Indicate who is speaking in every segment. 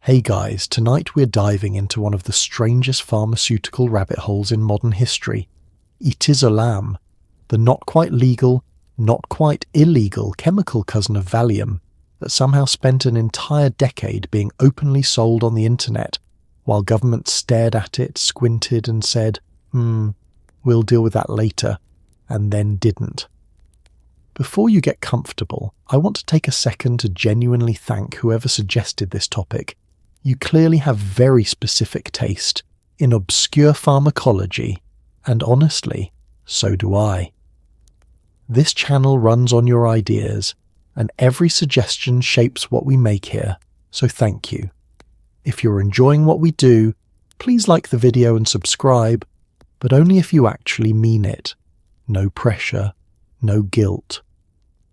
Speaker 1: Hey guys, tonight we're diving into one of the strangest pharmaceutical rabbit holes in modern history, Etizolam, the not quite legal, not quite illegal chemical cousin of Valium that somehow spent an entire decade being openly sold on the internet while governments stared at it, squinted and said, we'll deal with that later, and then didn't. Before you get comfortable, I want to take a second to genuinely thank whoever suggested this topic. You clearly have very specific taste in obscure pharmacology, and honestly, so do I. This channel runs on your ideas, and every suggestion shapes what we make here, so thank you. If you're enjoying what we do, please like the video and subscribe, but only if you actually mean it. No pressure, no guilt.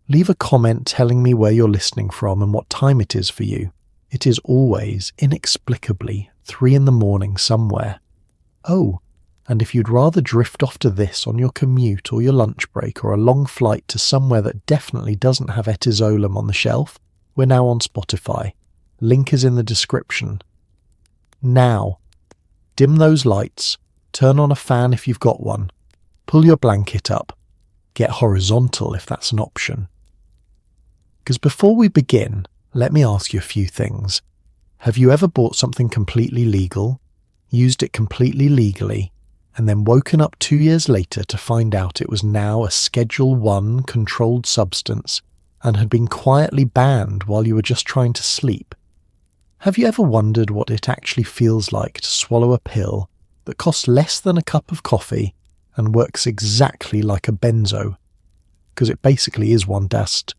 Speaker 1: Leave a comment telling me where you're listening from and what time it is for you. It is always, inexplicably, 3 a.m. somewhere. Oh, and if you'd rather drift off to this on your commute or your lunch break or a long flight to somewhere that definitely doesn't have Etizolam on the shelf, we're now on Spotify. Link is in the description. Now, dim those lights, turn on a fan if you've got one, pull your blanket up, get horizontal if that's an option. Because before we begin, let me ask you a few things. Have you ever bought something completely legal, used it completely legally, and then woken up 2 years later to find out it was now a Schedule 1 controlled substance and had been quietly banned while you were just trying to sleep? Have you ever wondered what it actually feels like to swallow a pill that costs less than a cup of coffee and works exactly like a benzo? Because it basically is one dust.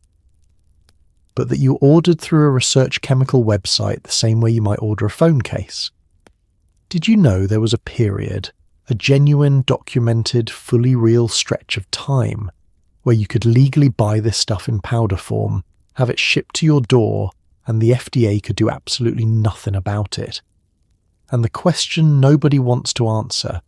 Speaker 1: But that you ordered through a research chemical website the same way you might order a phone case. Did you know there was a period, a genuine, documented, fully real stretch of time, where you could legally buy this stuff in powder form, have it shipped to your door, and the FDA could do absolutely nothing about it? And the question nobody wants to answer: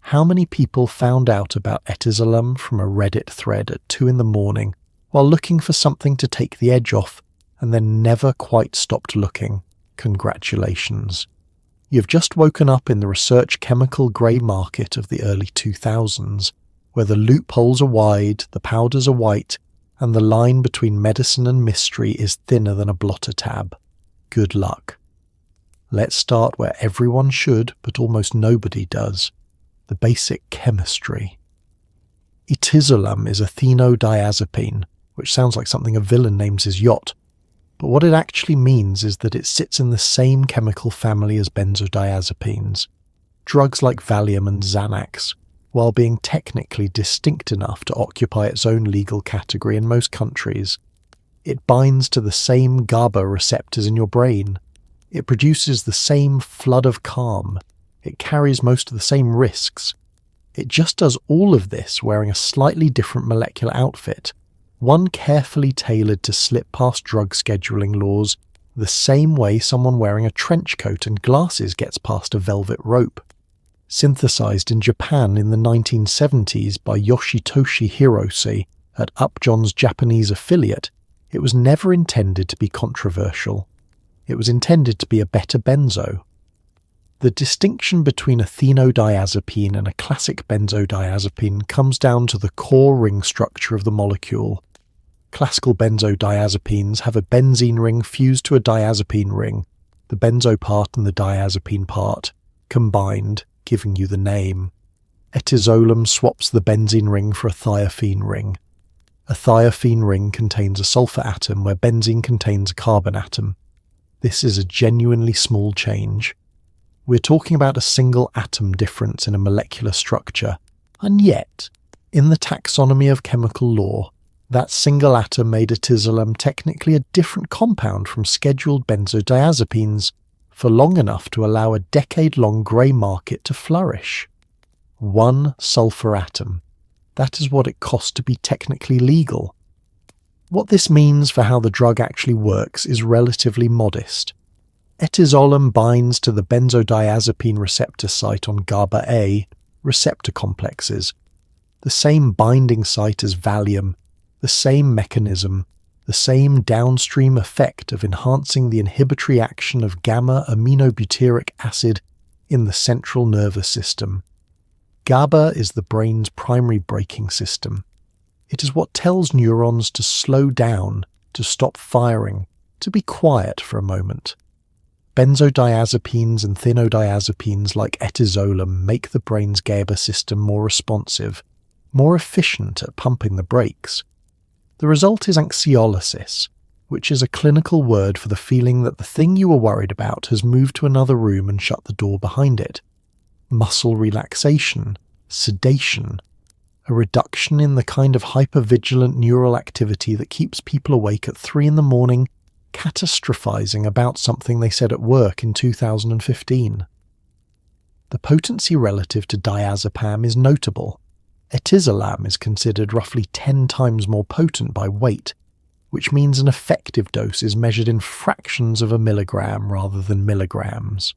Speaker 1: how many people found out about Etizolam from a Reddit thread at 2 a.m. while looking for something to take the edge off, and then never quite stopped looking? Congratulations. You've just woken up in the research chemical grey market of the early 2000s, where the loopholes are wide, the powders are white, and the line between medicine and mystery is thinner than a blotter tab. Good luck. Let's start where everyone should, but almost nobody does: the basic chemistry. Etizolam is a phenodiazepine, which sounds like something a villain names his yacht, but what it actually means is that it sits in the same chemical family as benzodiazepines, drugs like Valium and Xanax, while being technically distinct enough to occupy its own legal category in most countries. It binds to the same GABA receptors in your brain. It produces the same flood of calm. It carries most of the same risks. It just does all of this wearing a slightly different molecular outfit, one carefully tailored to slip past drug scheduling laws the same way someone wearing a trench coat and glasses gets past a velvet rope. Synthesized in Japan in the 1970s by Yoshitoshi Hirose at Upjohn's Japanese affiliate, it was never intended to be controversial. It was intended to be a better benzo. The distinction between a phenodiazepine and a classic benzodiazepine comes down to the core ring structure of the molecule. Classical benzodiazepines have a benzene ring fused to a diazepine ring, the benzo part and the diazepine part combined, giving you the name. Etizolam swaps the benzene ring for a thiophene ring. A thiophene ring contains a sulfur atom where benzene contains a carbon atom. This is a genuinely small change. We're talking about a single atom difference in a molecular structure, and yet, in the taxonomy of chemical law, that single atom made Etizolam technically a different compound from scheduled benzodiazepines for long enough to allow a decade-long grey market to flourish. One sulfur atom. That is what it costs to be technically legal. What this means for how the drug actually works is relatively modest. Etizolam binds to the benzodiazepine receptor site on GABA-A receptor complexes, the same binding site as Valium, the same mechanism, the same downstream effect of enhancing the inhibitory action of gamma-aminobutyric acid in the central nervous system. GABA is the brain's primary braking system. It is what tells neurons to slow down, to stop firing, to be quiet for a moment. Benzodiazepines and thienodiazepines like Etizolam make the brain's GABA system more responsive, more efficient at pumping the brakes. The result is anxiolysis, which is a clinical word for the feeling that the thing you were worried about has moved to another room and shut the door behind it. Muscle relaxation, sedation, a reduction in the kind of hypervigilant neural activity that keeps people awake at 3 a.m, catastrophizing about something they said at work in 2015. The potency relative to diazepam is notable. Etizolam is considered roughly 10 times more potent by weight, which means an effective dose is measured in fractions of a milligram rather than milligrams.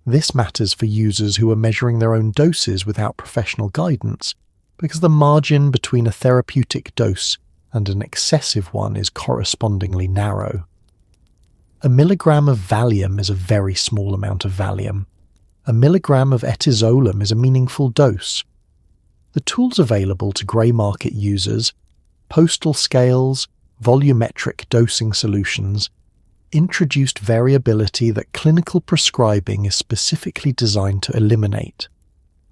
Speaker 1: This matters for users who are measuring their own doses without professional guidance, because the margin between a therapeutic dose and an excessive one is correspondingly narrow. A milligram of Valium is a very small amount of Valium. A milligram of Etizolam is a meaningful dose. The tools available to grey market users, postal scales, volumetric dosing solutions, introduced variability that clinical prescribing is specifically designed to eliminate.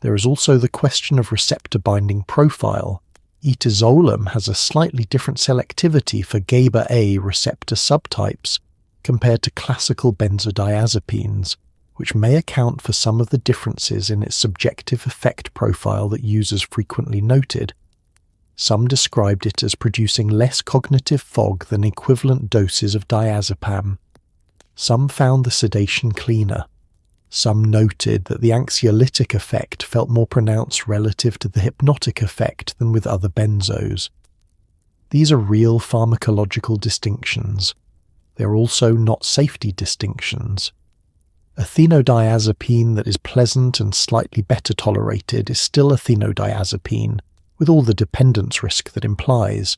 Speaker 1: There is also the question of receptor binding profile. Etizolam has a slightly different selectivity for GABA-A receptor subtypes compared to classical benzodiazepines, which may account for some of the differences in its subjective effect profile that users frequently noted. Some described it as producing less cognitive fog than equivalent doses of diazepam. Some found the sedation cleaner. Some noted that the anxiolytic effect felt more pronounced relative to the hypnotic effect than with other benzos. These are real pharmacological distinctions. They are also not safety distinctions. A thienodiazepine that is pleasant and slightly better tolerated is still a thienodiazepine, with all the dependence risk that implies.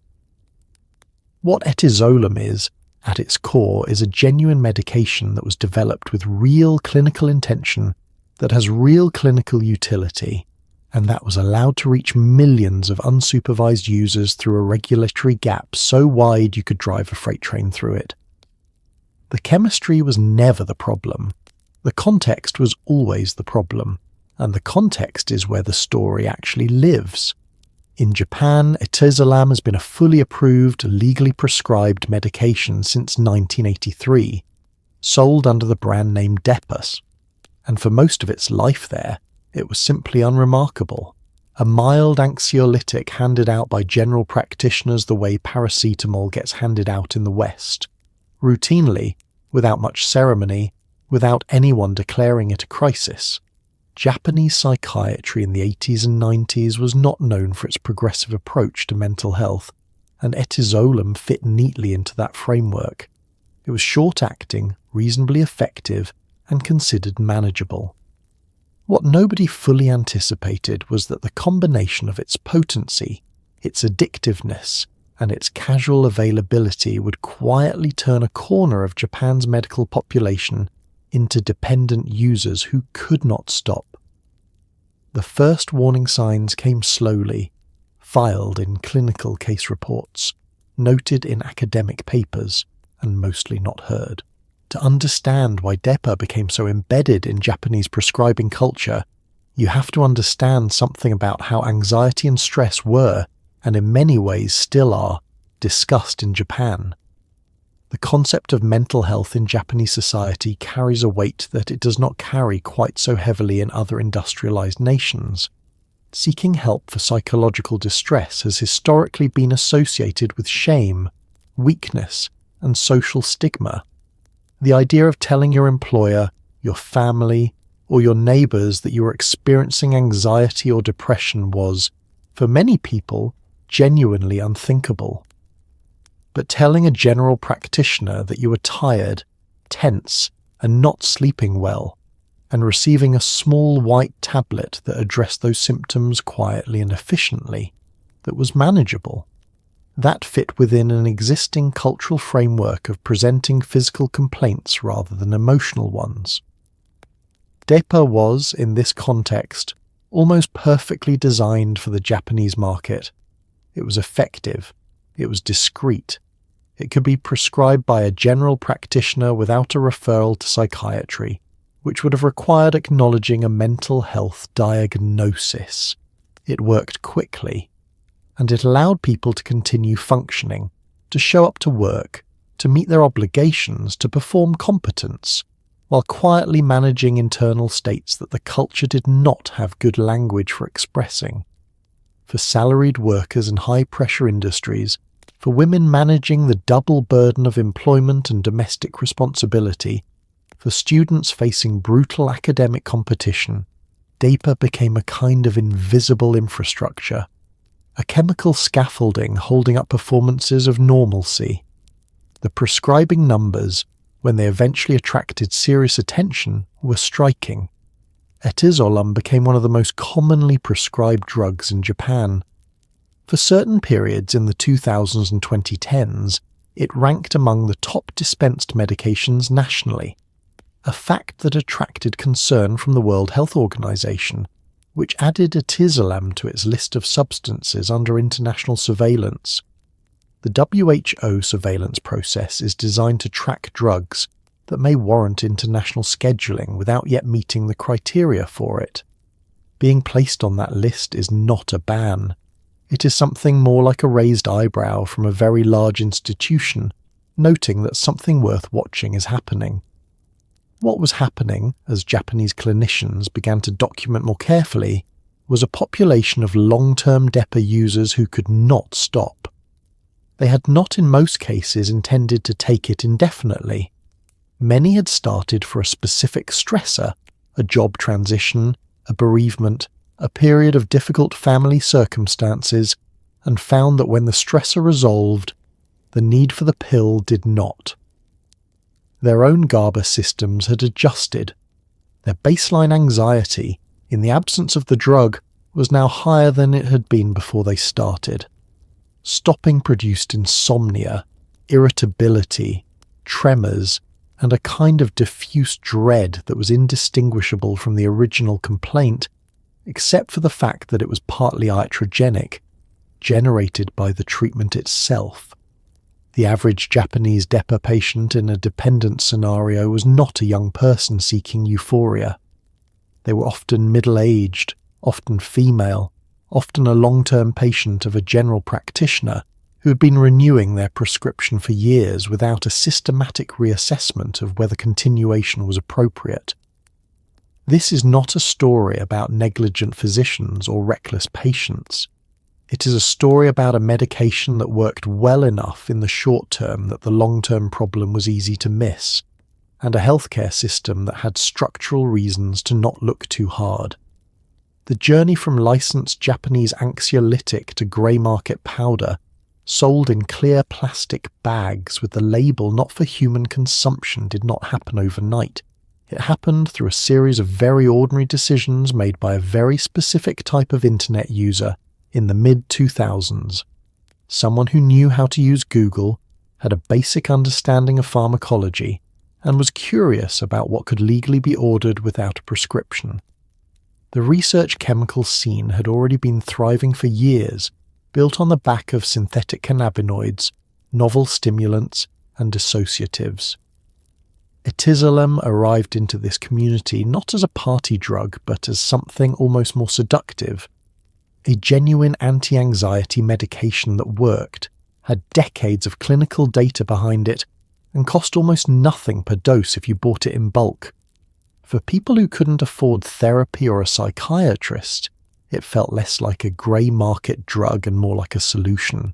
Speaker 1: What Etizolam is, at its core, is a genuine medication that was developed with real clinical intention, that has real clinical utility, and that was allowed to reach millions of unsupervised users through a regulatory gap so wide you could drive a freight train through it. The chemistry was never the problem. The context was always the problem, and the context is where the story actually lives. In Japan, Etizolam has been a fully approved, legally prescribed medication since 1983, sold under the brand name Depus, and for most of its life there, it was simply unremarkable. A mild anxiolytic handed out by general practitioners the way paracetamol gets handed out in the West. Routinely, without much ceremony, without anyone declaring it a crisis. Japanese psychiatry in the 80s and 90s was not known for its progressive approach to mental health, and Etizolam fit neatly into that framework. It was short-acting, reasonably effective, and considered manageable. What nobody fully anticipated was that the combination of its potency, its addictiveness, and its casual availability would quietly turn a corner of Japan's medical population into dependent users who could not stop. The first warning signs came slowly, filed in clinical case reports, noted in academic papers, and mostly not heard. To understand why DEPA became so embedded in Japanese prescribing culture, you have to understand something about how anxiety and stress were, and in many ways still are, discussed in Japan. The concept of mental health in Japanese society carries a weight that it does not carry quite so heavily in other industrialized nations. Seeking help for psychological distress has historically been associated with shame, weakness, and social stigma. The idea of telling your employer, your family, or your neighbors that you were experiencing anxiety or depression was, for many people, genuinely unthinkable. But telling a general practitioner that you were tired, tense, and not sleeping well, and receiving a small white tablet that addressed those symptoms quietly and efficiently, that was manageable. That fit within an existing cultural framework of presenting physical complaints rather than emotional ones. Depa was, in this context, almost perfectly designed for the Japanese market. It was effective. It was discreet. It could be prescribed by a general practitioner without a referral to psychiatry, which would have required acknowledging a mental health diagnosis. It worked quickly, and it allowed people to continue functioning, to show up to work, to meet their obligations, to perform competence, while quietly managing internal states that the culture did not have good language for expressing. For salaried workers in high-pressure industries, for women managing the double burden of employment and domestic responsibility, for students facing brutal academic competition, DAPA became a kind of invisible infrastructure, a chemical scaffolding holding up performances of normalcy. The prescribing numbers, when they eventually attracted serious attention, were striking. Etizolam became one of the most commonly prescribed drugs in Japan. For certain periods in the 2000s and 2010s, it ranked among the top dispensed medications nationally, a fact that attracted concern from the World Health Organization, which added Etizolam to its list of substances under international surveillance. The WHO surveillance process is designed to track drugs that may warrant international scheduling without yet meeting the criteria for it. Being placed on that list is not a ban. It is something more like a raised eyebrow from a very large institution, noting that something worth watching is happening. What was happening, as Japanese clinicians began to document more carefully, was a population of long-term DEPA users who could not stop. They had not in most cases intended to take it indefinitely. Many had started for a specific stressor, a job transition, a bereavement, a period of difficult family circumstances, and found that when the stressor resolved, the need for the pill did not. Their own GABA systems had adjusted. Their baseline anxiety, in the absence of the drug, was now higher than it had been before they started. Stopping produced insomnia, irritability, tremors, and a kind of diffuse dread that was indistinguishable from the original complaint, except for the fact that it was partly iatrogenic, generated by the treatment itself. The average Japanese DEPA patient in a dependent scenario was not a young person seeking euphoria. They were often middle-aged, often female, often a long-term patient of a general practitioner who had been renewing their prescription for years without a systematic reassessment of whether continuation was appropriate. This is not a story about negligent physicians or reckless patients. It is a story about a medication that worked well enough in the short term that the long-term problem was easy to miss, and a healthcare system that had structural reasons to not look too hard. The journey from licensed Japanese anxiolytic to grey market powder, sold in clear plastic bags with the label not for human consumption, did not happen overnight. It happened through a series of very ordinary decisions made by a very specific type of internet user in the mid-2000s. Someone who knew how to use Google, had a basic understanding of pharmacology, and was curious about what could legally be ordered without a prescription. The research chemical scene had already been thriving for years, built on the back of synthetic cannabinoids, novel stimulants, and dissociatives. Etizolam arrived into this community not as a party drug, but as something almost more seductive. A genuine anti-anxiety medication that worked, had decades of clinical data behind it, and cost almost nothing per dose if you bought it in bulk. For people who couldn't afford therapy or a psychiatrist, it felt less like a grey market drug and more like a solution.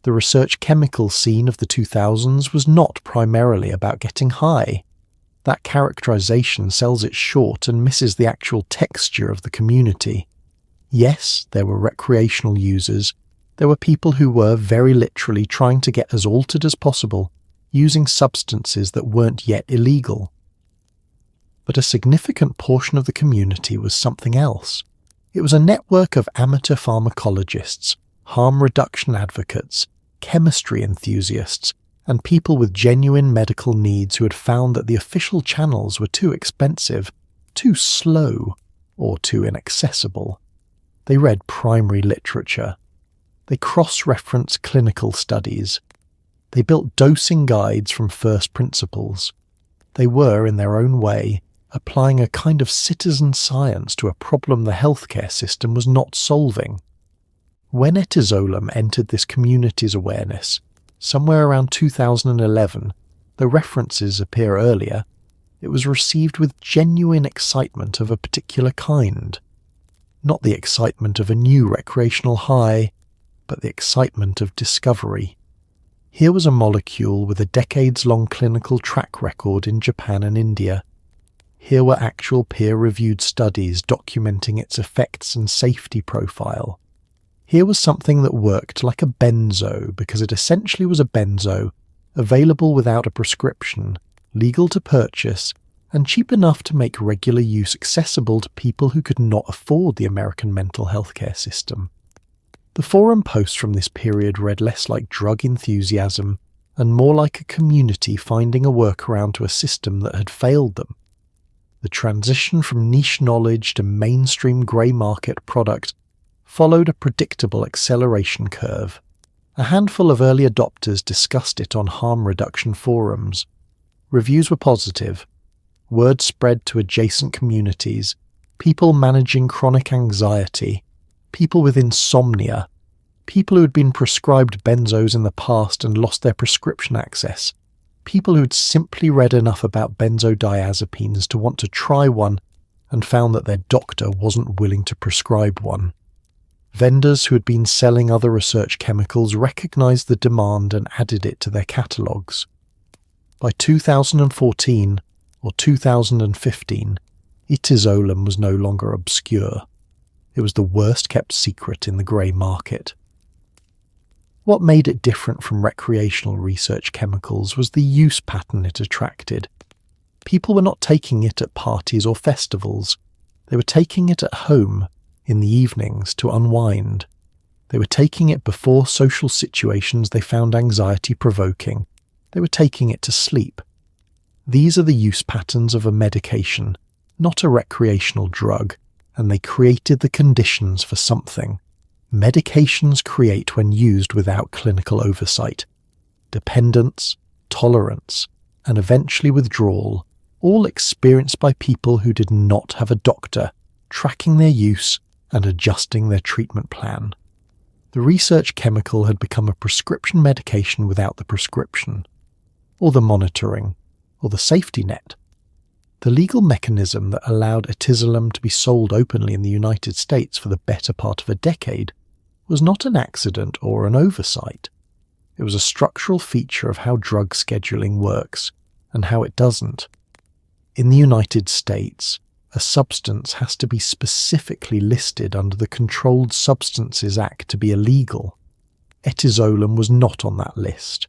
Speaker 1: The research chemical scene of the 2000s was not primarily about getting high. That characterization sells it short and misses the actual texture of the community. Yes, there were recreational users. There were people who were very literally trying to get as altered as possible, using substances that weren't yet illegal. But a significant portion of the community was something else. It was a network of amateur pharmacologists, harm reduction advocates, chemistry enthusiasts, and people with genuine medical needs who had found that the official channels were too expensive, too slow, or too inaccessible. They read primary literature. They cross-referenced clinical studies. They built dosing guides from first principles. They were, in their own way, applying a kind of citizen science to a problem the healthcare system was not solving. When Etizolam entered this community's awareness, somewhere around 2011, though references appear earlier, it was received with genuine excitement of a particular kind. Not the excitement of a new recreational high, but the excitement of discovery. Here was a molecule with a decades-long clinical track record in Japan and India. Here were actual peer-reviewed studies documenting its effects and safety profile. Here was something that worked like a benzo because it essentially was a benzo, available without a prescription, legal to purchase, and cheap enough to make regular use accessible to people who could not afford the American mental health care system. The forum posts from this period read less like drug enthusiasm and more like a community finding a workaround to a system that had failed them. The transition from niche knowledge to mainstream grey market product followed a predictable acceleration curve. A handful of early adopters discussed it on harm reduction forums. Reviews were positive. Word spread to adjacent communities, people managing chronic anxiety, people with insomnia, people who had been prescribed benzos in the past and lost their prescription access, people who had simply read enough about benzodiazepines to want to try one and found that their doctor wasn't willing to prescribe one. Vendors who had been selling other research chemicals recognized the demand and added it to their catalogues. By 2014 or 2015, Etizolam was no longer obscure. It was the worst-kept secret in the grey market. What made it different from recreational research chemicals was the use pattern it attracted. People were not taking it at parties or festivals. They were taking it at home, in the evenings, to unwind. They were taking it before social situations they found anxiety-provoking. They were taking it to sleep. These are the use patterns of a medication, not a recreational drug, and they created the conditions for something. Medications create when used without clinical oversight. Dependence, tolerance, and eventually withdrawal, all experienced by people who did not have a doctor, tracking their use and adjusting their treatment plan. The research chemical had become a prescription medication without the prescription, or the monitoring, or the safety net. The legal mechanism that allowed Etizolam to be sold openly in the United States for the better part of a decade was not an accident or an oversight. It was a structural feature of how drug scheduling works and how it doesn't. In the United States, a substance has to be specifically listed under the Controlled Substances Act to be illegal. Etizolam was not on that list.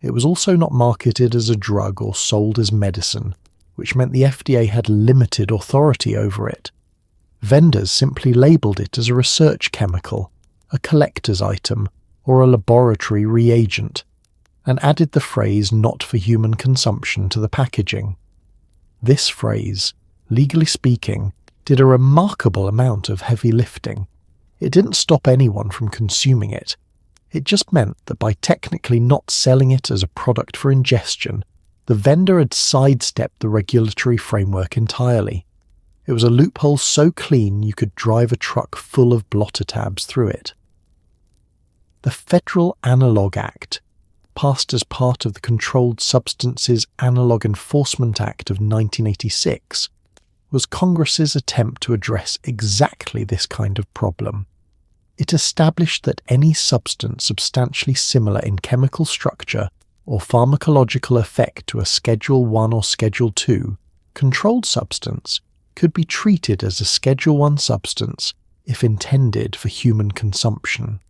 Speaker 1: It was also not marketed as a drug or sold as medicine, which meant the FDA had limited authority over it. Vendors simply labelled it as a research chemical, a collector's item, or a laboratory reagent, and added the phrase "not for human consumption" to the packaging. This phrase, legally speaking, did a remarkable amount of heavy lifting. It didn't stop anyone from consuming it. It just meant that by technically not selling it as a product for ingestion, the vendor had sidestepped the regulatory framework entirely. It was a loophole so clean you could drive a truck full of blotter tabs through it. The Federal Analog Act, passed as part of the Controlled Substances Analog Enforcement Act of 1986, was Congress's attempt to address exactly this kind of problem. It established that any substance substantially similar in chemical structure or pharmacological effect to a Schedule 1 or Schedule 2 controlled substance could be treated as a Schedule 1 substance if intended for human consumption.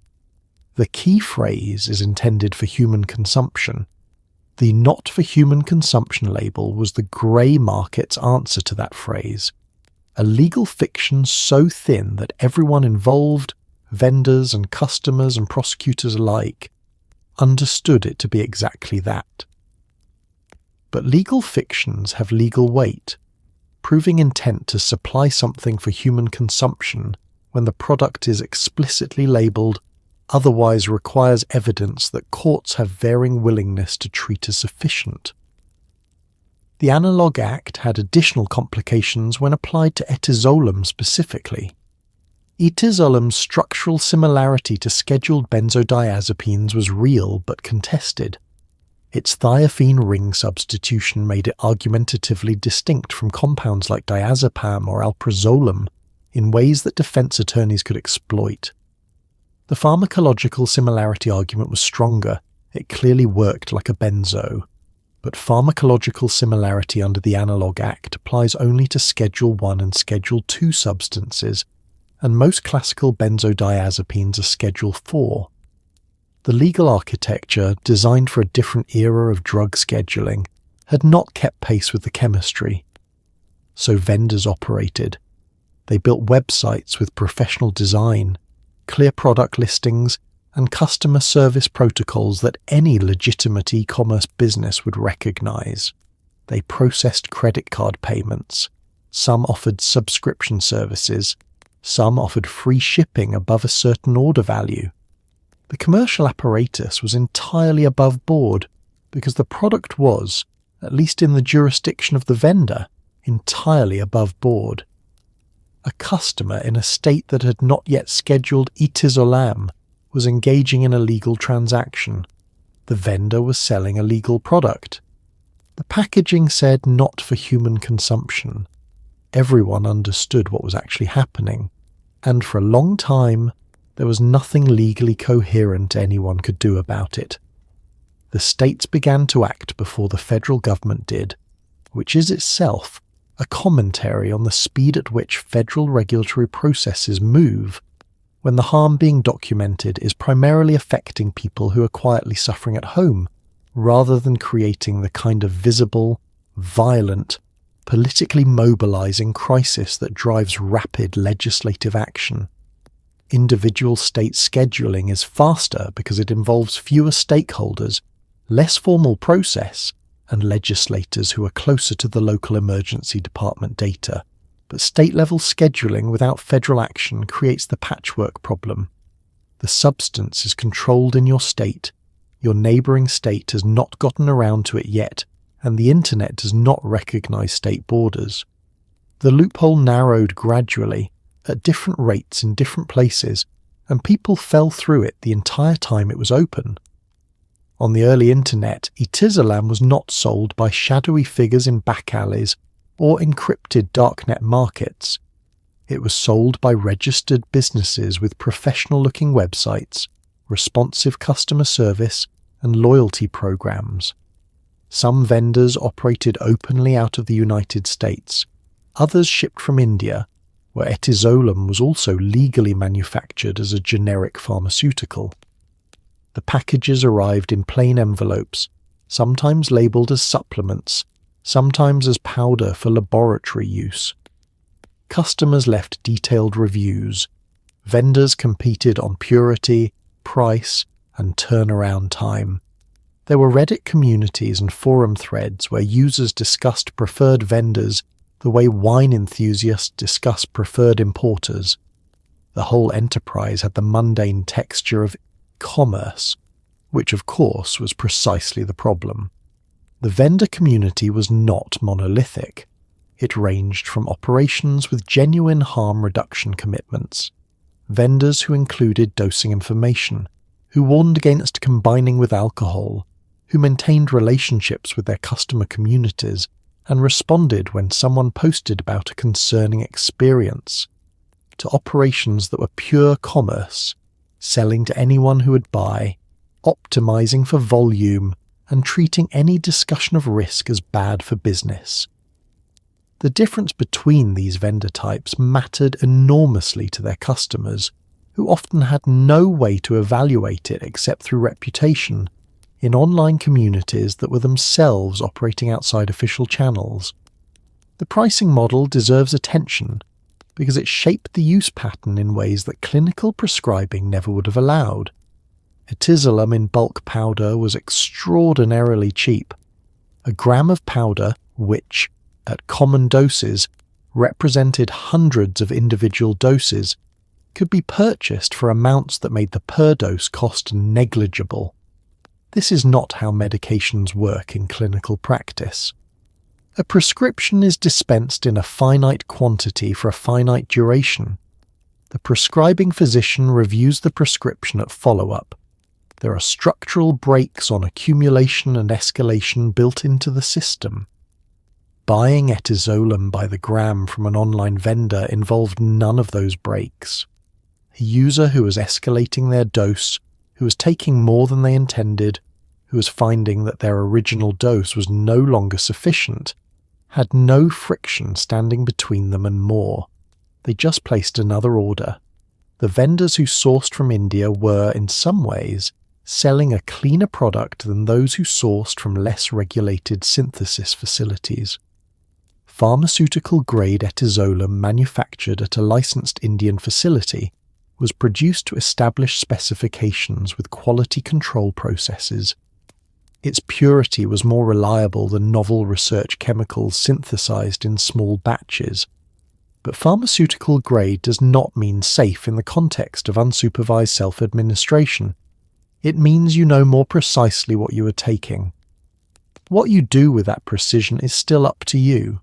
Speaker 1: The key phrase is intended for human consumption. The not for human consumption label was the grey market's answer to that phrase, a legal fiction so thin that everyone involved, vendors and customers and prosecutors alike understood it to be exactly that. But legal fictions have legal weight, proving intent to supply something for human consumption when the product is explicitly labelled otherwise requires evidence that courts have varying willingness to treat as sufficient. The Analog Act had additional complications when applied to Etizolam specifically. Etizolam's structural similarity to scheduled benzodiazepines was real but contested. Its thiophene ring substitution made it argumentatively distinct from compounds like diazepam or alprazolam in ways that defense attorneys could exploit. The pharmacological similarity argument was stronger. It clearly worked like a benzo. But pharmacological similarity under the Analog Act applies only to Schedule I and Schedule II substances, and most classical benzodiazepines are Schedule IV. The legal architecture, designed for a different era of drug scheduling, had not kept pace with the chemistry. So vendors operated. They built websites with professional design, clear product listings, and customer service protocols that any legitimate e-commerce business would recognize. They processed credit card payments. Some offered subscription services. Some offered free shipping above a certain order value. The commercial apparatus was entirely above board because the product was, at least in the jurisdiction of the vendor, entirely above board. A customer in a state that had not yet scheduled Etizolam was engaging in a legal transaction. The vendor was selling a legal product. The packaging said not for human consumption. Everyone understood what was actually happening, and for a long time there was nothing legally coherent anyone could do about it. The states began to act before the federal government did, which is itself a commentary on the speed at which federal regulatory processes move when the harm being documented is primarily affecting people who are quietly suffering at home, rather than creating the kind of visible, violent, politically mobilizing crisis that drives rapid legislative action. Individual state scheduling is faster because it involves fewer stakeholders, less formal process, and legislators who are closer to the local emergency department data. But state-level scheduling without federal action creates the patchwork problem. The substance is controlled in your state, your neighbouring state has not gotten around to it yet, and the internet does not recognise state borders. The loophole narrowed gradually, at different rates in different places, and people fell through it the entire time it was open. On the early internet, Etizolam was not sold by shadowy figures in back alleys or encrypted darknet markets. It was sold by registered businesses with professional-looking websites, responsive customer service, and loyalty programs. Some vendors operated openly out of the United States. Others shipped from India, where Etizolam was also legally manufactured as a generic pharmaceutical. The packages arrived in plain envelopes, sometimes labelled as supplements, sometimes as powder for laboratory use. Customers left detailed reviews. Vendors competed on purity, price, and turnaround time. There were Reddit communities and forum threads where users discussed preferred vendors the way wine enthusiasts discuss preferred importers. The whole enterprise had the mundane texture of commerce, which of course was precisely the problem. The vendor community was not monolithic. It ranged from operations with genuine harm reduction commitments, vendors who included dosing information, who warned against combining with alcohol, who maintained relationships with their customer communities and responded when someone posted about a concerning experience, to operations that were pure commerce, selling to anyone who would buy, optimizing for volume, and treating any discussion of risk as bad for business. The difference between these vendor types mattered enormously to their customers, who often had no way to evaluate it except through reputation, in online communities that were themselves operating outside official channels. The pricing model deserves attention. because it shaped the use pattern in ways that clinical prescribing never would have allowed. Etizolam in bulk powder was extraordinarily cheap. A gram of powder, which, at common doses, represented hundreds of individual doses, could be purchased for amounts that made the per dose cost negligible. This is not how medications work in clinical practice. A prescription is dispensed in a finite quantity for a finite duration. The prescribing physician reviews the prescription at follow-up. There are structural brakes on accumulation and escalation built into the system. Buying Etizolam by the gram from an online vendor involved none of those brakes. A user who was escalating their dose, who was taking more than they intended, who was finding that their original dose was no longer sufficient, had no friction standing between them and more. They just placed another order. The vendors who sourced from India were, in some ways, selling a cleaner product than those who sourced from less regulated synthesis facilities. Pharmaceutical-grade Etizolam manufactured at a licensed Indian facility was produced to establish specifications with quality control processes. Its purity was more reliable than novel research chemicals synthesized in small batches. But pharmaceutical grade does not mean safe in the context of unsupervised self-administration. It means you know more precisely what you are taking. What you do with that precision is still up to you.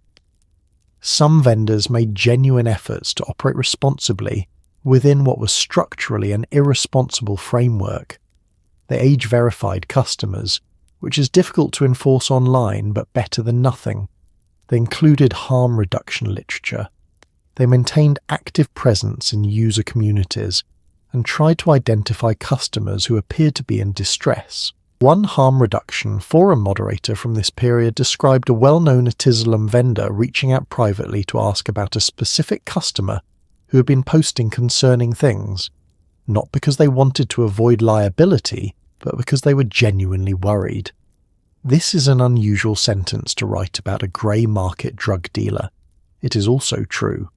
Speaker 1: Some vendors made genuine efforts to operate responsibly within what was structurally an irresponsible framework. They age-verified customers, which is difficult to enforce online but better than nothing. They included harm reduction literature. They maintained active presence in user communities and tried to identify customers who appeared to be in distress. One harm reduction forum moderator from this period described a well-known Etizolam vendor reaching out privately to ask about a specific customer who had been posting concerning things, not because they wanted to avoid liability, but because they were genuinely worried. This is an unusual sentence to write about a grey market drug dealer. It is also true.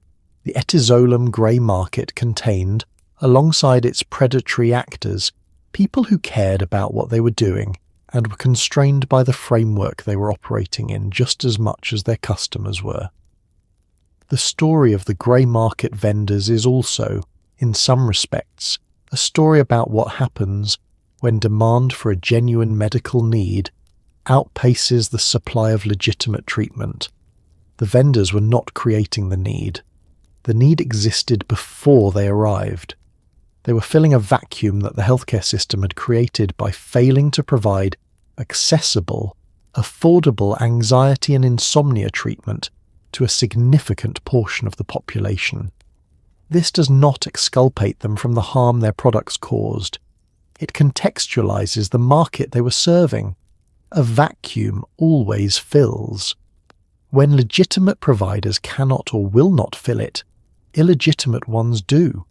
Speaker 1: The Etizolam grey market contained, alongside its predatory actors, people who cared about what they were doing and were constrained by the framework they were operating in just as much as their customers were. The story of the grey market vendors is also, in some respects, a story about what happens when demand for a genuine medical need outpaces the supply of legitimate treatment. The vendors were not creating the need. The need existed before they arrived. They were filling a vacuum that the healthcare system had created by failing to provide accessible, affordable anxiety and insomnia treatment to a significant portion of the population. This does not exculpate them from the harm their products caused. It contextualizes the market they were serving. A vacuum always fills. When legitimate providers cannot or will not fill it, illegitimate ones do.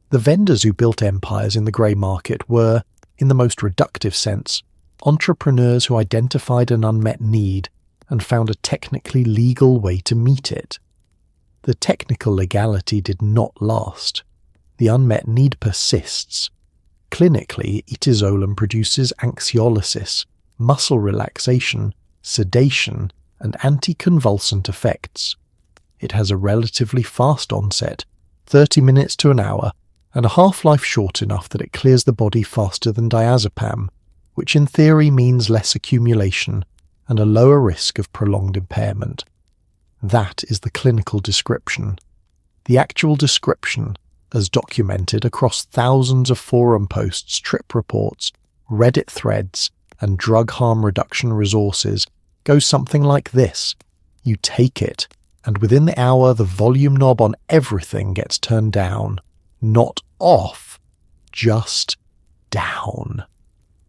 Speaker 1: The vendors who built empires in the grey market were, in the most reductive sense, entrepreneurs who identified an unmet need and found a technically legal way to meet it. The technical legality did not last. The unmet need persists. Clinically, Etizolam produces anxiolysis, muscle relaxation, sedation, and anticonvulsant effects. It has a relatively fast onset, 30 minutes to an hour, and a half-life short enough that it clears the body faster than diazepam, which in theory means less accumulation and a lower risk of prolonged impairment. That is the clinical description. The actual description, as documented across thousands of forum posts, trip reports, Reddit threads, and drug harm reduction resources, goes something like this. You take it, and within the hour the volume knob on everything gets turned down. Not off, just down.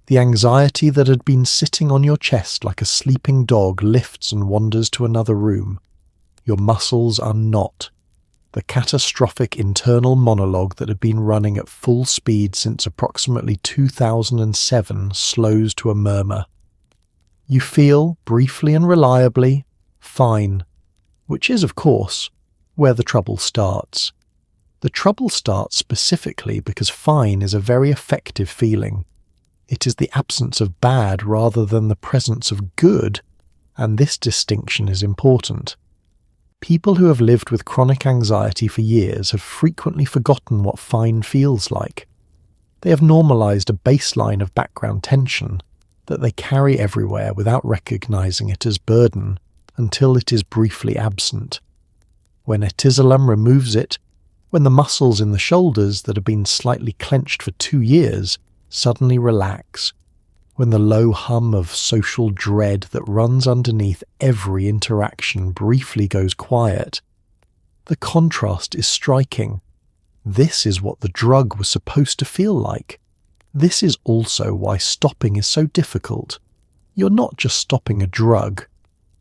Speaker 1: The anxiety that had been sitting on your chest like a sleeping dog lifts and wanders to another room. Your muscles are not. The catastrophic internal monologue that had been running at full speed since approximately 2007 slows to a murmur. You feel, briefly and reliably, fine, which is, of course, where the trouble starts. The trouble starts specifically because fine is a very effective feeling. It is the absence of bad rather than the presence of good, and this distinction is important. People who have lived with chronic anxiety for years have frequently forgotten what fine feels like. They have normalized a baseline of background tension that they carry everywhere without recognizing it as burden until it is briefly absent. When Etizolam removes it, when the muscles in the shoulders that have been slightly clenched for 2 years suddenly relax, when the low hum of social dread that runs underneath every interaction briefly goes quiet, the contrast is striking. This is what the drug was supposed to feel like. This is also why stopping is so difficult. You're not just stopping a drug.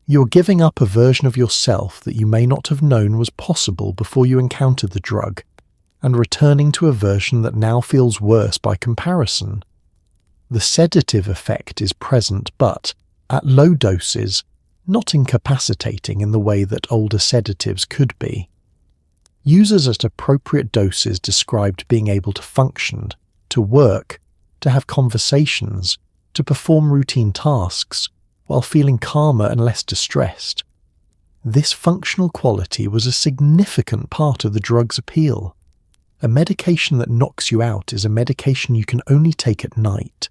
Speaker 1: You're giving up a version of yourself that you may not have known was possible before you encountered the drug, and returning to a version that now feels worse by comparison. The sedative effect is present, but at low doses, not incapacitating in the way that older sedatives could be. Users at appropriate doses described being able to function, to work, to have conversations, to perform routine tasks, while feeling calmer and less distressed. This functional quality was a significant part of the drug's appeal. A medication that knocks you out is a medication you can only take at night.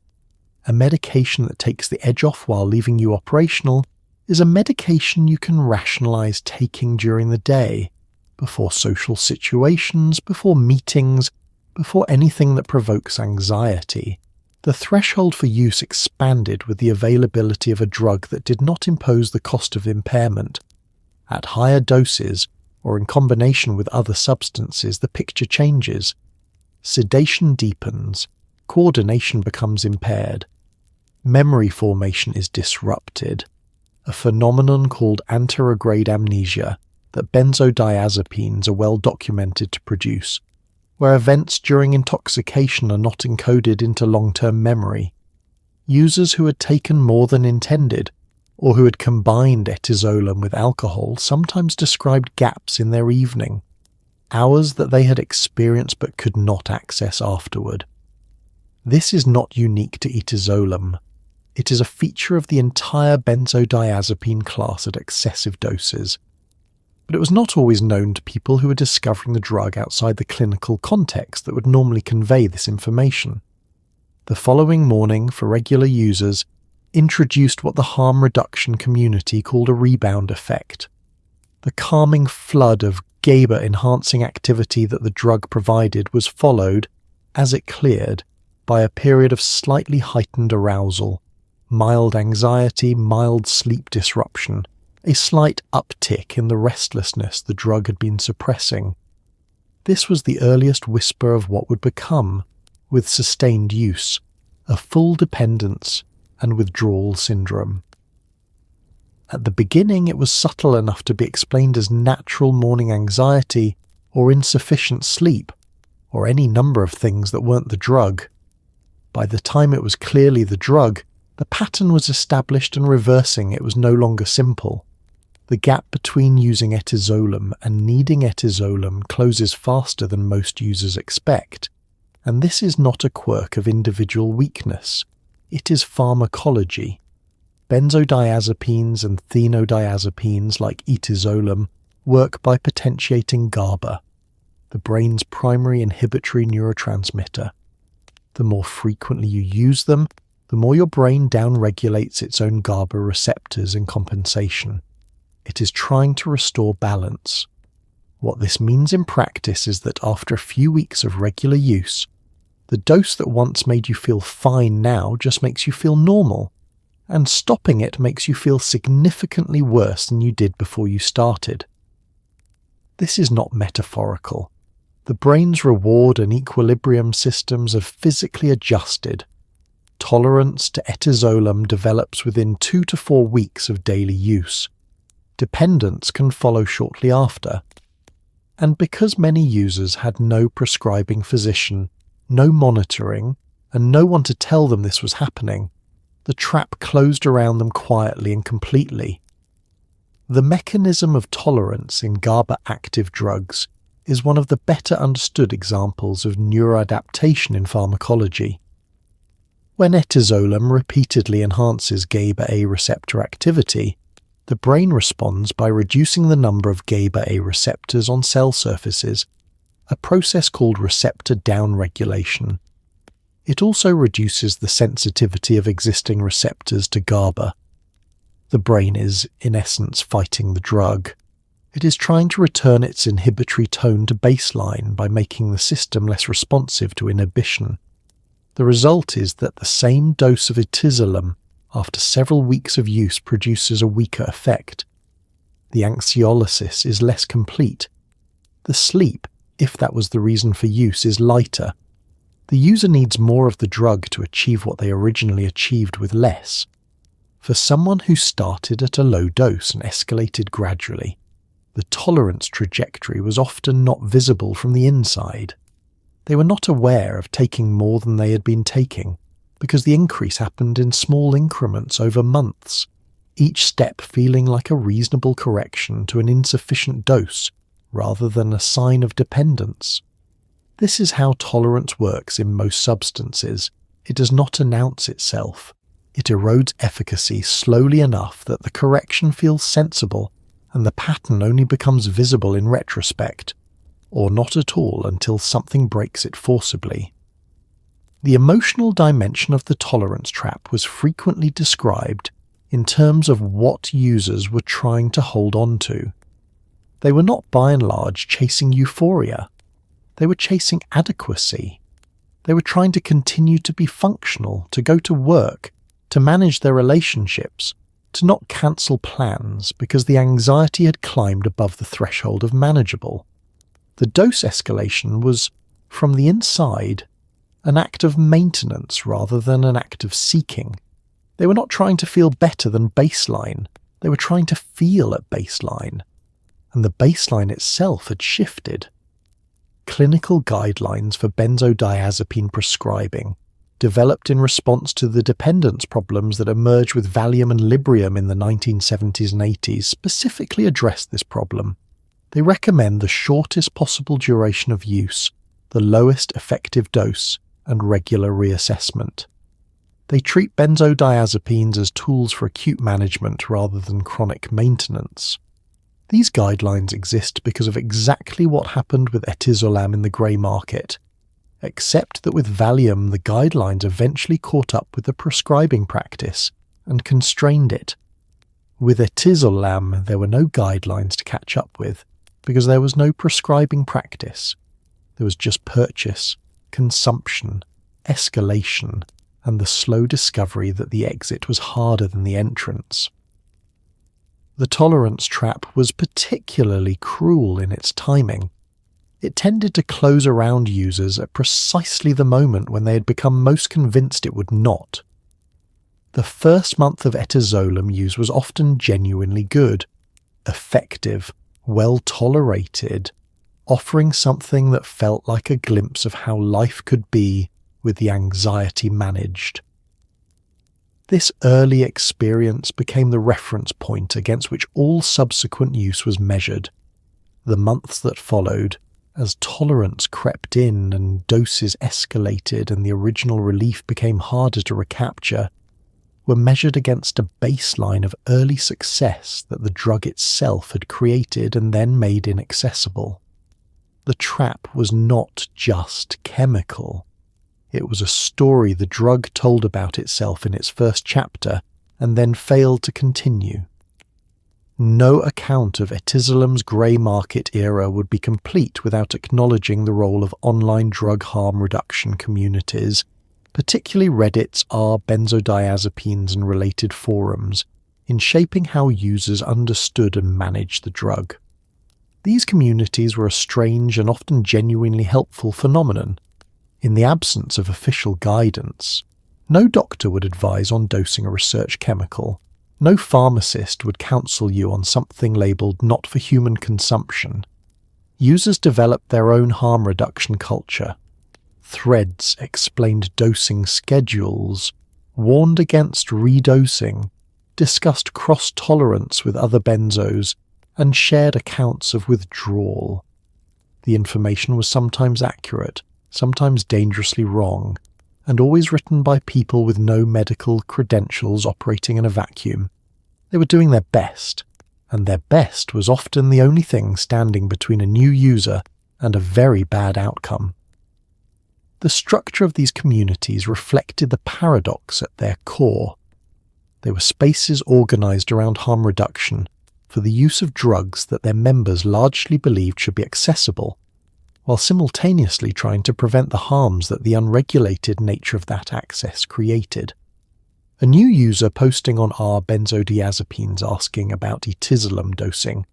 Speaker 1: A medication that takes the edge off while leaving you operational is a medication you can rationalize taking during the day, before social situations, before meetings, before anything that provokes anxiety. The threshold for use expanded with the availability of a drug that did not impose the cost of impairment. At higher doses, or in combination with other substances, the picture changes. Sedation deepens, coordination becomes impaired, memory formation is disrupted, a phenomenon called anterograde amnesia that benzodiazepines are well documented to produce, where events during intoxication are not encoded into long-term memory. Users who had taken more than intended, or who had combined Etizolam with alcohol, sometimes described gaps in their evening, hours that they had experienced but could not access afterward. This is not unique to Etizolam. It is a feature of the entire benzodiazepine class at excessive doses. But it was not always known to people who were discovering the drug outside the clinical context that would normally convey this information. The following morning, for regular users, introduced what the harm reduction community called a rebound effect. The calming flood of GABA-enhancing activity that the drug provided was followed, as it cleared, by a period of slightly heightened arousal, mild anxiety, mild sleep disruption, a slight uptick in the restlessness the drug had been suppressing. This was the earliest whisper of what would become, with sustained use, a full dependence and withdrawal syndrome. At the beginning it was subtle enough to be explained as natural morning anxiety or insufficient sleep, or any number of things that weren't the drug. By the time it was clearly the drug, the pattern was established, and reversing it was no longer simple. The gap between using Etizolam and needing Etizolam closes faster than most users expect, and this is not a quirk of individual weakness. It is pharmacology. Benzodiazepines and phenodiazepines like Etizolam work by potentiating GABA, the brain's primary inhibitory neurotransmitter. The more frequently you use them, the more your brain downregulates its own GABA receptors in compensation. It is trying to restore balance. What this means in practice is that after a few weeks of regular use, the dose that once made you feel fine now just makes you feel normal, and stopping it makes you feel significantly worse than you did before you started. This is not metaphorical. The brain's reward and equilibrium systems are physically adjusted. Tolerance to Etizolam develops within 2 to 4 weeks of daily use. Dependence can follow shortly after. And because many users had no prescribing physician, no monitoring, and no one to tell them this was happening, the trap closed around them quietly and completely. The mechanism of tolerance in GABA-active drugs is one of the better understood examples of neuroadaptation in pharmacology. When Etizolam repeatedly enhances GABA-A receptor activity, the brain responds by reducing the number of GABA-A receptors on cell surfaces, a process called receptor downregulation. It also reduces the sensitivity of existing receptors to GABA. The brain is, in essence, fighting the drug. It is trying to return its inhibitory tone to baseline by making the system less responsive to inhibition. The result is that the same dose of Etizolam, after several weeks of use, produces a weaker effect. The anxiolysis is less complete. The sleep, if that was the reason for use, is lighter. The user needs more of the drug to achieve what they originally achieved with less. For someone who started at a low dose and escalated gradually, the tolerance trajectory was often not visible from the inside. They were not aware of taking more than they had been taking, because the increase happened in small increments over months, each step feeling like a reasonable correction to an insufficient dose rather than a sign of dependence. This is how tolerance works in most substances. It does not announce itself. It erodes efficacy slowly enough that the correction feels sensible and the pattern only becomes visible in retrospect, or not at all until something breaks it forcibly. The emotional dimension of the tolerance trap was frequently described in terms of what users were trying to hold on to. They were not by and large chasing euphoria. They were chasing adequacy. They were trying to continue to be functional, to go to work, to manage their relationships, to not cancel plans because the anxiety had climbed above the threshold of manageable. The dose escalation was, from the inside, an act of maintenance rather than an act of seeking. They were not trying to feel better than baseline. They were trying to feel at baseline. And the baseline itself had shifted. Clinical guidelines for benzodiazepine prescribing, developed in response to the dependence problems that emerged with Valium and Librium in the 1970s and 80s, specifically address this problem. They recommend the shortest possible duration of use, the lowest effective dose, and regular reassessment. They treat benzodiazepines as tools for acute management rather than chronic maintenance. These guidelines exist because of exactly what happened with Etizolam in the grey market, except that with Valium the guidelines eventually caught up with the prescribing practice and constrained it. With Etizolam there were no guidelines to catch up with, because there was no prescribing practice. There was just purchase, consumption, escalation, and the slow discovery that the exit was harder than the entrance. The tolerance trap was particularly cruel in its timing. It tended to close around users at precisely the moment when they had become most convinced it would not. The first month of Etizolam use was often genuinely good, effective, well tolerated, offering something that felt like a glimpse of how life could be with the anxiety managed. This early experience became the reference point against which all subsequent use was measured. The months that followed, as tolerance crept in and doses escalated and the original relief became harder to recapture, were measured against a baseline of early success that the drug itself had created and then made inaccessible. The trap was not just chemical. It was a story the drug told about itself in its first chapter and then failed to continue. No account of Etizolam's grey market era would be complete without acknowledging the role of online drug harm reduction communities, particularly Reddit's benzodiazepines and related forums, in shaping how users understood and managed the drug. These communities were a strange and often genuinely helpful phenomenon. In the absence of official guidance, no doctor would advise on dosing a research chemical. No pharmacist would counsel you on something labelled not for human consumption. Users developed their own harm reduction culture. Threads explained dosing schedules, warned against redosing, discussed cross-tolerance with other benzos, and shared accounts of withdrawal. The information was sometimes accurate, sometimes dangerously wrong, and always written by people with no medical credentials operating in a vacuum. They were doing their best, and their best was often the only thing standing between a new user and a very bad outcome. The structure of these communities reflected the paradox at their core. They were spaces organized around harm reduction for the use of drugs that their members largely believed should be accessible, while simultaneously trying to prevent the harms that the unregulated nature of that access created. A new user posting on our benzodiazepines asking about Etizolam dosing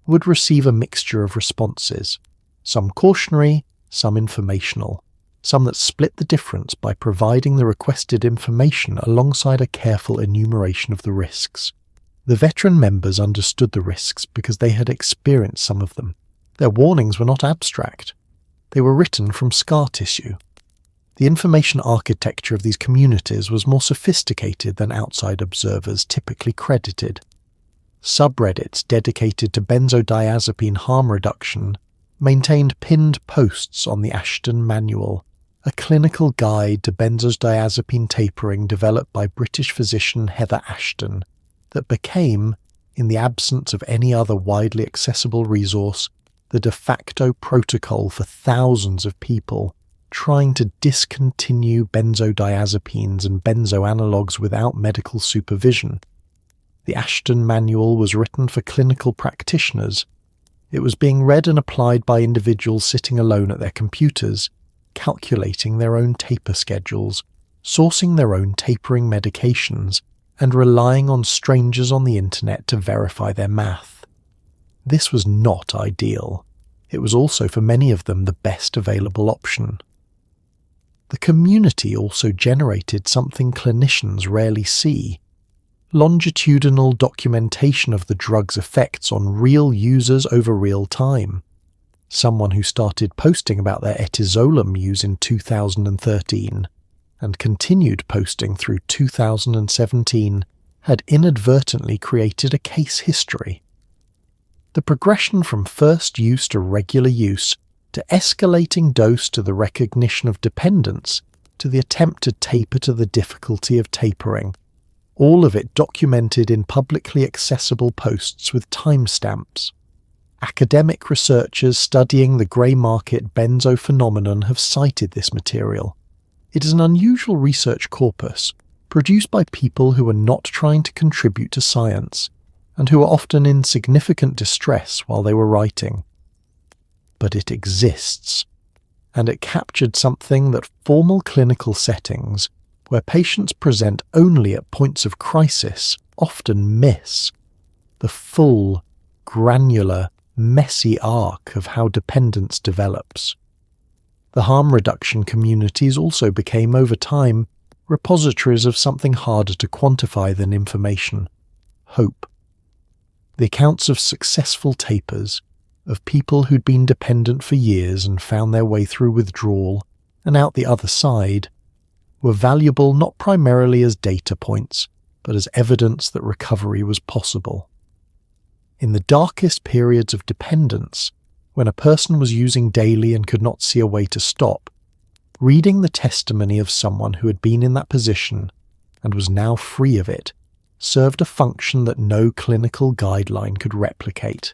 Speaker 1: would receive a mixture of responses, some cautionary, some informational, some that split the difference by providing the requested information alongside a careful enumeration of the risks. The veteran members understood the risks because they had experienced some of them. Their warnings were not abstract. They were written from scar tissue. The information architecture of these communities was more sophisticated than outside observers typically credited. Subreddits dedicated to benzodiazepine harm reduction maintained pinned posts on the Ashton Manual, a clinical guide to benzodiazepine tapering developed by British physician Heather Ashton, that became, in the absence of any other widely accessible resource, the de facto protocol for thousands of people trying to discontinue benzodiazepines and benzoanalogues without medical supervision. The Ashton Manual was written for clinical practitioners. It was being read and applied by individuals sitting alone at their computers, calculating their own taper schedules, sourcing their own tapering medications, and relying on strangers on the internet to verify their math. This was not ideal. It was also for many of them the best available option. The community also generated something clinicians rarely see: longitudinal documentation of the drug's effects on real users over real time. Someone who started posting about their Etizolam use in 2013 and continued posting through 2017 had inadvertently created a case history. The progression from first use to regular use, to escalating dose to the recognition of dependence, to the attempt to taper to the difficulty of tapering, all of it documented in publicly accessible posts with timestamps. Academic researchers studying the grey market benzo phenomenon have cited this material. It is an unusual research corpus, produced by people who are not trying to contribute to science, and who are often in significant distress while they were writing. But it exists, and it captured something that formal clinical settings, where patients present only at points of crisis, often miss: the full, granular, messy arc of how dependence develops. The harm reduction communities also became, over time, repositories of something harder to quantify than information: hope. The accounts of successful tapers, of people who'd been dependent for years and found their way through withdrawal and out the other side, were valuable not primarily as data points, but as evidence that recovery was possible. In the darkest periods of dependence, when a person was using daily and could not see a way to stop, reading the testimony of someone who had been in that position and was now free of it served a function that no clinical guideline could replicate.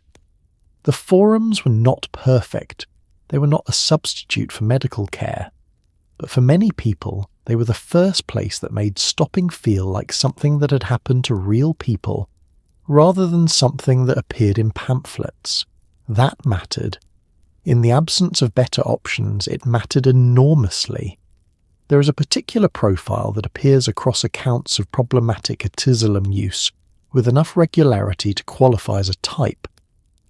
Speaker 1: The forums were not perfect. They were not a substitute for medical care. But for many people, they were the first place that made stopping feel like something that had happened to real people, rather than something that appeared in pamphlets. That mattered. In the absence of better options, it mattered enormously. There is a particular profile that appears across accounts of problematic Etizolam use with enough regularity to qualify as a type: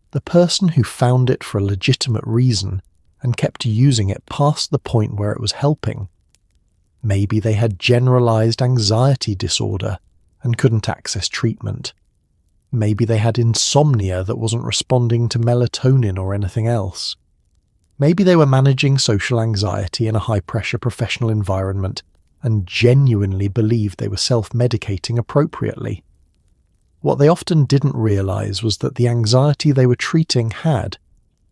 Speaker 1: the person who found it for a legitimate reason and kept using it past the point where it was helping. Maybe they had generalized anxiety disorder and couldn't access treatment. Maybe they had insomnia that wasn't responding to melatonin or anything else. Maybe they were managing social anxiety in a high-pressure professional environment and genuinely believed they were self-medicating appropriately. What they often didn't realize was that the anxiety they were treating had,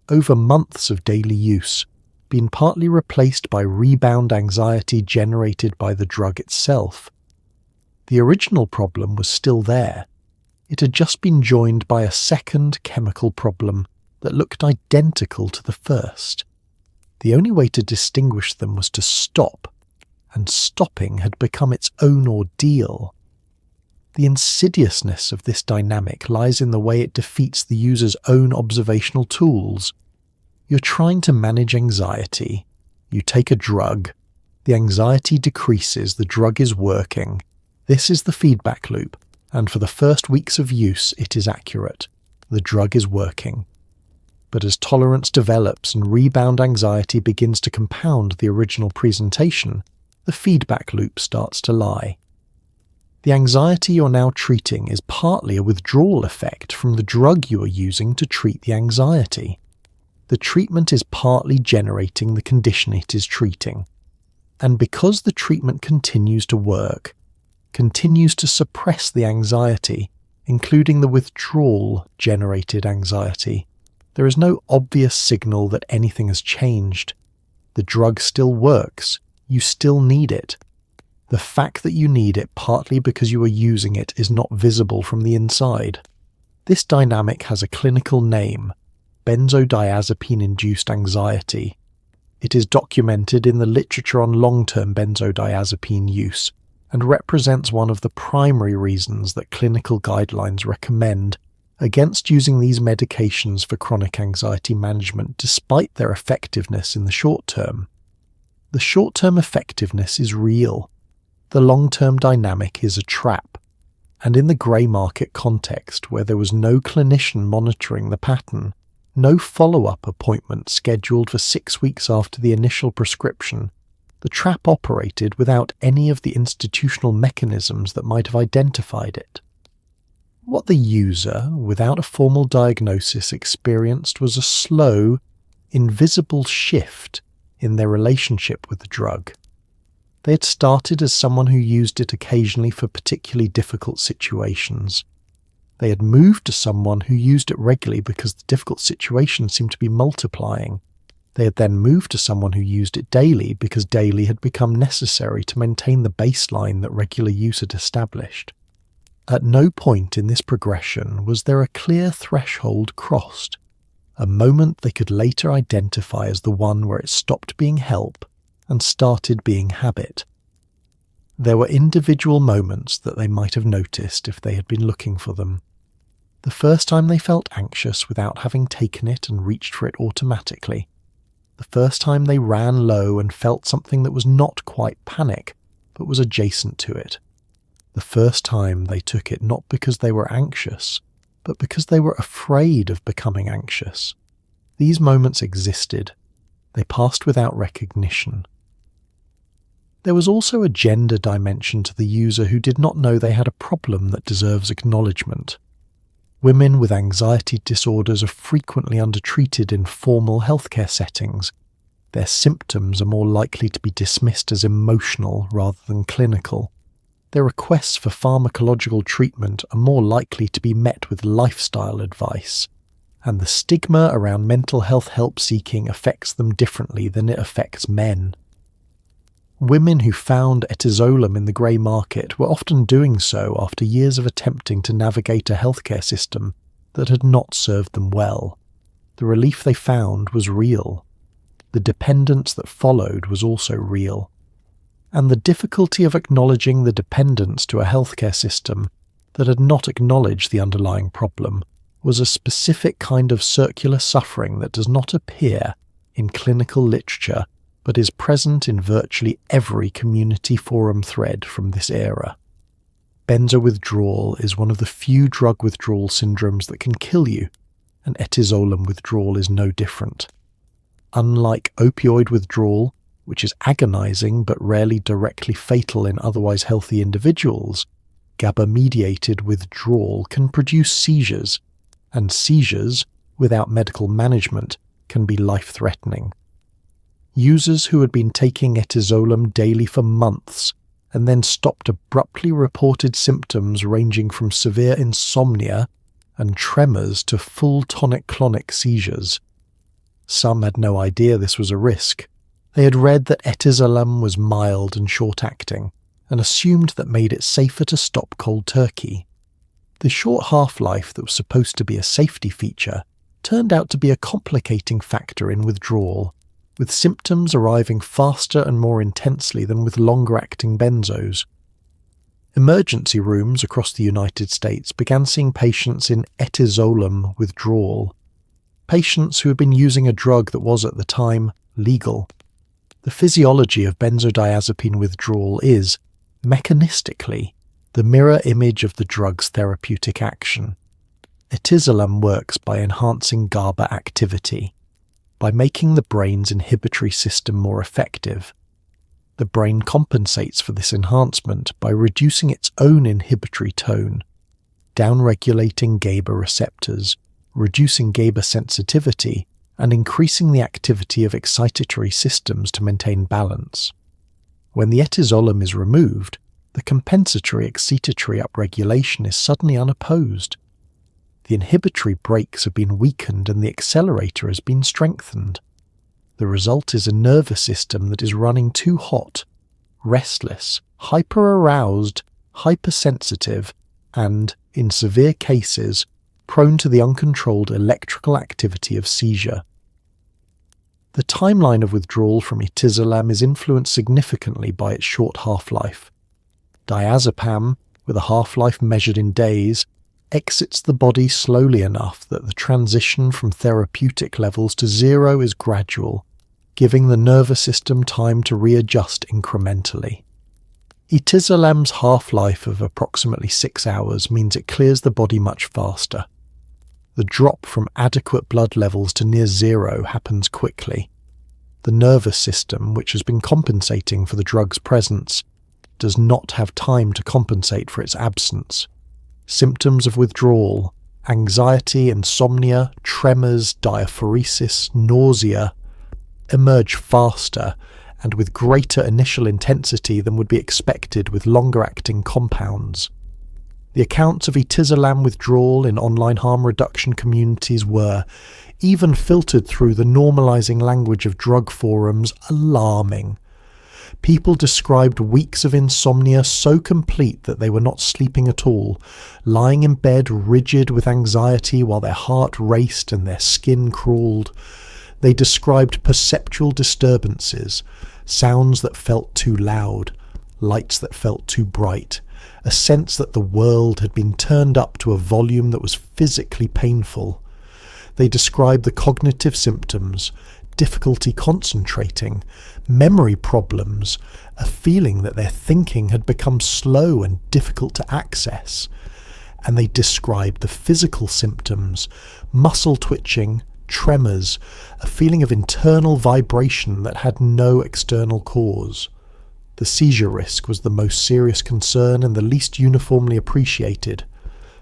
Speaker 1: over months of daily use, been partly replaced by rebound anxiety generated by the drug itself. The original problem was still there. It had just been joined by a second chemical problem that looked identical to the first. The only way to distinguish them was to stop, and stopping had become its own ordeal. The insidiousness of this dynamic lies in the way it defeats the user's own observational tools. You're trying to manage anxiety. You take a drug. The anxiety decreases, the drug is working. This is the feedback loop, and for the first weeks of use it is accurate. The drug is working. But as tolerance develops and rebound anxiety begins to compound the original presentation, the feedback loop starts to lie. The anxiety you're now treating is partly a withdrawal effect from the drug you are using to treat the anxiety. The treatment is partly generating the condition it is treating. And because the treatment continues to work, continues to suppress the anxiety, including the withdrawal-generated anxiety, there is no obvious signal that anything has changed. The drug still works. You still need it. The fact that you need it partly because you are using it is not visible from the inside. This dynamic has a clinical name: benzodiazepine-induced anxiety. It is documented in the literature on long-term benzodiazepine use and represents one of the primary reasons that clinical guidelines recommend against using these medications for chronic anxiety management despite their effectiveness in the short term. The short-term effectiveness is real. The long-term dynamic is a trap, and in the grey market context where there was no clinician monitoring the pattern, no follow-up appointment scheduled for 6 weeks after the initial prescription, the trap operated without any of the institutional mechanisms that might have identified it. What the user, without a formal diagnosis, experienced was a slow, invisible shift in their relationship with the drug. They had started as someone who used it occasionally for particularly difficult situations. They had moved to someone who used it regularly because the difficult situations seemed to be multiplying. They had then moved to someone who used it daily because daily had become necessary to maintain the baseline that regular use had established. At no point in this progression was there a clear threshold crossed, a moment they could later identify as the one where it stopped being help and started being habit. There were individual moments that they might have noticed if they had been looking for them. The first time they felt anxious without having taken it and reached for it automatically. The first time they ran low and felt something that was not quite panic, but was adjacent to it. The first time they took it not because they were anxious, but because they were afraid of becoming anxious. These moments existed. They passed without recognition. There was also a gender dimension to the user who did not know they had a problem that deserves acknowledgement. Women with anxiety disorders are frequently undertreated in formal healthcare settings. Their symptoms are more likely to be dismissed as emotional rather than clinical. Their requests for pharmacological treatment are more likely to be met with lifestyle advice, and the stigma around mental health help seeking affects them differently than it affects men. Women who found Etizolam in the grey market were often doing so after years of attempting to navigate a healthcare system that had not served them well. The relief they found was real. The dependence that followed was also real. And the difficulty of acknowledging the dependence to a healthcare system that had not acknowledged the underlying problem was a specific kind of circular suffering that does not appear in clinical literature but is present in virtually every community forum thread from this era. Benzo withdrawal is one of the few drug withdrawal syndromes that can kill you, and Etizolam withdrawal is no different. Unlike opioid withdrawal, which is agonizing but rarely directly fatal in otherwise healthy individuals, GABA-mediated withdrawal can produce seizures, and seizures, without medical management, can be life-threatening. Users who had been taking Etizolam daily for months and then stopped abruptly reported symptoms ranging from severe insomnia and tremors to full tonic-clonic seizures. Some had no idea this was a risk. They had read that Etizolam was mild and short-acting, and assumed that made it safer to stop cold turkey. The short half-life that was supposed to be a safety feature turned out to be a complicating factor in withdrawal, with symptoms arriving faster and more intensely than with longer-acting benzos. Emergency rooms across the United States began seeing patients in Etizolam withdrawal, patients who had been using a drug that was at the time legal. The physiology of benzodiazepine withdrawal is, mechanistically, the mirror image of the drug's therapeutic action. Etizolam works by enhancing GABA activity, by making the brain's inhibitory system more effective. The brain compensates for this enhancement by reducing its own inhibitory tone, downregulating GABA receptors, reducing GABA sensitivity, and increasing the activity of excitatory systems to maintain balance. When the etizolam is removed, the compensatory excitatory upregulation is suddenly unopposed. The inhibitory brakes have been weakened and the accelerator has been strengthened. The result is a nervous system that is running too hot, restless, hyper-aroused, hypersensitive, and, in severe cases, prone to the uncontrolled electrical activity of seizure. The timeline of withdrawal from Etizolam is influenced significantly by its short half-life. Diazepam, with a half-life measured in days, exits the body slowly enough that the transition from therapeutic levels to zero is gradual, giving the nervous system time to readjust incrementally. Etizolam's half-life of approximately 6 hours means it clears the body much faster. The drop from adequate blood levels to near zero happens quickly. The nervous system, which has been compensating for the drug's presence, does not have time to compensate for its absence. Symptoms of withdrawal, anxiety, insomnia, tremors, diaphoresis, nausea, emerge faster and with greater initial intensity than would be expected with longer-acting compounds. The accounts of Etizolam withdrawal in online harm reduction communities were, even filtered through the normalizing language of drug forums, alarming. People described weeks of insomnia so complete that they were not sleeping at all, lying in bed rigid with anxiety while their heart raced and their skin crawled. They described perceptual disturbances, sounds that felt too loud, lights that felt too bright, a sense that the world had been turned up to a volume that was physically painful. They described the cognitive symptoms, difficulty concentrating, memory problems, a feeling that their thinking had become slow and difficult to access. And they described the physical symptoms, muscle twitching, tremors, a feeling of internal vibration that had no external cause. The seizure risk was the most serious concern and the least uniformly appreciated.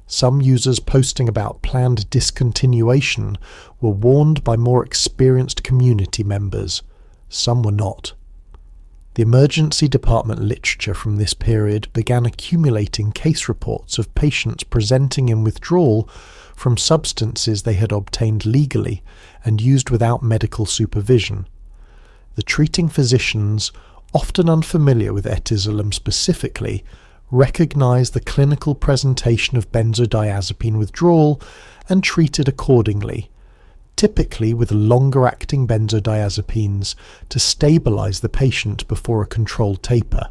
Speaker 1: Some users posting about planned discontinuation were warned by more experienced community members. Some were not. The emergency department literature from this period began accumulating case reports of patients presenting in withdrawal from substances they had obtained legally and used without medical supervision. The treating physicians, often unfamiliar with Etizolam specifically, recognized the clinical presentation of benzodiazepine withdrawal and treated accordingly, typically with longer-acting benzodiazepines to stabilize the patient before a controlled taper.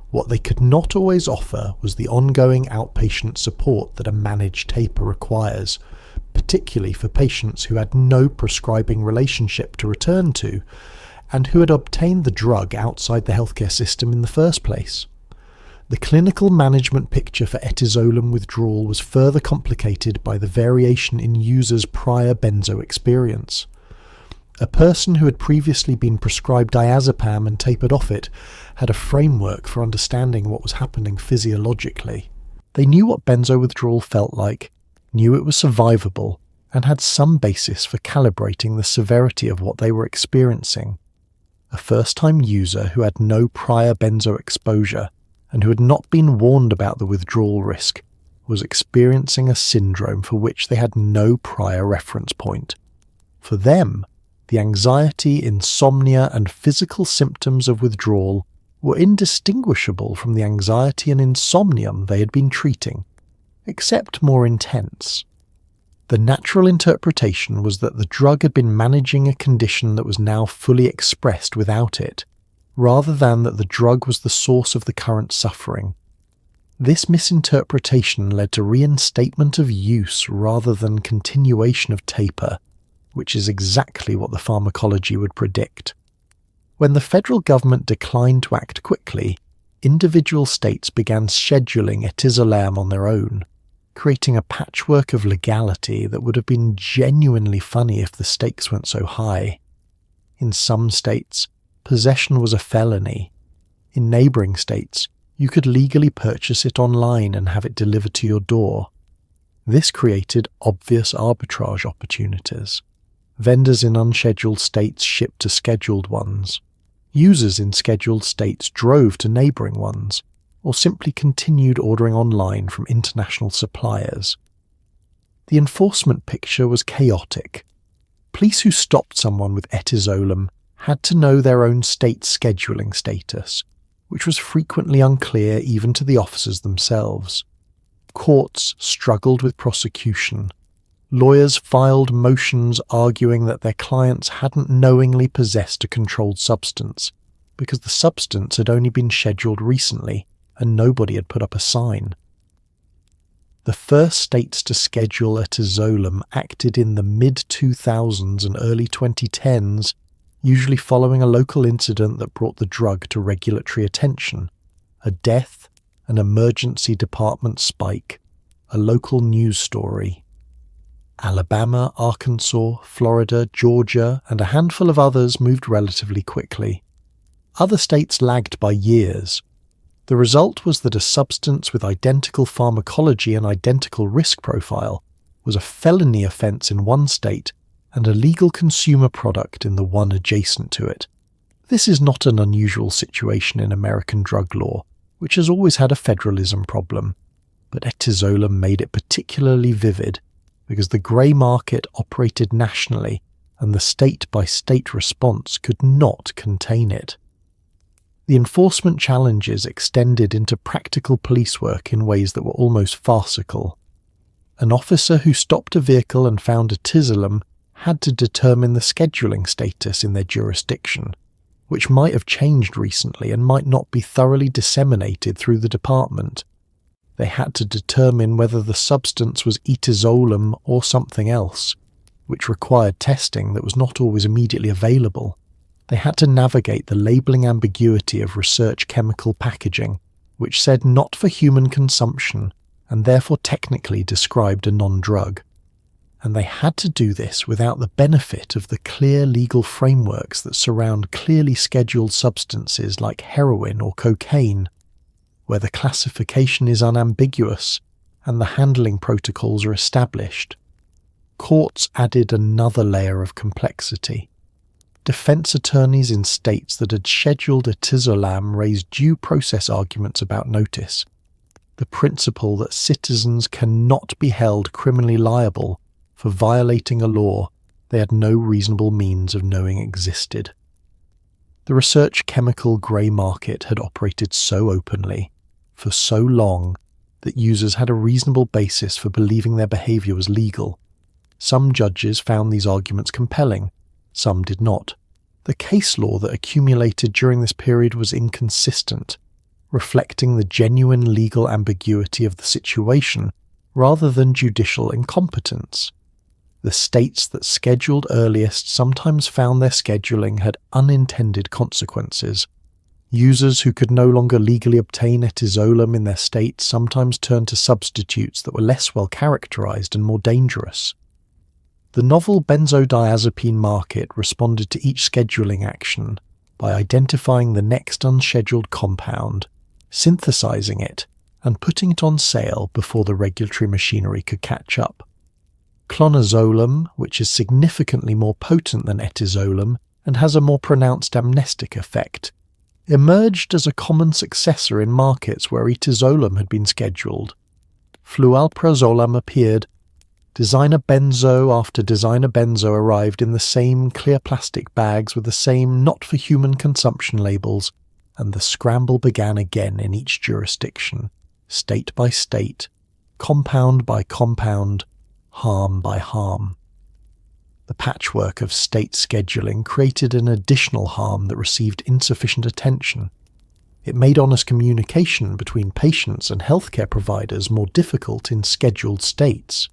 Speaker 1: What they could not always offer was the ongoing outpatient support that a managed taper requires, particularly for patients who had no prescribing relationship to return to and who had obtained the drug outside the healthcare system in the first place. The clinical management picture for Etizolam withdrawal was further complicated by the variation in users' prior benzo experience. A person who had previously been prescribed diazepam and tapered off it had a framework for understanding what was happening physiologically. They knew what benzo withdrawal felt like, knew it was survivable, and had some basis for calibrating the severity of what they were experiencing. a first-time user who had no prior benzo exposure and who had not been warned about the withdrawal risk, was experiencing a syndrome for which they had no prior reference point. For them, the anxiety, insomnia, and physical symptoms of withdrawal were indistinguishable from the anxiety and insomnium they had been treating, except more intense. The natural interpretation was that the drug had been managing a condition that was now fully expressed without it, rather than that the drug was the source of the current suffering. This misinterpretation led to reinstatement of use rather than continuation of taper, which is exactly what the pharmacology would predict. When the federal government declined to act quickly, individual states began scheduling Etizolam on their own, creating a patchwork of legality that would have been genuinely funny if the stakes weren't so high. In some states, possession was a felony. In neighbouring states, you could legally purchase it online and have it delivered to your door. This created obvious arbitrage opportunities. Vendors in unscheduled states shipped to scheduled ones. Users in scheduled states drove to neighbouring ones, or simply continued ordering online from international suppliers. The enforcement picture was chaotic. Police who stopped someone with Etizolam had to know their own state's scheduling status, which was frequently unclear even to the officers themselves. Courts struggled with prosecution. Lawyers filed motions arguing that their clients hadn't knowingly possessed a controlled substance, because the substance had only been scheduled recently and nobody had put up a sign. The first states to schedule Etizolam acted in the mid-2000s and early 2010s, usually following a local incident that brought the drug to regulatory attention, a death, an emergency department spike, a local news story. Alabama, Arkansas, Florida, Georgia, and a handful of others moved relatively quickly. Other states lagged by years. The result was that a substance with identical pharmacology and identical risk profile was a felony offence in one state and a legal consumer product in the one adjacent to it. This is not an unusual situation in American drug law, which has always had a federalism problem, but Etizolam made it particularly vivid because the grey market operated nationally and the state-by-state response could not contain it. The enforcement challenges extended into practical police work in ways that were almost farcical. An officer who stopped a vehicle and found Etizolam had to determine the scheduling status in their jurisdiction, which might have changed recently and might not be thoroughly disseminated through the department. They had to determine whether the substance was Etizolam or something else, which required testing that was not always immediately available. They had to navigate the labelling ambiguity of research chemical packaging, which said not for human consumption and therefore technically described a non-drug. And they had to do this without the benefit of the clear legal frameworks that surround clearly scheduled substances like heroin or cocaine, where the classification is unambiguous and the handling protocols are established. Courts added another layer of complexity. Defense attorneys in states that had scheduled Etizolam raised due process arguments about notice. The principle that citizens cannot be held criminally liable for violating a law they had no reasonable means of knowing existed. The research chemical grey market had operated so openly, for so long, that users had a reasonable basis for believing their behaviour was legal. Some judges found these arguments compelling, some did not. The case law that accumulated during this period was inconsistent, reflecting the genuine legal ambiguity of the situation rather than judicial incompetence. The states that scheduled earliest sometimes found their scheduling had unintended consequences. Users who could no longer legally obtain Etizolam in their state sometimes turned to substitutes that were less well characterized and more dangerous. The novel benzodiazepine market responded to each scheduling action by identifying the next unscheduled compound, synthesizing it, and putting it on sale before the regulatory machinery could catch up. Clonazepam, which is significantly more potent than Etizolam and has a more pronounced amnestic effect, emerged as a common successor in markets where Etizolam had been scheduled. Flualprazolam appeared. Designer benzo after designer benzo arrived in the same clear plastic bags with the same not-for-human consumption labels, and the scramble began again in each jurisdiction, state by state, compound by compound, harm by harm. The patchwork of state scheduling created an additional harm that received insufficient attention. It made honest communication between patients and healthcare providers more difficult in scheduled states.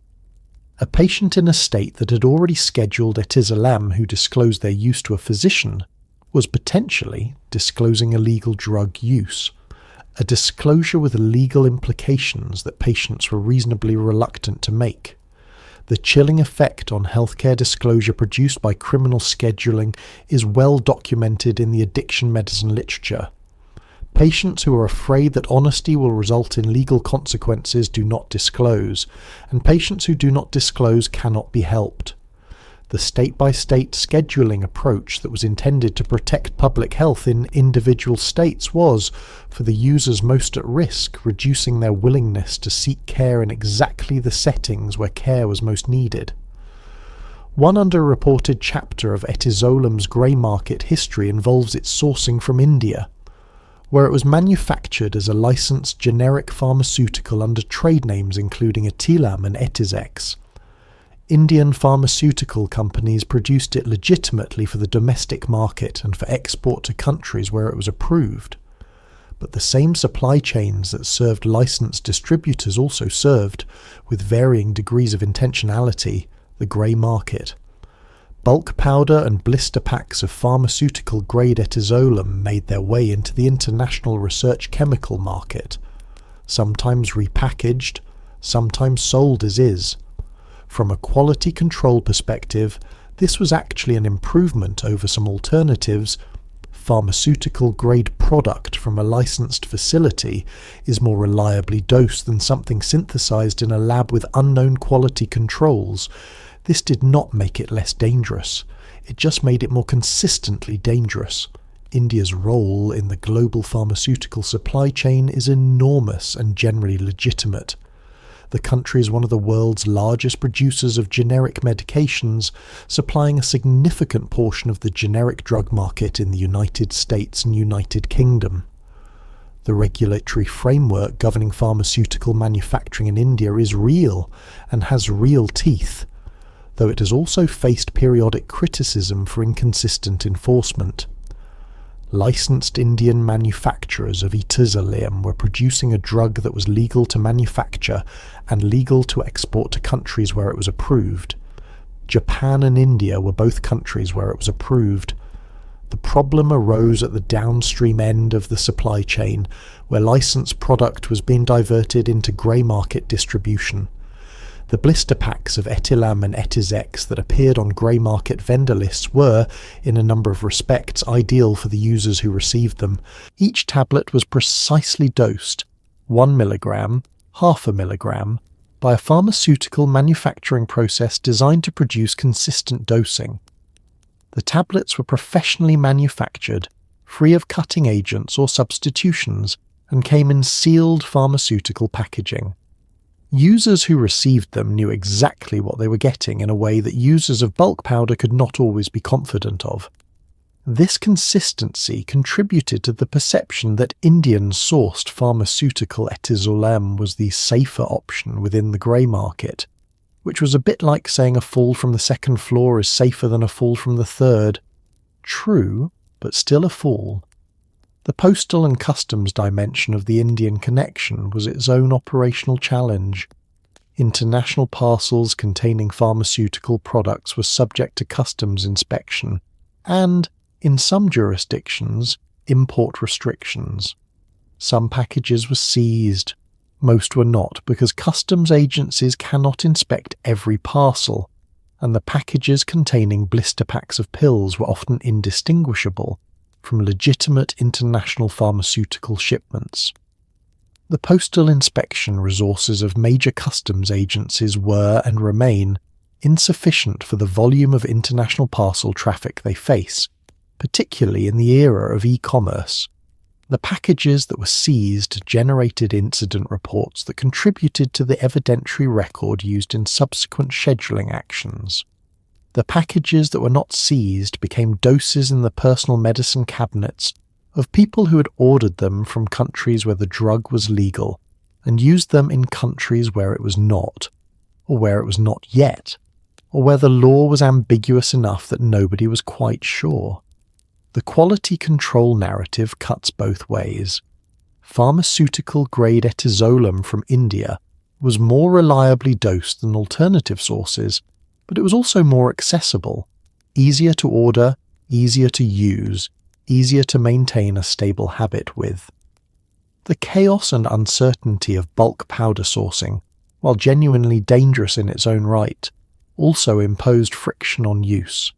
Speaker 1: A patient in a state that had already scheduled Etizolam who disclosed their use to a physician was potentially disclosing illegal drug use, a disclosure with legal implications that patients were reasonably reluctant to make. The chilling effect on healthcare disclosure produced by criminal scheduling is well documented in the addiction medicine literature. Patients who are afraid that honesty will result in legal consequences do not disclose, and patients who do not disclose cannot be helped. The state-by-state scheduling approach that was intended to protect public health in individual states was, for the users most at risk, reducing their willingness to seek care in exactly the settings where care was most needed. One underreported chapter of Etizolam's grey market history involves its sourcing from India, where it was manufactured as a licensed generic pharmaceutical under trade names including Etizolam and Etizex. Indian pharmaceutical companies produced it legitimately for the domestic market and for export to countries where it was approved. But the same supply chains that served licensed distributors also served, with varying degrees of intentionality, the grey market. Bulk powder and blister packs of pharmaceutical-grade Etizolam made their way into the international research chemical market, sometimes repackaged, sometimes sold as is. From a quality control perspective, this was actually an improvement over some alternatives. Pharmaceutical-grade product from a licensed facility is more reliably dosed than something synthesized in a lab with unknown quality controls. This did not make it less dangerous. It just made it more consistently dangerous. India's role in the global pharmaceutical supply chain is enormous and generally legitimate. The country is one of the world's largest producers of generic medications, supplying a significant portion of the generic drug market in the United States and United Kingdom. The regulatory framework governing pharmaceutical manufacturing in India is real and has real teeth, though it has also faced periodic criticism for inconsistent enforcement. Licensed Indian manufacturers of Etizolam were producing a drug that was legal to manufacture and legal to export to countries where it was approved. Japan and India were both countries where it was approved. The problem arose at the downstream end of the supply chain, where licensed product was being diverted into grey market distribution. The blister packs of Etizolam and Etizex that appeared on grey market vendor lists were, in a number of respects, ideal for the users who received them. Each tablet was precisely dosed, 1 milligram, half a milligram, by a pharmaceutical manufacturing process designed to produce consistent dosing. The tablets were professionally manufactured, free of cutting agents or substitutions, and came in sealed pharmaceutical packaging. Users who received them knew exactly what they were getting in a way that users of bulk powder could not always be confident of. This consistency contributed to the perception that Indian-sourced pharmaceutical Etizolam was the safer option within the grey market, which was a bit like saying a fall from the second floor is safer than a fall from the third. True, but still a fall. The postal and customs dimension of the Indian connection was its own operational challenge. International parcels containing pharmaceutical products were subject to customs inspection and, in some jurisdictions, import restrictions. Some packages were seized. Most were not, because customs agencies cannot inspect every parcel, and the packages containing blister packs of pills were often indistinguishable from legitimate international pharmaceutical shipments. The postal inspection resources of major customs agencies were and remain insufficient for the volume of international parcel traffic they face, particularly in the era of e-commerce. The packages that were seized generated incident reports that contributed to the evidentiary record used in subsequent scheduling actions. The packages that were not seized became doses in the personal medicine cabinets of people who had ordered them from countries where the drug was legal and used them in countries where it was not, or where it was not yet, or where the law was ambiguous enough that nobody was quite sure. The quality control narrative cuts both ways. Pharmaceutical-grade Etizolam from India was more reliably dosed than alternative sources, but it was also more accessible, easier to order, easier to use, easier to maintain a stable habit with. The chaos and uncertainty of bulk powder sourcing, while genuinely dangerous in its own right, also imposed friction on use.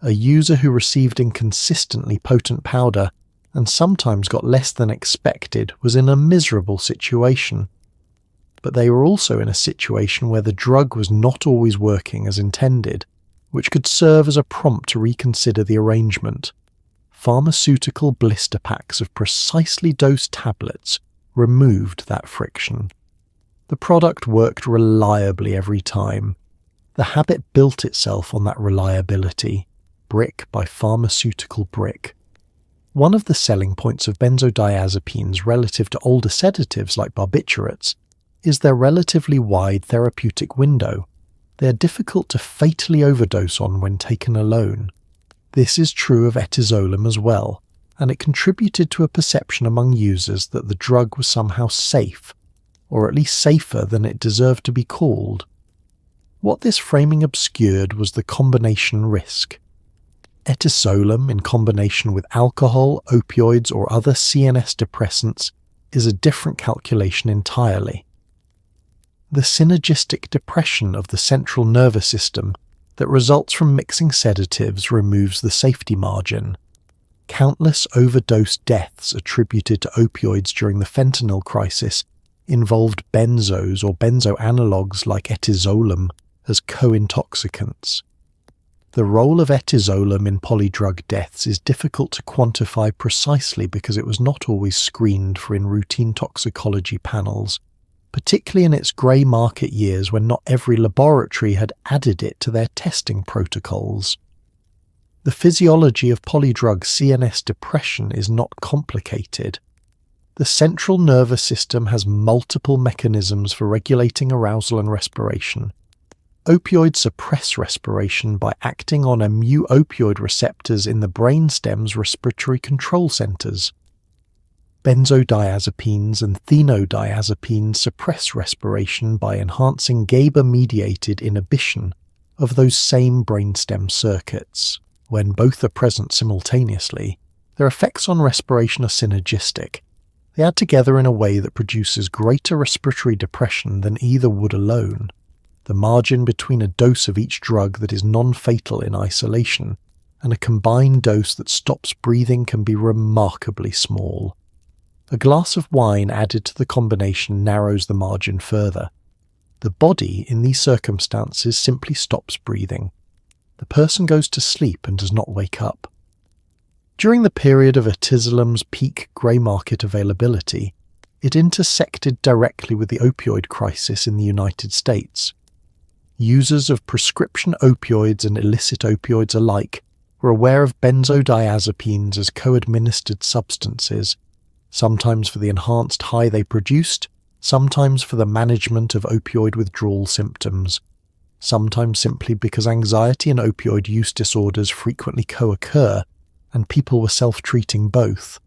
Speaker 1: A user who received inconsistently potent powder and sometimes got less than expected was in a miserable situation. But they were also in a situation where the drug was not always working as intended, which could serve as a prompt to reconsider the arrangement. Pharmaceutical blister packs of precisely dosed tablets removed that friction. The product worked reliably every time. The habit built itself on that reliability, brick by pharmaceutical brick. One of the selling points of benzodiazepines relative to older sedatives like barbiturates is their relatively wide therapeutic window. They are difficult to fatally overdose on when taken alone. This is true of Etizolam as well, and it contributed to a perception among users that the drug was somehow safe, or at least safer than it deserved to be called. What this framing obscured was the combination risk. Etizolam in combination with alcohol, opioids or other CNS depressants is a different calculation entirely. The synergistic depression of the central nervous system that results from mixing sedatives removes the safety margin. Countless overdose deaths attributed to opioids during the fentanyl crisis involved benzos or benzo analogues like Etizolam as co-intoxicants. The role of Etizolam in polydrug deaths is difficult to quantify precisely because it was not always screened for in routine toxicology panels, particularly in its grey market years when not every laboratory had added it to their testing protocols. The physiology of polydrug CNS depression is not complicated. The central nervous system has multiple mechanisms for regulating arousal and respiration. Opioids suppress respiration by acting on mu-opioid receptors in the brainstem's respiratory control centers. Benzodiazepines and phenodiazepines suppress respiration by enhancing GABA-mediated inhibition of those same brainstem circuits. When both are present simultaneously, their effects on respiration are synergistic. They add together in a way that produces greater respiratory depression than either would alone. The margin between a dose of each drug that is non-fatal in isolation and a combined dose that stops breathing can be remarkably small. A glass of wine added to the combination narrows the margin further. The body, in these circumstances, simply stops breathing. The person goes to sleep and does not wake up. During the period of Etizolam's peak grey market availability, it intersected directly with the opioid crisis in the United States. Users of prescription opioids and illicit opioids alike were aware of benzodiazepines as co-administered substances, sometimes for the enhanced high they produced, sometimes for the management of opioid withdrawal symptoms, sometimes simply because anxiety and opioid use disorders frequently co-occur and people were self-treating both.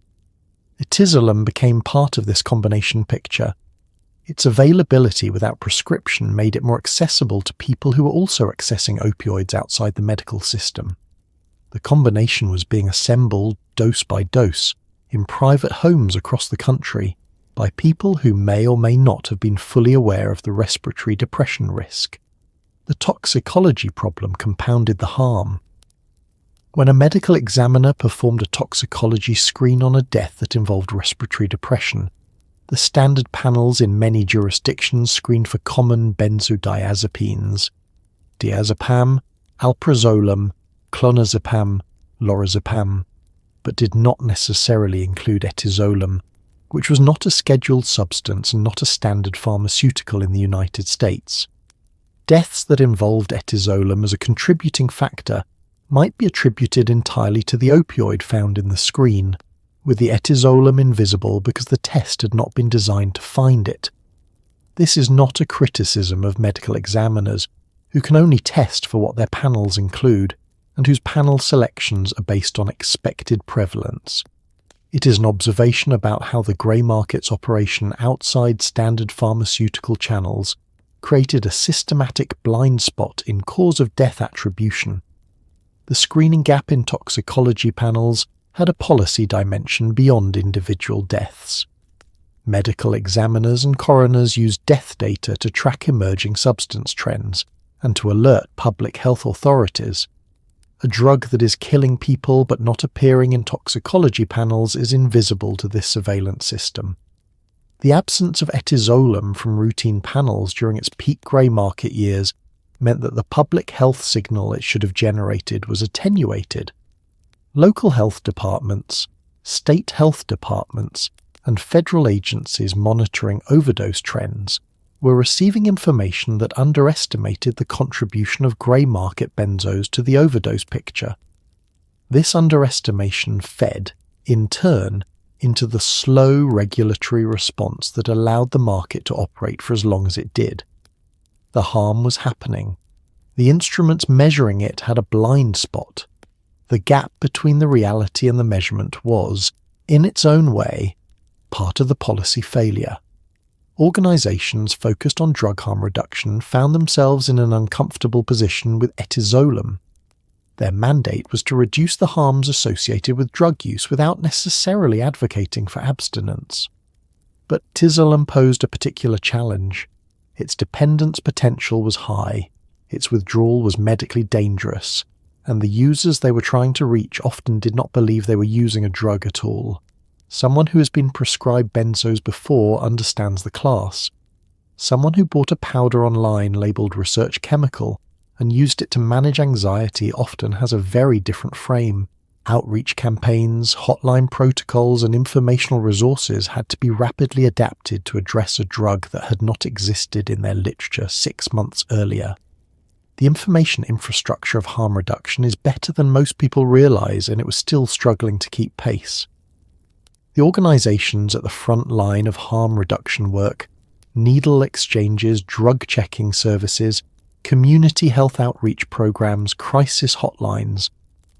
Speaker 1: Etizolam became part of this combination picture. Its availability without prescription made it more accessible to people who were also accessing opioids outside the medical system. The combination was being assembled dose by dose in private homes across the country by people who may or may not have been fully aware of the respiratory depression risk. The toxicology problem compounded the harm. When a medical examiner performed a toxicology screen on a death that involved respiratory depression, the standard panels in many jurisdictions screened for common benzodiazepines: diazepam, alprazolam, clonazepam, lorazepam, but did not necessarily include etizolam, which was not a scheduled substance and not a standard pharmaceutical in the United States. Deaths that involved etizolam as a contributing factor might be attributed entirely to the opioid found in the screen, with the etizolam invisible because the test had not been designed to find it. This is not a criticism of medical examiners, who can only test for what their panels include, and whose panel selections are based on expected prevalence. It is an observation about how the grey market's operation outside standard pharmaceutical channels created a systematic blind spot in cause of death attribution. The screening gap in toxicology panels had a policy dimension beyond individual deaths. Medical examiners and coroners used death data to track emerging substance trends and to alert public health authorities. A drug that is killing people but not appearing in toxicology panels is invisible to this surveillance system. The absence of etizolam from routine panels during its peak grey market years meant that the public health signal it should have generated was attenuated. Local health departments, state health departments, and federal agencies monitoring overdose trends were receiving information that underestimated the contribution of grey market benzos to the overdose picture. This underestimation fed, in turn, into the slow regulatory response that allowed the market to operate for as long as it did. The harm was happening. The instruments measuring it had a blind spot. The gap between the reality and the measurement was, in its own way, part of the policy failure. Organisations focused on drug harm reduction found themselves in an uncomfortable position with etizolam. Their mandate was to reduce the harms associated with drug use without necessarily advocating for abstinence. But etizolam posed a particular challenge. Its dependence potential was high, its withdrawal was medically dangerous, and the users they were trying to reach often did not believe they were using a drug at all. Someone who has been prescribed benzos before understands the class. Someone who bought a powder online labelled research chemical and used it to manage anxiety often has a very different frame. Outreach campaigns, hotline protocols, and informational resources had to be rapidly adapted to address a drug that had not existed in their literature 6 months earlier. The information infrastructure of harm reduction is better than most people realise, and it was still struggling to keep pace. The organisations at the front line of harm reduction work, needle exchanges, drug checking services, community health outreach programs, crisis hotlines,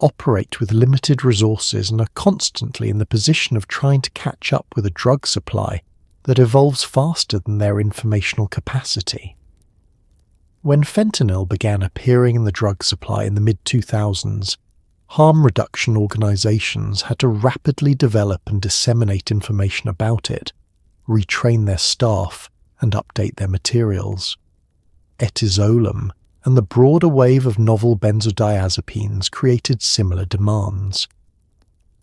Speaker 1: operate with limited resources and are constantly in the position of trying to catch up with a drug supply that evolves faster than their informational capacity. When fentanyl began appearing in the drug supply in the mid-2000s, harm reduction organisations had to rapidly develop and disseminate information about it, retrain their staff, and update their materials. Etizolam and the broader wave of novel benzodiazepines created similar demands.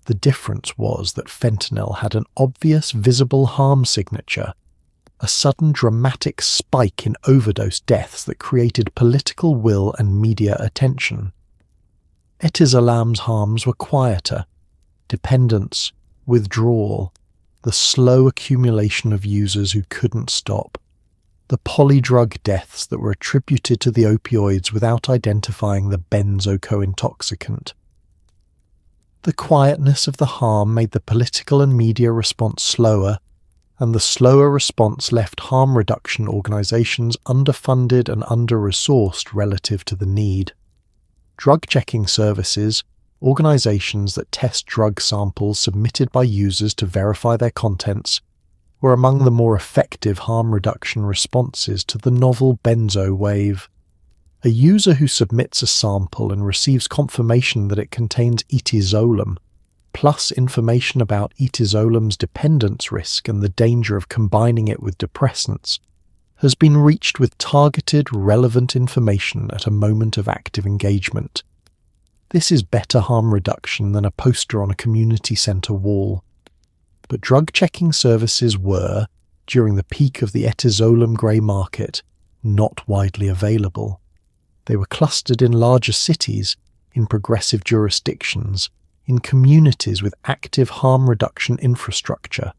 Speaker 1: The difference was that fentanyl had an obvious visible harm signature, a sudden dramatic spike in overdose deaths that created political will and media attention. Etizolam's harms were quieter: dependence, withdrawal, the slow accumulation of users who couldn't stop, the polydrug deaths that were attributed to the opioids without identifying the benzo co-intoxicant. The quietness of the harm made the political and media response slower, and the slower response left harm reduction organisations underfunded and under-resourced relative to the need. Drug checking services, organisations that test drug samples submitted by users to verify their contents, were among the more effective harm reduction responses to the novel benzo wave. A user who submits a sample and receives confirmation that it contains etizolam, plus information about etizolam's dependence risk and the danger of combining it with depressants, has been reached with targeted, relevant information at a moment of active engagement. This is better harm reduction than a poster on a community centre wall. But drug checking services were, during the peak of the etizolam grey market, not widely available. They were clustered in larger cities, in progressive jurisdictions, in communities with active harm reduction infrastructure.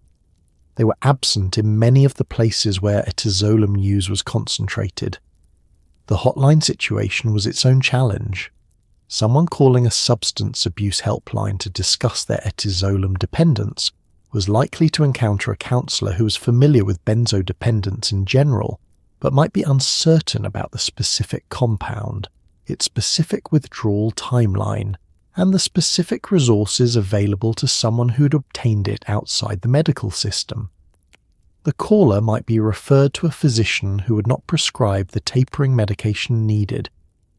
Speaker 1: They were absent in many of the places where Etizolam use was concentrated. The hotline situation was its own challenge. Someone calling a substance abuse helpline to discuss their Etizolam dependence was likely to encounter a counsellor who was familiar with benzodependence in general, but might be uncertain about the specific compound, its specific withdrawal timeline, and the specific resources available to someone who had obtained it outside the medical system. The caller might be referred to a physician who would not prescribe the tapering medication needed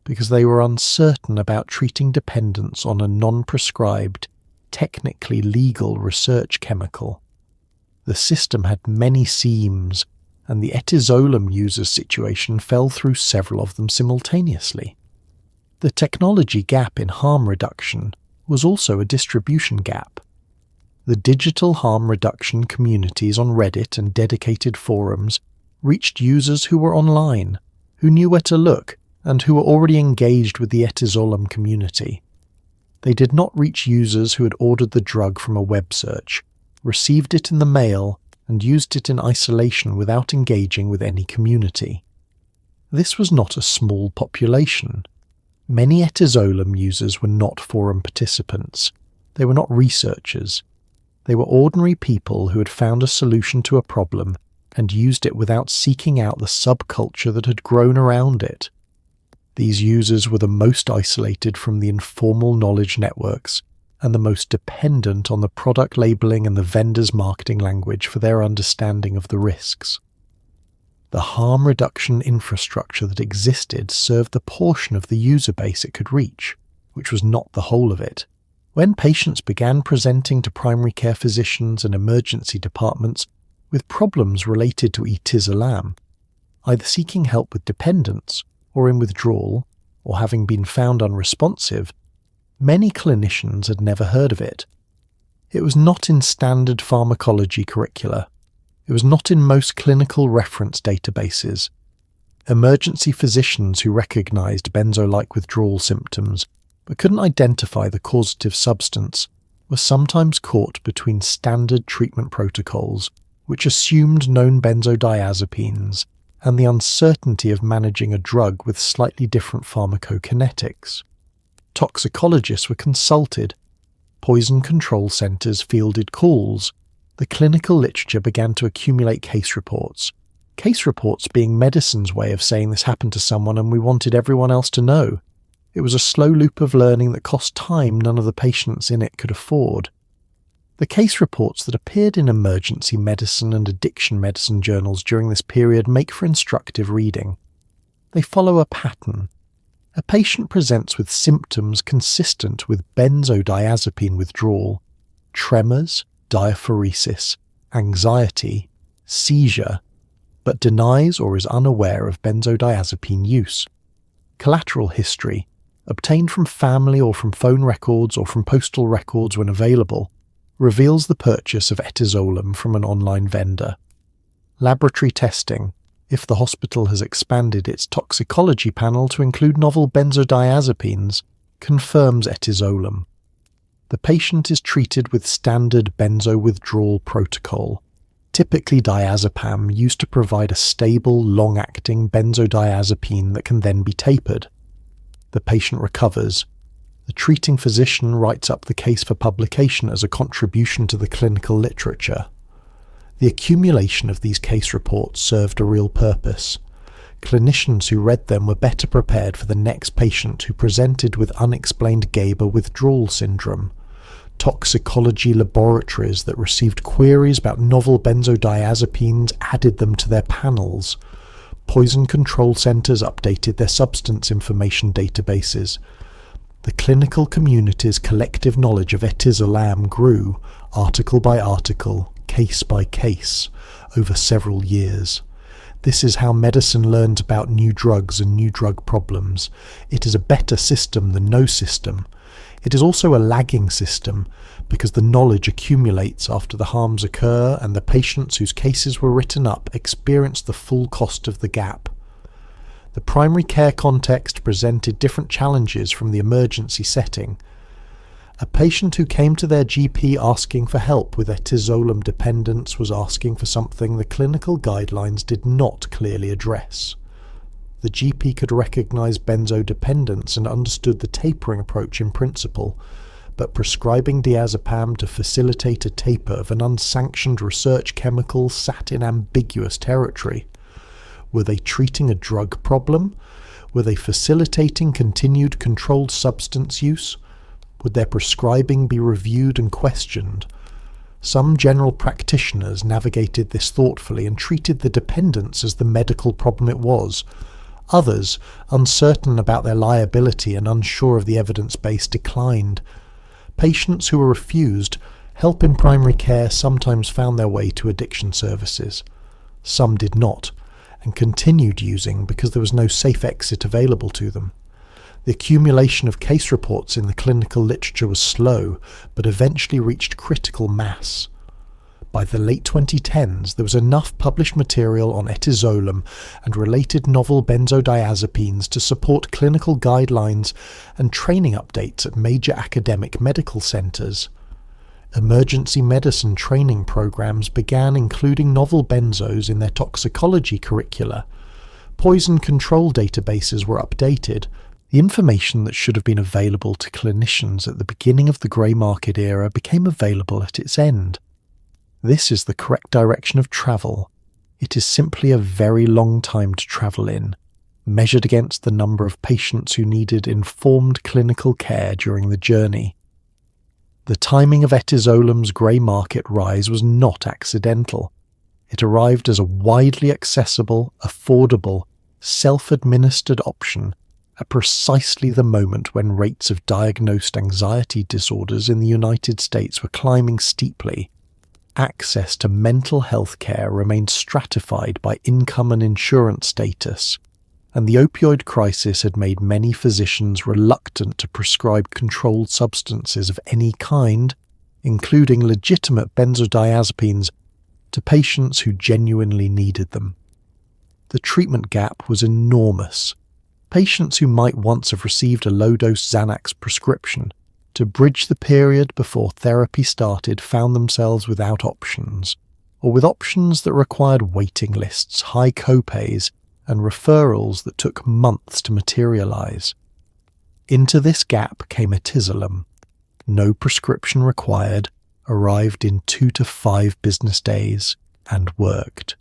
Speaker 1: because they were uncertain about treating dependence on a non-prescribed, technically legal research chemical. The system had many seams, and the Etizolam user's situation fell through several of them simultaneously. The technology gap in harm reduction was also a distribution gap. The digital harm reduction communities on Reddit and dedicated forums reached users who were online, who knew where to look, and who were already engaged with the Etizolam community. They did not reach users who had ordered the drug from a web search, received it in the mail, and used it in isolation without engaging with any community. This was not a small population. Many Etizolam users were not forum participants. They were not researchers. They were ordinary people who had found a solution to a problem and used it without seeking out the subculture that had grown around it. These users were the most isolated from the informal knowledge networks and the most dependent on the product labeling and the vendor's marketing language for their understanding of the risks. The harm reduction infrastructure that existed served the portion of the user base it could reach, which was not the whole of it. When patients began presenting to primary care physicians and emergency departments with problems related to Etizolam, either seeking help with dependence or in withdrawal, or having been found unresponsive, many clinicians had never heard of it. It was not in standard pharmacology curricula. It was not in most clinical reference databases. Emergency physicians who recognized benzo-like withdrawal symptoms but couldn't identify the causative substance were sometimes caught between standard treatment protocols which assumed known benzodiazepines and the uncertainty of managing a drug with slightly different pharmacokinetics. Toxicologists were consulted. Poison control centres fielded calls. The clinical literature began to accumulate case reports being medicine's way of saying this happened to someone and we wanted everyone else to know. It was a slow loop of learning that cost time none of the patients in it could afford. The case reports that appeared in emergency medicine and addiction medicine journals during this period make for instructive reading. They follow a pattern. A patient presents with symptoms consistent with benzodiazepine withdrawal, tremors, diaphoresis, anxiety, seizure, but denies or is unaware of benzodiazepine use. Collateral history, obtained from family or from phone records or from postal records when available, reveals the purchase of Etizolam from an online vendor. Laboratory testing, if the hospital has expanded its toxicology panel to include novel benzodiazepines, confirms Etizolam. The patient is treated with standard benzo withdrawal protocol, typically diazepam used to provide a stable, long-acting benzodiazepine that can then be tapered. The patient recovers. The treating physician writes up the case for publication as a contribution to the clinical literature. The accumulation of these case reports served a real purpose. Clinicians who read them were better prepared for the next patient who presented with unexplained GABA withdrawal syndrome. Toxicology laboratories that received queries about novel benzodiazepines added them to their panels. Poison control centres updated their substance information databases. The clinical community's collective knowledge of Etizolam grew, article by article, case by case, over several years. This is how medicine learns about new drugs and new drug problems. It is a better system than no system. It is also a lagging system, because the knowledge accumulates after the harms occur and the patients whose cases were written up experience the full cost of the gap. The primary care context presented different challenges from the emergency setting. A patient who came to their GP asking for help with Etizolam dependence was asking for something the clinical guidelines did not clearly address. The GP could recognise benzodependence and understood the tapering approach in principle, but prescribing diazepam to facilitate a taper of an unsanctioned research chemical sat in ambiguous territory. Were they treating a drug problem? Were they facilitating continued controlled substance use? Would their prescribing be reviewed and questioned? Some general practitioners navigated this thoughtfully and treated the dependence as the medical problem it was. Others, uncertain about their liability and unsure of the evidence base, declined. Patients who were refused help in primary care sometimes found their way to addiction services. Some did not, and continued using because there was no safe exit available to them. The accumulation of case reports in the clinical literature was slow, but eventually reached critical mass. By the late 2010s, there was enough published material on Etizolam and related novel benzodiazepines to support clinical guidelines and training updates at major academic medical centres. Emergency medicine training programs began including novel benzos in their toxicology curricula. Poison control databases were updated. The information that should have been available to clinicians at the beginning of the grey market era became available at its end. This is the correct direction of travel. It is simply a very long time to travel in, measured against the number of patients who needed informed clinical care during the journey. The timing of Etizolam's grey market rise was not accidental. It arrived as a widely accessible, affordable, self-administered option at precisely the moment when rates of diagnosed anxiety disorders in the United States were climbing steeply. Access to mental health care remained stratified by income and insurance status, and the opioid crisis had made many physicians reluctant to prescribe controlled substances of any kind, including legitimate benzodiazepines, to patients who genuinely needed them. The treatment gap was enormous. Patients who might once have received a low-dose Xanax prescription to bridge the period before therapy started found themselves without options, or with options that required waiting lists, high copays, and referrals that took months to materialize. Into this gap came Etizolam. No prescription required, arrived in 2 to 5 business days, and worked.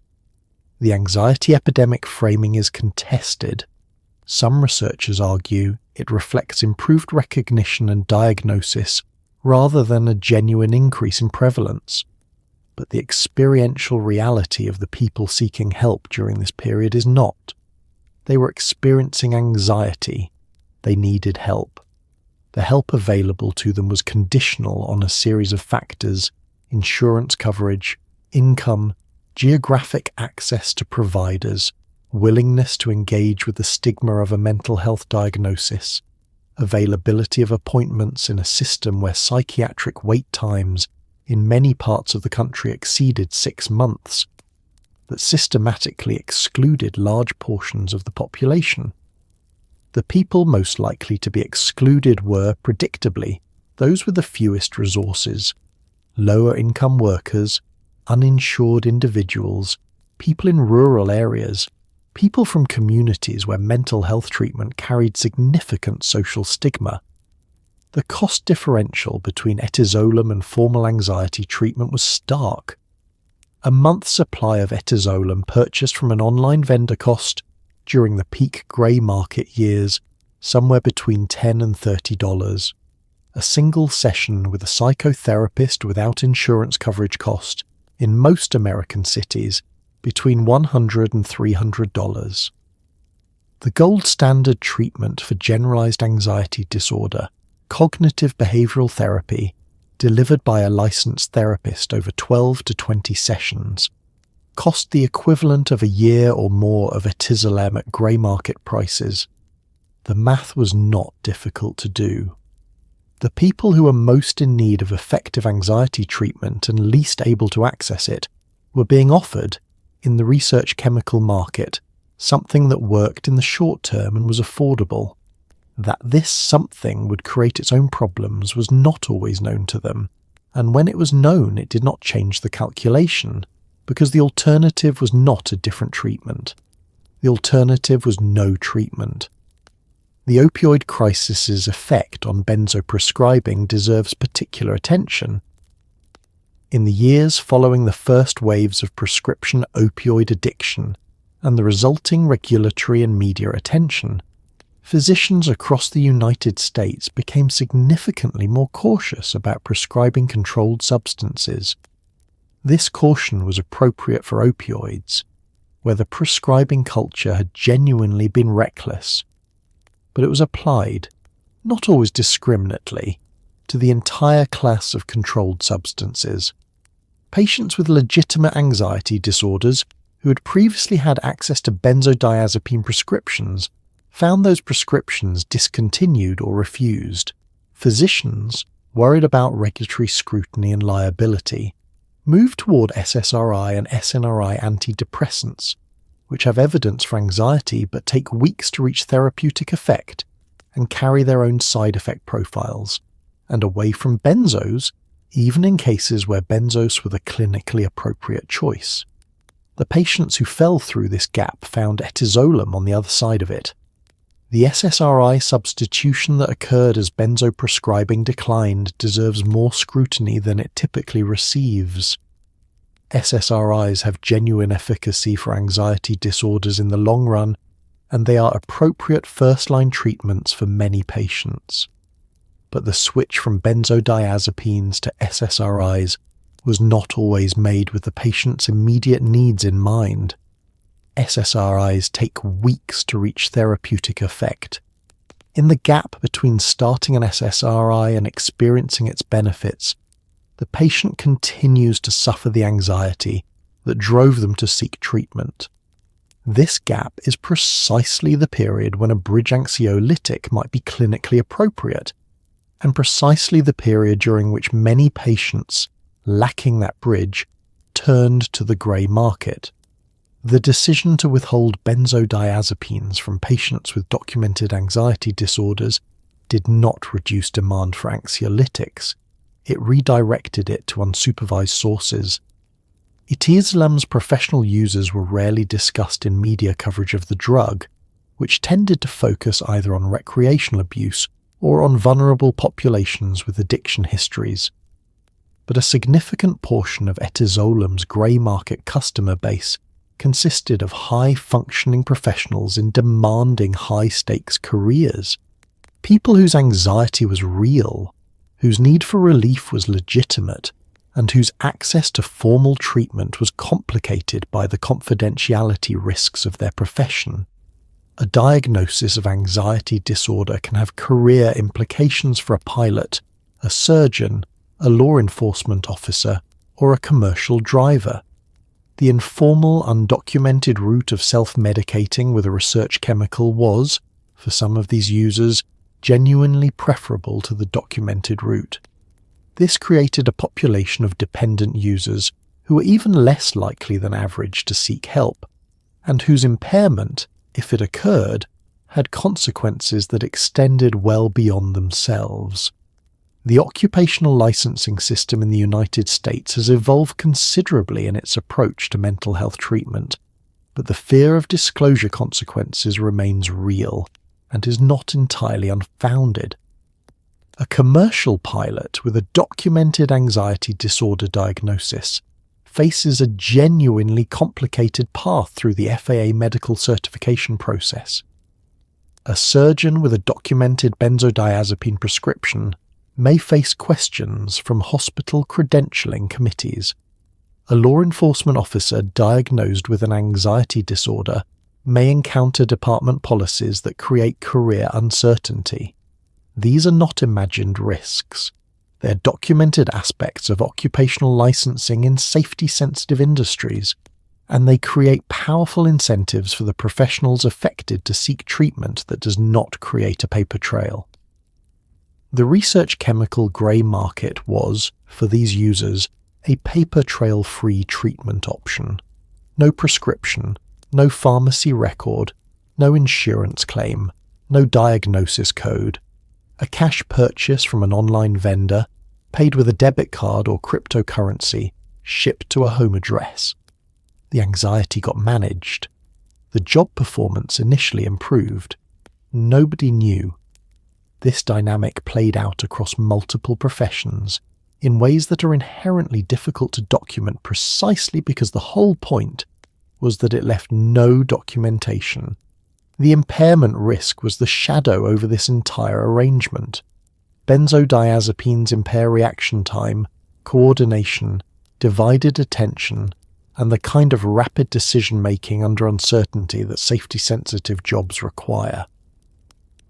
Speaker 1: The anxiety epidemic framing is contested. Some researchers argue it reflects improved recognition and diagnosis rather than a genuine increase in prevalence. But the experiential reality of the people seeking help during this period is not. They were experiencing anxiety. They needed help. The help available to them was conditional on a series of factors: insurance coverage, income, geographic access to providers, willingness to engage with the stigma of a mental health diagnosis, availability of appointments in a system where psychiatric wait times in many parts of the country exceeded 6 months, that systematically excluded large portions of the population. The people most likely to be excluded were, predictably, those with the fewest resources: lower-income workers, uninsured individuals, people in rural areas, people from communities where mental health treatment carried significant social stigma. The cost differential between Etizolam and formal anxiety treatment was stark. A month's supply of Etizolam purchased from an online vendor cost, during the peak grey market years, somewhere between $10 and $30. A single session with a psychotherapist without insurance coverage cost, in most American cities, between $100 and $300. The gold standard treatment for generalized anxiety disorder, cognitive behavioral therapy, delivered by a licensed therapist over 12 to 20 sessions, cost the equivalent of a year or more of Etizolam at grey market prices. The math was not difficult to do. The people who were most in need of effective anxiety treatment and least able to access it were being offered, in the research chemical market, something that worked in the short term and was affordable. That this something would create its own problems was not always known to them, and when it was known it did not change the calculation, because the alternative was not a different treatment. The alternative was no treatment. The opioid crisis's effect on benzoprescribing deserves particular attention. In the years following the first waves of prescription opioid addiction and the resulting regulatory and media attention, physicians across the United States became significantly more cautious about prescribing controlled substances. This caution was appropriate for opioids, where the prescribing culture had genuinely been reckless, but it was applied, not always discriminately, to the entire class of controlled substances. Patients with legitimate anxiety disorders who had previously had access to benzodiazepine prescriptions found those prescriptions discontinued or refused. Physicians, worried about regulatory scrutiny and liability, moved toward SSRI and SNRI antidepressants, which have evidence for anxiety but take weeks to reach therapeutic effect and carry their own side effect profiles, and away from benzos, even in cases where benzos were the clinically appropriate choice. The patients who fell through this gap found Etizolam on the other side of it. The SSRI substitution that occurred as benzo prescribing declined deserves more scrutiny than it typically receives. SSRIs have genuine efficacy for anxiety disorders in the long run, and they are appropriate first-line treatments for many patients. But the switch from benzodiazepines to SSRIs was not always made with the patient's immediate needs in mind. SSRIs take weeks to reach therapeutic effect. In the gap between starting an SSRI and experiencing its benefits, the patient continues to suffer the anxiety that drove them to seek treatment. This gap is precisely the period when a bridge anxiolytic might be clinically appropriate, and precisely the period during which many patients, lacking that bridge, turned to the grey market. The decision to withhold benzodiazepines from patients with documented anxiety disorders did not reduce demand for anxiolytics. It redirected it to unsupervised sources. Etizolam's professional users were rarely discussed in media coverage of the drug, which tended to focus either on recreational abuse or on vulnerable populations with addiction histories. But a significant portion of Etizolam's grey market customer base consisted of high-functioning professionals in demanding high-stakes careers, people whose anxiety was real, whose need for relief was legitimate, and whose access to formal treatment was complicated by the confidentiality risks of their profession. A diagnosis of anxiety disorder can have career implications for a pilot, a surgeon, a law enforcement officer, or a commercial driver. The informal, undocumented route of self-medicating with a research chemical was, for some of these users, genuinely preferable to the documented route. This created a population of dependent users who were even less likely than average to seek help, and whose impairment, if it occurred, had consequences that extended well beyond themselves. The occupational licensing system in the United States has evolved considerably in its approach to mental health treatment, but the fear of disclosure consequences remains real and is not entirely unfounded. A commercial pilot with a documented anxiety disorder diagnosis faces a genuinely complicated path through the FAA medical certification process. A surgeon with a documented benzodiazepine prescription may face questions from hospital credentialing committees. A law enforcement officer diagnosed with an anxiety disorder may encounter department policies that create career uncertainty. These are not imagined risks. They're documented aspects of occupational licensing in safety-sensitive industries, and they create powerful incentives for the professionals affected to seek treatment that does not create a paper trail. The research chemical grey market was, for these users, a paper trail-free treatment option. No prescription, No pharmacy record, no insurance claim, no diagnosis code. A cash purchase from an online vendor, paid with a debit card or cryptocurrency, shipped to a home address. The anxiety got managed. The job performance initially improved. Nobody knew. This dynamic played out across multiple professions in ways that are inherently difficult to document precisely because the whole point was that it left no documentation. The impairment risk was the shadow over this entire arrangement. Benzodiazepines impair reaction time, coordination, divided attention, and the kind of rapid decision-making under uncertainty that safety-sensitive jobs require.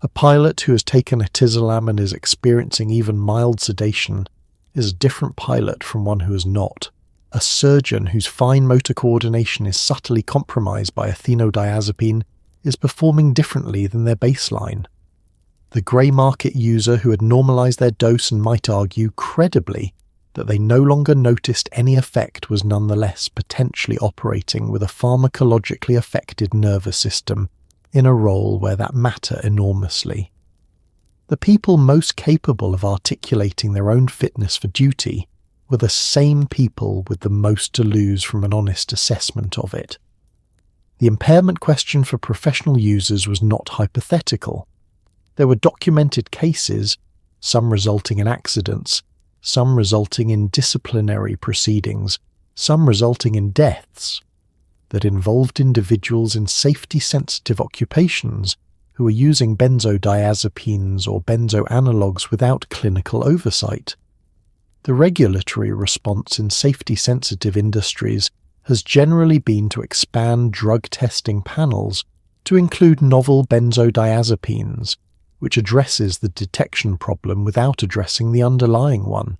Speaker 1: A pilot who has taken Etizolam and is experiencing even mild sedation is a different pilot from one who has not. A surgeon whose fine motor coordination is subtly compromised by phenodiazepine is performing differently than their baseline. The grey market user who had normalised their dose and might argue credibly that they no longer noticed any effect was nonetheless potentially operating with a pharmacologically affected nervous system in a role where that matter enormously. The people most capable of articulating their own fitness for duty were the same people with the most to lose from an honest assessment of it. The impairment question for professional users was not hypothetical. There were documented cases, some resulting in accidents, some resulting in disciplinary proceedings, some resulting in deaths, that involved individuals in safety-sensitive occupations who were using benzodiazepines or benzoanalogues without clinical oversight. The regulatory response in safety-sensitive industries has generally been to expand drug testing panels to include novel benzodiazepines, which addresses the detection problem without addressing the underlying one.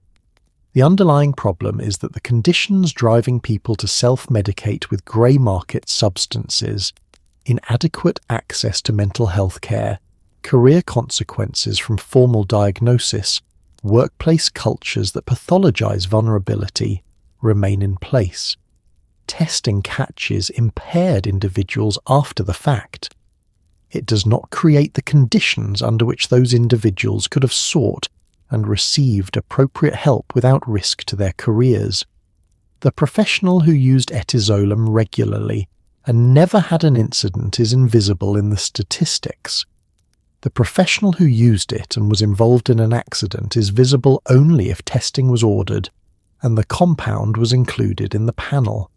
Speaker 1: The underlying problem is that the conditions driving people to self-medicate with grey market substances, inadequate access to mental health care, career consequences from formal diagnosis, workplace cultures that pathologize vulnerability, remain in place. Testing catches impaired individuals after the fact. It does not create the conditions under which those individuals could have sought and received appropriate help without risk to their careers. The professional who used Etizolam regularly and never had an incident is invisible in the statistics. The professional who used it and was involved in an accident is visible only if testing was ordered and the compound was included in the panel.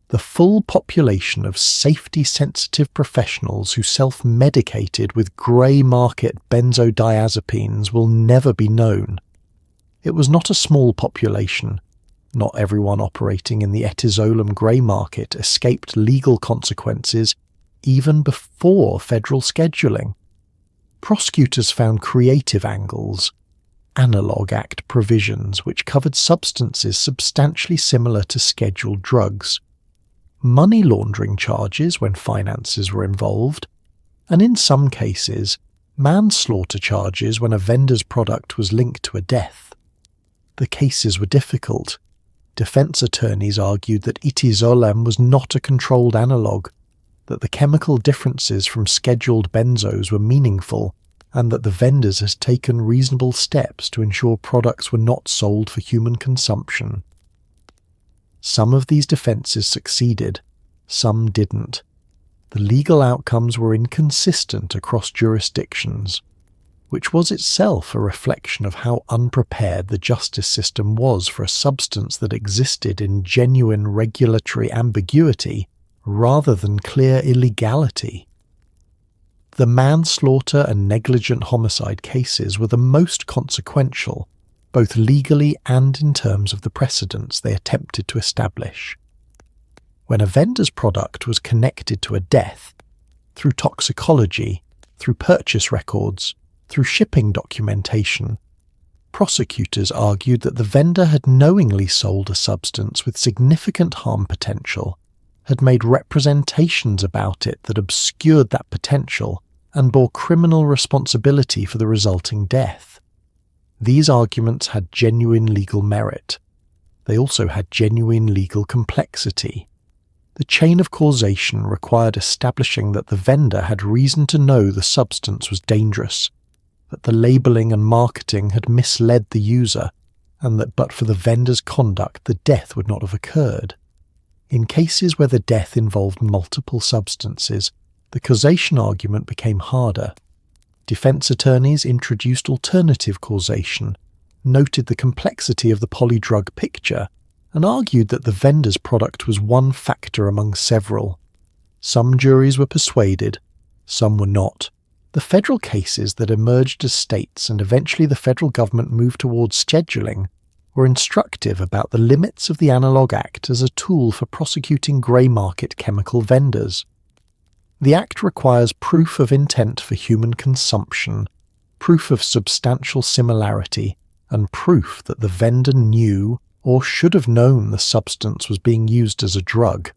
Speaker 1: The full population of safety-sensitive professionals who self-medicated with grey market benzodiazepines will never be known. It was not a small population. Not everyone operating in the Etizolam grey market escaped legal consequences even before federal scheduling. Prosecutors found creative angles, Analog Act provisions which covered substances substantially similar to scheduled drugs, money laundering charges when finances were involved, and in some cases, manslaughter charges when a vendor's product was linked to a death. The cases were difficult. Defense attorneys argued that Etizolam was not a controlled analog, that the chemical differences from scheduled benzos were meaningful, and that the vendors had taken reasonable steps to ensure products were not sold for human consumption. Some of these defences succeeded, some didn't. The legal outcomes were inconsistent across jurisdictions, which was itself a reflection of how unprepared the justice system was for a substance that existed in genuine regulatory ambiguity rather than clear illegality. The manslaughter and negligent homicide cases were the most consequential, both legally and in terms of the precedents they attempted to establish. When a vendor's product was connected to a death, through toxicology, through purchase records, through shipping documentation, prosecutors argued that the vendor had knowingly sold a substance with significant harm potential, had made representations about it that obscured that potential, and bore criminal responsibility for the resulting death. These arguments had genuine legal merit. They also had genuine legal complexity. The chain of causation required establishing that the vendor had reason to know the substance was dangerous, that the labeling and marketing had misled the user, and that but for the vendor's conduct the death would not have occurred. In cases where the death involved multiple substances, the causation argument became harder. Defense attorneys introduced alternative causation, noted the complexity of the polydrug picture, and argued that the vendor's product was one factor among several. Some juries were persuaded, some were not. The federal cases that emerged as states and eventually the federal government moved towards scheduling were instructive about the limits of the Analog Act as a tool for prosecuting grey market chemical vendors. The Act requires proof of intent for human consumption, proof of substantial similarity, and proof that the vendor knew or should have known the substance was being used as a drug.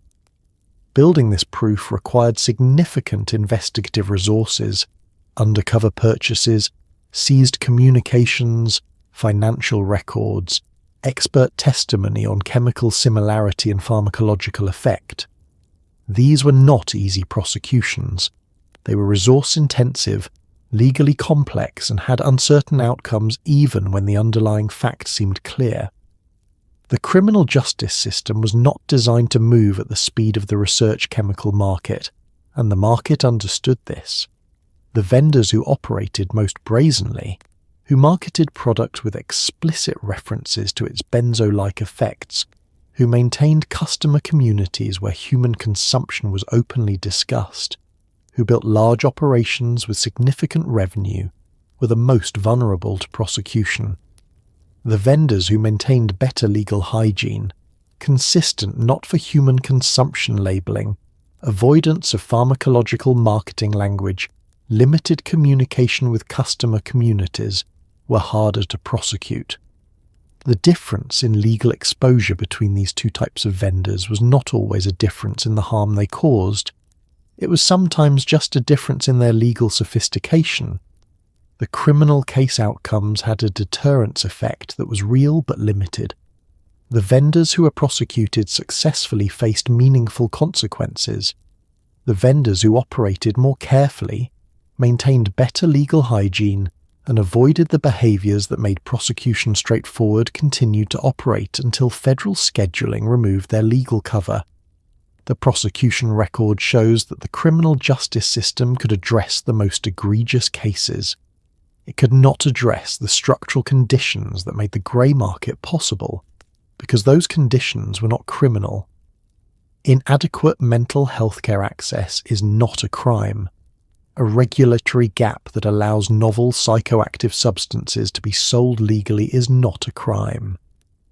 Speaker 1: Building this proof required significant investigative resources, undercover purchases, seized communications, financial records, expert testimony on chemical similarity and pharmacological effect. These were not easy prosecutions. They were resource-intensive, legally complex, and had uncertain outcomes even when the underlying facts seemed clear. The criminal justice system was not designed to move at the speed of the research chemical market, and the market understood this. The vendors who operated most brazenly, who marketed product with explicit references to its benzo-like effects, who maintained customer communities where human consumption was openly discussed, who built large operations with significant revenue, were the most vulnerable to prosecution. The vendors who maintained better legal hygiene, consistent not for human consumption labeling, avoidance of pharmacological marketing language, limited communication with customer communities, were harder to prosecute. The difference in legal exposure between these two types of vendors was not always a difference in the harm they caused. It was sometimes just a difference in their legal sophistication. The criminal case outcomes had a deterrence effect that was real but limited. The vendors who were prosecuted successfully faced meaningful consequences. The vendors who operated more carefully, maintained better legal hygiene, and avoided the behaviours that made prosecution straightforward continued to operate until federal scheduling removed their legal cover. The prosecution record shows that the criminal justice system could address the most egregious cases. It could not address the structural conditions that made the grey market possible, because those conditions were not criminal. Inadequate mental health care access is not a crime. A regulatory gap that allows novel psychoactive substances to be sold legally is not a crime.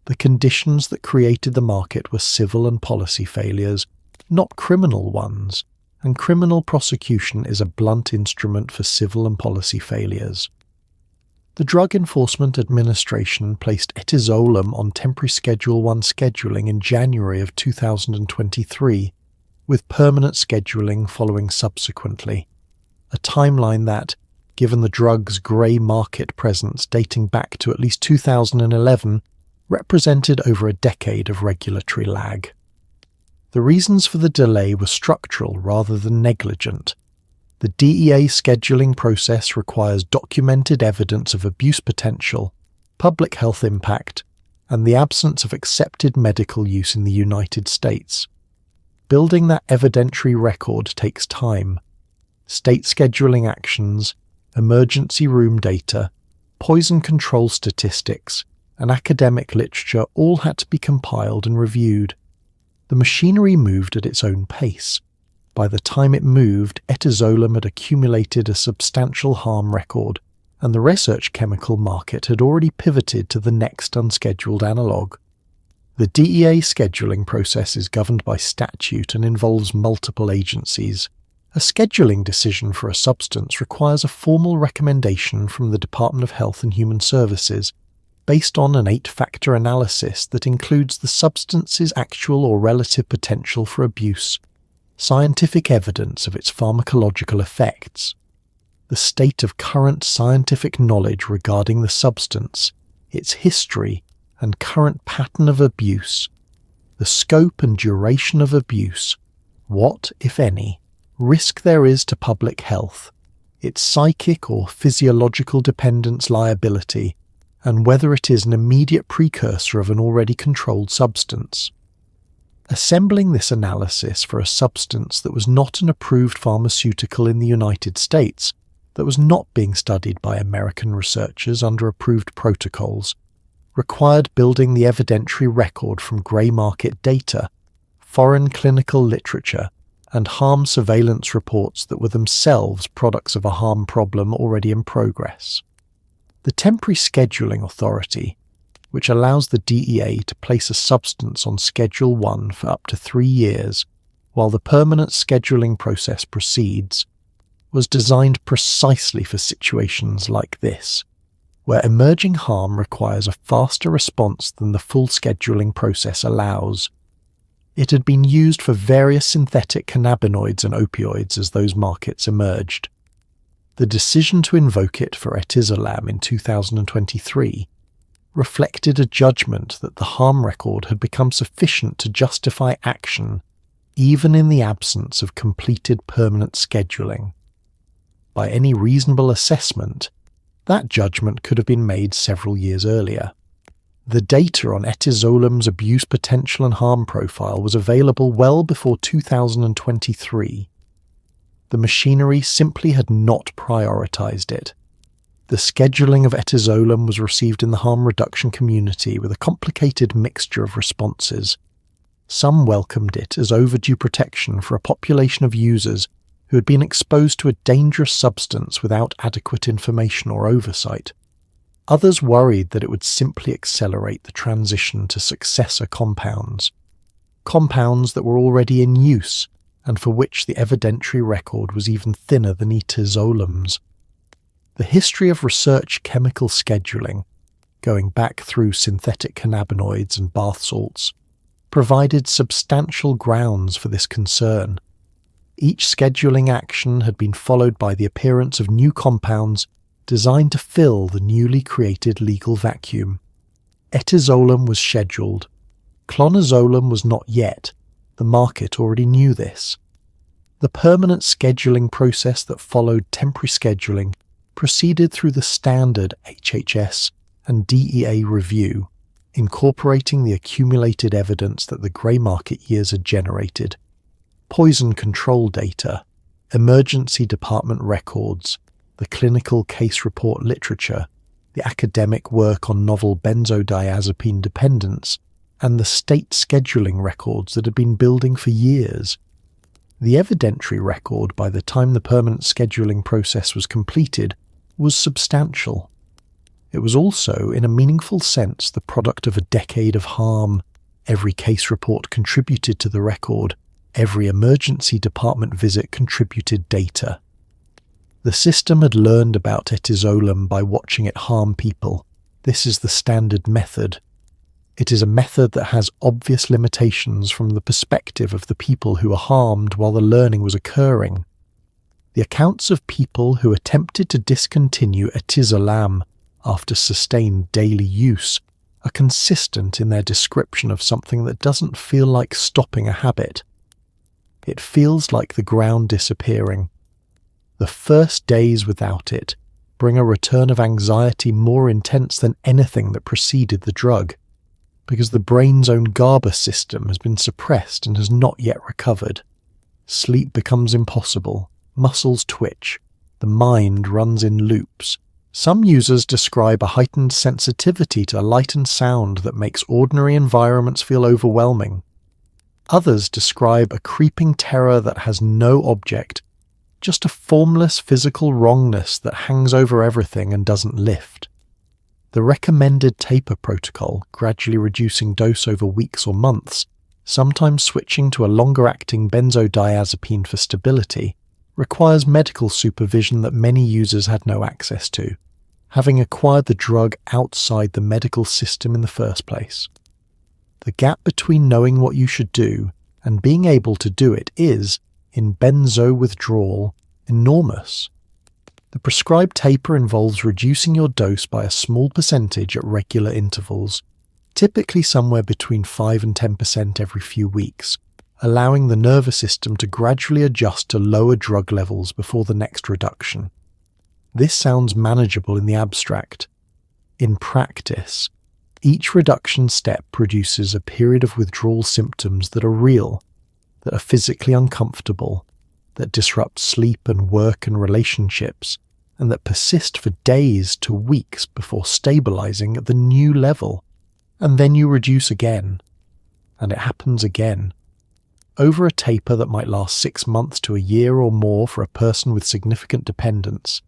Speaker 1: The conditions that created the market were civil and policy failures, not criminal ones, and criminal prosecution is a blunt instrument for civil and policy failures. The Drug Enforcement Administration placed Etizolam on temporary Schedule 1 scheduling in January of 2023, with permanent scheduling following subsequently. A timeline that, given the drug's grey market presence dating back to at least 2011, represented over a decade of regulatory lag. The reasons for the delay were structural rather than negligent. The DEA scheduling process requires documented evidence of abuse potential, public health impact, and the absence of accepted medical use in the United States. Building that evidentiary record takes time. State scheduling actions, emergency room data, poison control statistics, and academic literature all had to be compiled and reviewed. The machinery moved at its own pace. By the time it moved, Etizolam had accumulated a substantial harm record, and the research chemical market had already pivoted to the next unscheduled analogue. The DEA scheduling process is governed by statute and involves multiple agencies. A scheduling decision for a substance requires a formal recommendation from the Department of Health and Human Services, based on an 8-factor analysis that includes the substance's actual or relative potential for abuse, scientific evidence of its pharmacological effects, the state of current scientific knowledge regarding the substance, its history and current pattern of abuse, the scope and duration of abuse, what, if any, risk there is to public health, its psychic or physiological dependence liability, and whether it is an immediate precursor of an already controlled substance. Assembling this analysis for a substance that was not an approved pharmaceutical in the United States, that was not being studied by American researchers under approved protocols, required building the evidentiary record from grey market data, foreign clinical literature, and harm surveillance reports that were themselves products of a harm problem already in progress. The Temporary Scheduling Authority, which allows the DEA to place a substance on Schedule 1 for up to 3 years while the permanent scheduling process proceeds, was designed precisely for situations like this, where emerging harm requires a faster response than the full scheduling process allows. It had been used for various synthetic cannabinoids and opioids as those markets emerged. The decision to invoke it for Etizolam in 2023 reflected a judgment that the harm record had become sufficient to justify action even in the absence of completed permanent scheduling. By any reasonable assessment, that judgment could have been made several years earlier. The data on Etizolam's abuse potential and harm profile was available well before 2023. The machinery simply had not prioritized it. The scheduling of Etizolam was received in the harm reduction community with a complicated mixture of responses. Some welcomed it as overdue protection for a population of users who had been exposed to a dangerous substance without adequate information or oversight. Others worried that it would simply accelerate the transition to successor compounds that were already in use and for which the evidentiary record was even thinner than Etizolam's. The history of research chemical scheduling, going back through synthetic cannabinoids and bath salts, provided substantial grounds for this concern. Each scheduling action had been followed by the appearance of new compounds designed to fill the newly created legal vacuum. Etizolam was scheduled. Clonazepam was not yet. The market already knew this. The permanent scheduling process that followed temporary scheduling proceeded through the standard HHS and DEA review, incorporating the accumulated evidence that the grey market years had generated. Poison control data, emergency department records, the clinical case report literature, the academic work on novel benzodiazepine dependence, and the state scheduling records that had been building for years. The evidentiary record by the time the permanent scheduling process was completed was substantial. It was also, in a meaningful sense, the product of a decade of harm. Every case report contributed to the record. Every emergency department visit contributed data. The system had learned about Etizolam by watching it harm people. This is the standard method. It is a method that has obvious limitations from the perspective of the people who are harmed while the learning was occurring. The accounts of people who attempted to discontinue Etizolam after sustained daily use are consistent in their description of something that doesn't feel like stopping a habit. It feels like the ground disappearing. The first days without it bring a return of anxiety more intense than anything that preceded the drug, because the brain's own GABA system has been suppressed and has not yet recovered. Sleep becomes impossible. Muscles twitch, the mind runs in loops. Some users describe a heightened sensitivity to light and sound that makes ordinary environments feel overwhelming. Others describe a creeping terror that has no object, just a formless physical wrongness that hangs over everything and doesn't lift. The recommended taper protocol, gradually reducing dose over weeks or months, sometimes switching to a longer-acting benzodiazepine for stability, requires medical supervision that many users had no access to, having acquired the drug outside the medical system in the first place. The gap between knowing what you should do and being able to do it is, in benzo withdrawal, enormous. The prescribed taper involves reducing your dose by a small percentage at regular intervals, typically somewhere between 5 and 10% every few weeks, allowing the nervous system to gradually adjust to lower drug levels before the next reduction. This sounds manageable in the abstract. In practice, each reduction step produces a period of withdrawal symptoms that are real, that are physically uncomfortable, that disrupt sleep and work and relationships, and that persist for days to weeks before stabilizing at the new level. And then you reduce again, and it happens again. Over a taper that might last 6 months to a year or more for a person with significant dependence,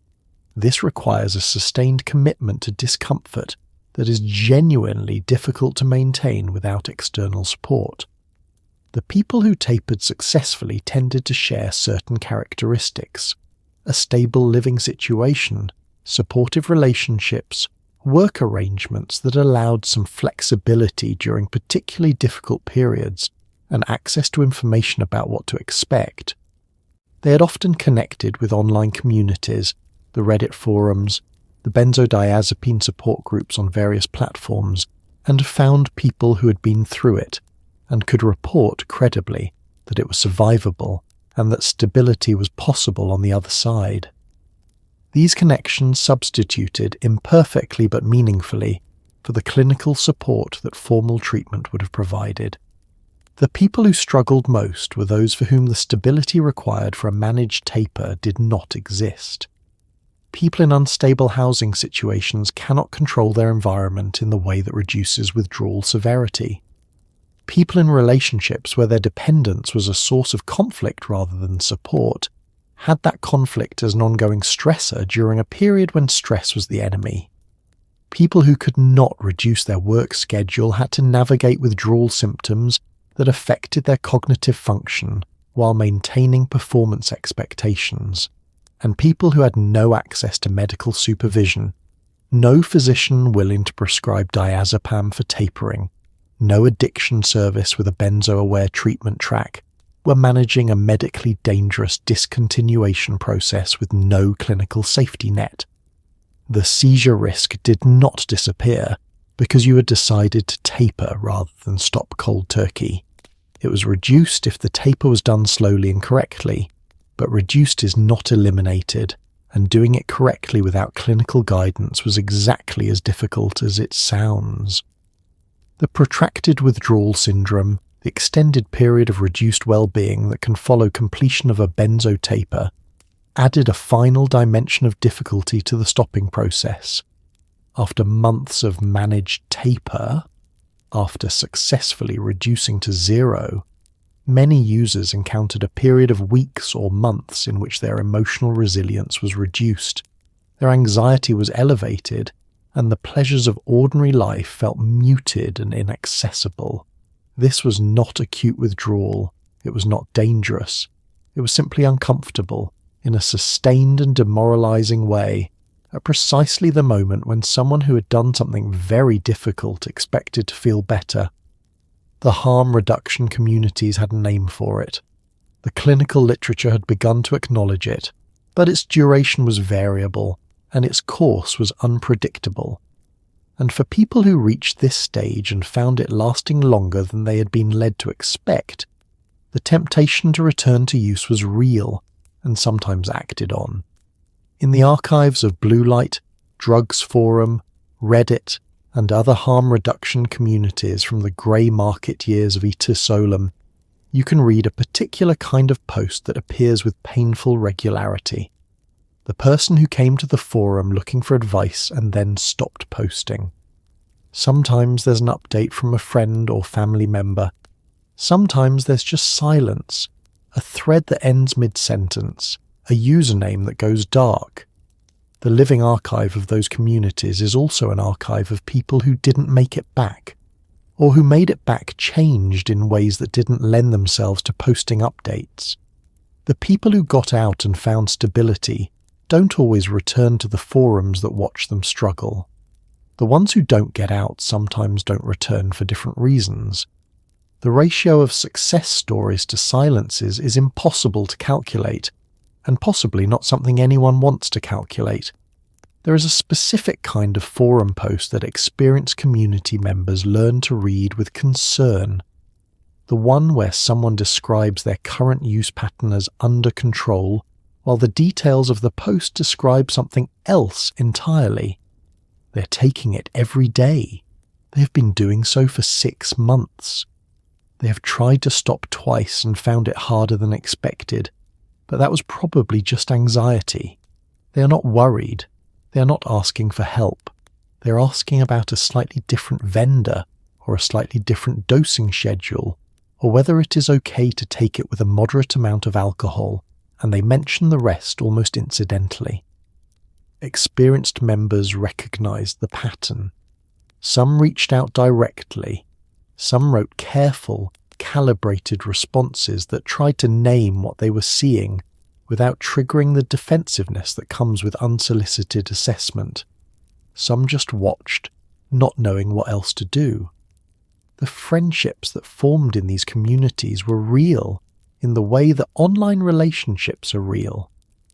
Speaker 1: this requires a sustained commitment to discomfort that is genuinely difficult to maintain without external support. The people who tapered successfully tended to share certain characteristics: a stable living situation, supportive relationships, work arrangements that allowed some flexibility during particularly difficult periods, and access to information about what to expect. They had often connected with online communities, the Reddit forums, the benzodiazepine support groups on various platforms, and found people who had been through it and could report credibly that it was survivable and that stability was possible on the other side. These connections substituted, imperfectly but meaningfully, for the clinical support that formal treatment would have provided. The people who struggled most were those for whom the stability required for a managed taper did not exist. People in unstable housing situations cannot control their environment in the way that reduces withdrawal severity. People in relationships where their dependence was a source of conflict rather than support had that conflict as an ongoing stressor during a period when stress was the enemy. People who could not reduce their work schedule had to navigate withdrawal symptoms that affected their cognitive function while maintaining performance expectations. And people who had no access to medical supervision, no physician willing to prescribe diazepam for tapering, no addiction service with a benzo-aware treatment track, were managing a medically dangerous discontinuation process with no clinical safety net. The seizure risk did not disappear because you had decided to taper rather than stop cold turkey. It was reduced if the taper was done slowly and correctly, but reduced is not eliminated, and doing it correctly without clinical guidance was exactly as difficult as it sounds. The protracted withdrawal syndrome, the extended period of reduced well-being that can follow completion of a benzo taper, added a final dimension of difficulty to the stopping process. After months of managed taper, after successfully reducing to zero, many users encountered a period of weeks or months in which their emotional resilience was reduced, their anxiety was elevated, and the pleasures of ordinary life felt muted and inaccessible. This was not acute withdrawal, it was not dangerous, it was simply uncomfortable, in a sustained and demoralizing way, at precisely the moment when someone who had done something very difficult expected to feel better. The harm reduction communities had a name for it. The clinical literature had begun to acknowledge it, but its duration was variable, and its course was unpredictable. And for people who reached this stage and found it lasting longer than they had been led to expect, the temptation to return to use was real and sometimes acted on. In the archives of Blue Light, Drugs Forum, Reddit, and other harm reduction communities from the grey market years of Etizolam, you can read a particular kind of post that appears with painful regularity. The person who came to the forum looking for advice and then stopped posting. Sometimes there's an update from a friend or family member. Sometimes there's just silence, a thread that ends mid-sentence, a username that goes dark. The living archive of those communities is also an archive of people who didn't make it back, or who made it back changed in ways that didn't lend themselves to posting updates. The people who got out and found stability don't always return to the forums that watch them struggle. The ones who don't get out sometimes don't return for different reasons. The ratio of success stories to silences is impossible to calculate, and possibly not something anyone wants to calculate. There is a specific kind of forum post that experienced community members learn to read with concern. the one where someone describes their current use pattern as under control, while the details of the post describe something else entirely. They're taking it every day. They have been doing so for 6 months. They have tried to stop twice and found it harder than expected, but that was probably just anxiety. They are not worried. They are not asking for help. They are asking about a slightly different vendor or a slightly different dosing schedule, or whether it is okay to take it with a moderate amount of alcohol, and they mention the rest almost incidentally. Experienced members recognized the pattern. Some reached out directly. Some wrote careful, calibrated responses that tried to name what they were seeing without triggering the defensiveness that comes with unsolicited assessment. Some just watched, not knowing what else to do. The friendships that formed in these communities were real in the way that online relationships are real,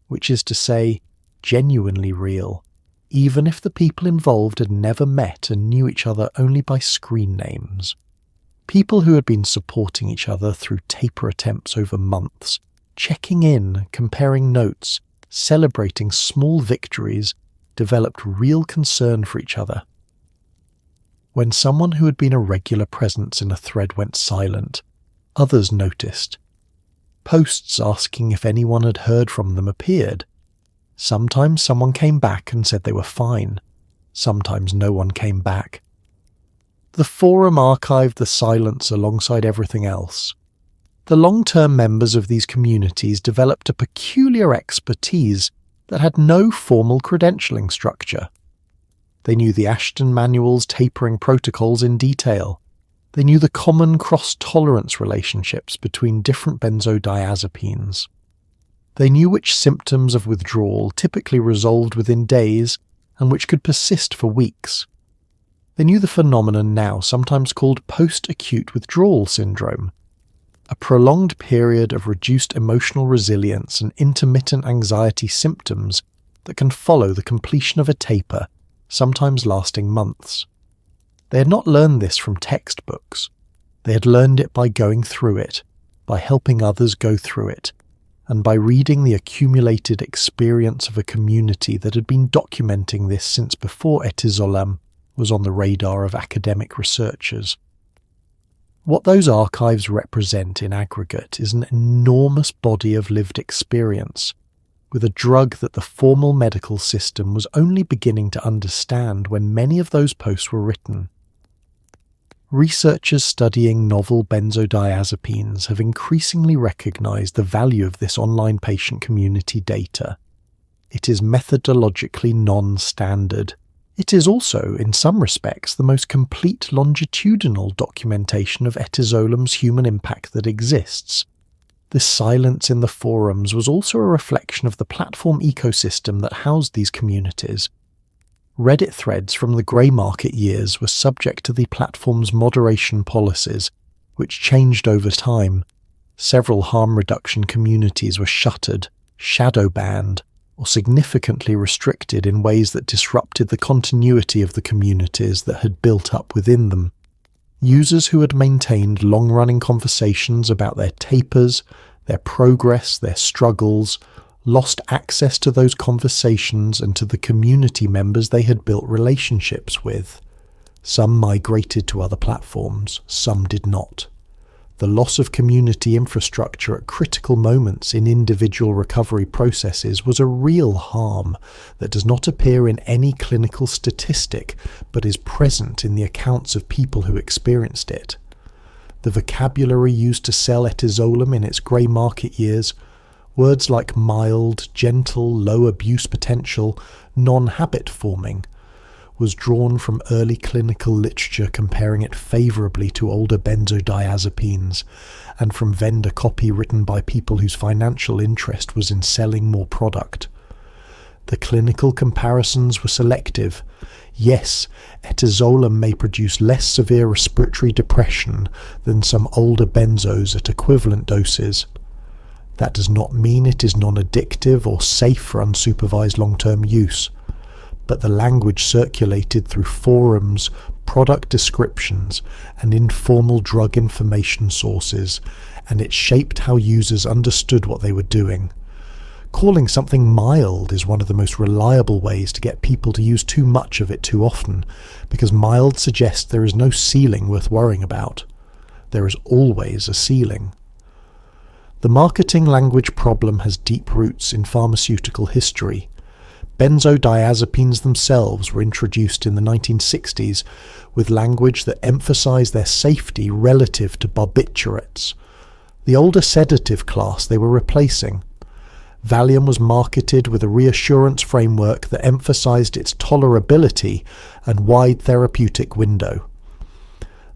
Speaker 1: which is to say, genuinely real, even if the people involved had never met and knew each other only by screen names. People who had been supporting each other through taper attempts over months, checking in, comparing notes, celebrating small victories, developed real concern for each other. When someone who had been a regular presence in a thread went silent, others noticed. Posts asking if anyone had heard from them appeared. Sometimes someone came back and said they were fine. Sometimes no one came back. The forum archived the silence alongside everything else. The long-term members of these communities developed a peculiar expertise that had no formal credentialing structure. They knew the Ashton Manual's tapering protocols in detail. They knew the common cross-tolerance relationships between different benzodiazepines. They knew which symptoms of withdrawal typically resolved within days and which could persist for weeks. They knew the phenomenon now sometimes called post-acute withdrawal syndrome, a prolonged period of reduced emotional resilience and intermittent anxiety symptoms that can follow the completion of a taper, sometimes lasting months. They had not learned this from textbooks. They had learned it by going through it, by helping others go through it, and by reading the accumulated experience of a community that had been documenting this since before Etizolam was on the radar of academic researchers. What those archives represent in aggregate is an enormous body of lived experience, with a drug that the formal medical system was only beginning to understand when many of those posts were written. Researchers studying novel benzodiazepines have increasingly recognized the value of this online patient community data. It is methodologically non-standard. It is also, in some respects, the most complete longitudinal documentation of Etizolam's human impact that exists. The silence in the forums was also a reflection of the platform ecosystem that housed these communities. Reddit threads from the grey market years were subject to the platform's moderation policies, which changed over time. Several harm reduction communities were shuttered, shadow banned, or significantly restricted in ways that disrupted the continuity of the communities that had built up within them. Users who had maintained long-running conversations about their tapers, their progress, their struggles, lost access to those conversations and to the community members they had built relationships with. Some migrated to other platforms, some did not. The loss of community infrastructure at critical moments in individual recovery processes was a real harm that does not appear in any clinical statistic but is present in the accounts of people who experienced it. The vocabulary used to sell Etizolam in its grey market years, words like mild, gentle, low abuse potential, non-habit forming, was drawn from early clinical literature comparing it favourably to older benzodiazepines, and from vendor copy written by people whose financial interest was in selling more product. The clinical comparisons were selective. Yes, Etizolam may produce less severe respiratory depression than some older benzos at equivalent doses. That does not mean it is non-addictive or safe for unsupervised long-term use. but the language circulated through forums, product descriptions, and informal drug information sources, and it shaped how users understood what they were doing. Calling something mild is one of the most reliable ways to get people to use too much of it too often, because mild suggests there is no ceiling worth worrying about. There is always a ceiling. The marketing language problem has deep roots in pharmaceutical history. Benzodiazepines themselves were introduced in the 1960s with language that emphasized their safety relative to barbiturates, the older sedative class they were replacing. Valium was marketed with a reassurance framework that emphasized its tolerability and wide therapeutic window.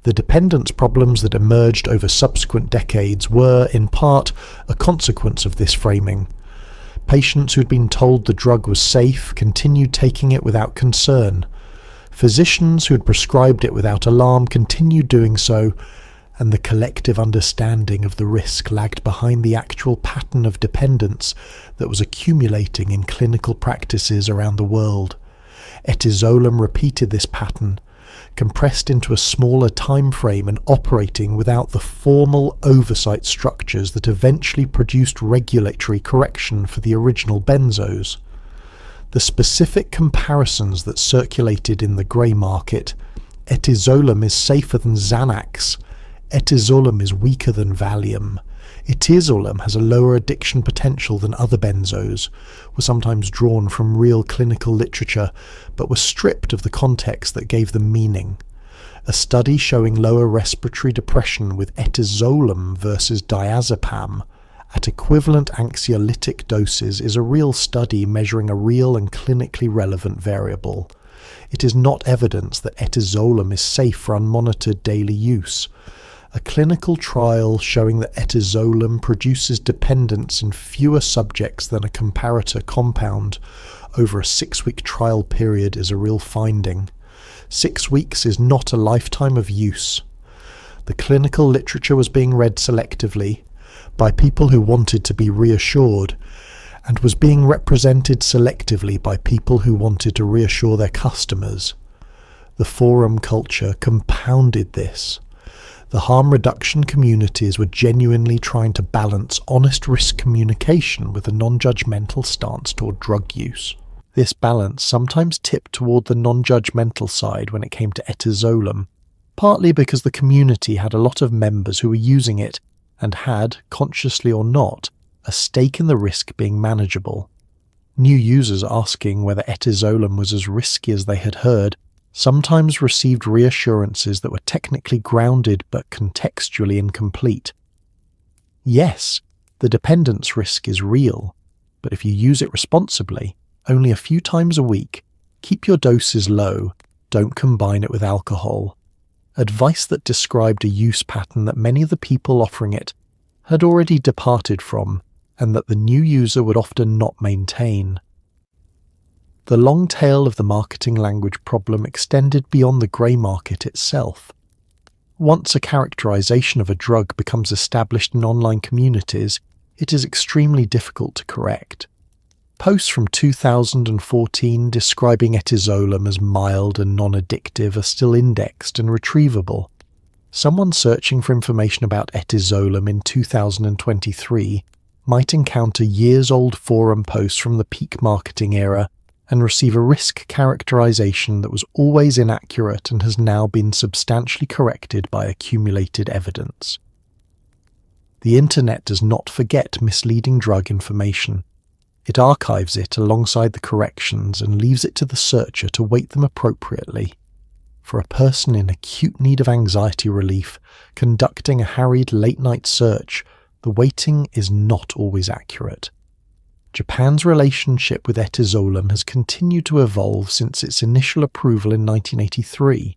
Speaker 1: The dependence problems that emerged over subsequent decades were, in part, a consequence of this framing. Patients who'd been told the drug was safe continued taking it without concern. Physicians who'd prescribed it without alarm continued doing so, and the collective understanding of the risk lagged behind the actual pattern of dependence that was accumulating in clinical practices around the world. Etizolam repeated this pattern, compressed into a smaller time frame and operating without the formal oversight structures that eventually produced regulatory correction for the original benzos. The specific comparisons that circulated in the grey market: Etizolam is safer than Xanax, Etizolam is weaker than Valium, Etizolam has a lower addiction potential than other benzos, were sometimes drawn from real clinical literature, but were stripped of the context that gave them meaning. A study showing lower respiratory depression with Etizolam versus diazepam at equivalent anxiolytic doses is a real study measuring a real and clinically relevant variable. It is not evidence that Etizolam is safe for unmonitored daily use. A clinical trial showing that Etizolam produces dependence in fewer subjects than a comparator compound over a 6-week trial period is a real finding. 6 weeks is not a lifetime of use. The clinical literature was being read selectively by people who wanted to be reassured, and was being represented selectively by people who wanted to reassure their customers. The forum culture compounded this. The harm reduction communities were genuinely trying to balance honest risk communication with a non-judgmental stance toward drug use. This balance sometimes tipped toward the non-judgmental side when it came to Etizolam, partly because the community had a lot of members who were using it and had, consciously or not, a stake in the risk being manageable. New users asking whether Etizolam was as risky as they had heard sometimes received reassurances that were technically grounded but contextually incomplete. Yes, the dependence risk is real, but if you use it responsibly, only a few times a week, keep your doses low, don't combine it with alcohol. Advice that described a use pattern that many of the people offering it had already departed from, and that the new user would often not maintain. The long tail of the marketing language problem extended beyond the grey market itself. Once a characterization of a drug becomes established in online communities, it is extremely difficult to correct. Posts from 2014 describing Etizolam as mild and non-addictive are still indexed and retrievable. Someone searching for information about Etizolam in 2023 might encounter years-old forum posts from the peak marketing era and receive a risk characterization that was always inaccurate and has now been substantially corrected by accumulated evidence. The internet does not forget misleading drug information. It archives it alongside the corrections and leaves it to the searcher to weight them appropriately. For a person in acute need of anxiety relief, conducting a harried late-night search, the weighting is not always accurate. Japan's relationship with Etizolam has continued to evolve since its initial approval in 1983.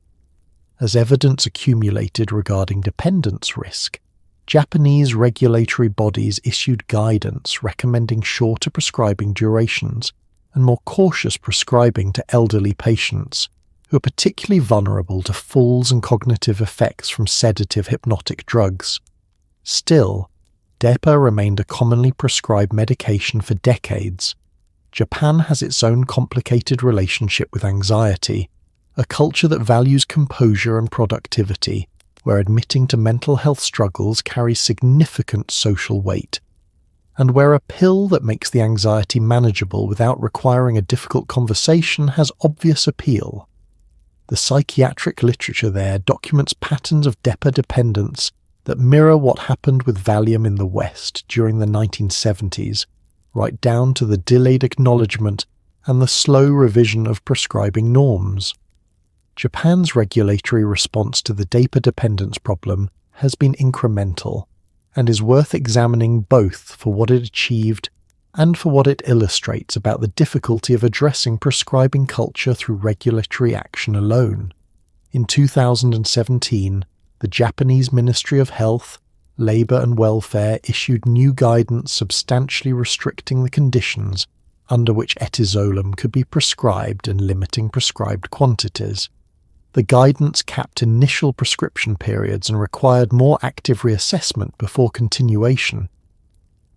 Speaker 1: As evidence accumulated regarding dependence risk, Japanese regulatory bodies issued guidance recommending shorter prescribing durations and more cautious prescribing to elderly patients who are particularly vulnerable to falls and cognitive effects from sedative hypnotic drugs. Still, DEPA remained a commonly prescribed medication for decades. Japan has its own complicated relationship with anxiety, a culture that values composure and productivity, where admitting to mental health struggles carries significant social weight, and where a pill that makes the anxiety manageable without requiring a difficult conversation has obvious appeal. The psychiatric literature there documents patterns of depa dependence that mirror what happened with Valium in the West during the 1970s, right down to the delayed acknowledgement and the slow revision of prescribing norms. Japan's regulatory response to the depa dependence problem has been incremental, and is worth examining both for what it achieved and for what it illustrates about the difficulty of addressing prescribing culture through regulatory action alone. In 2017, the Japanese Ministry of Health, Labour and Welfare issued new guidance substantially restricting the conditions under which Etizolam could be prescribed and limiting prescribed quantities. The guidance capped initial prescription periods and required more active reassessment before continuation.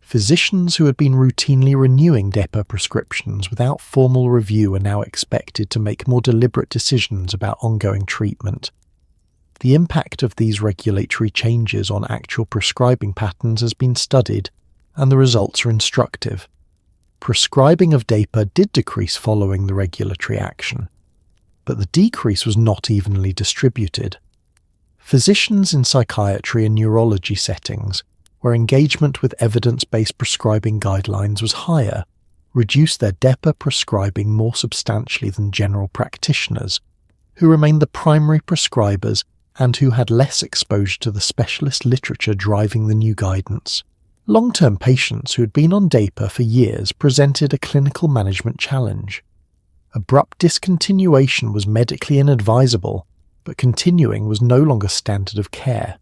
Speaker 1: Physicians who had been routinely renewing depa prescriptions without formal review are now expected to make more deliberate decisions about ongoing treatment. The impact of these regulatory changes on actual prescribing patterns has been studied, and the results are instructive. Prescribing of depa did decrease following the regulatory action, but the decrease was not evenly distributed. Physicians in psychiatry and neurology settings, where engagement with evidence-based prescribing guidelines was higher, reduced their depa prescribing more substantially than general practitioners, who remained the primary prescribers and who had less exposure to the specialist literature driving the new guidance. Long-term patients who had been on depa for years presented a clinical management challenge. Abrupt discontinuation was medically inadvisable, but continuing was no longer standard of care.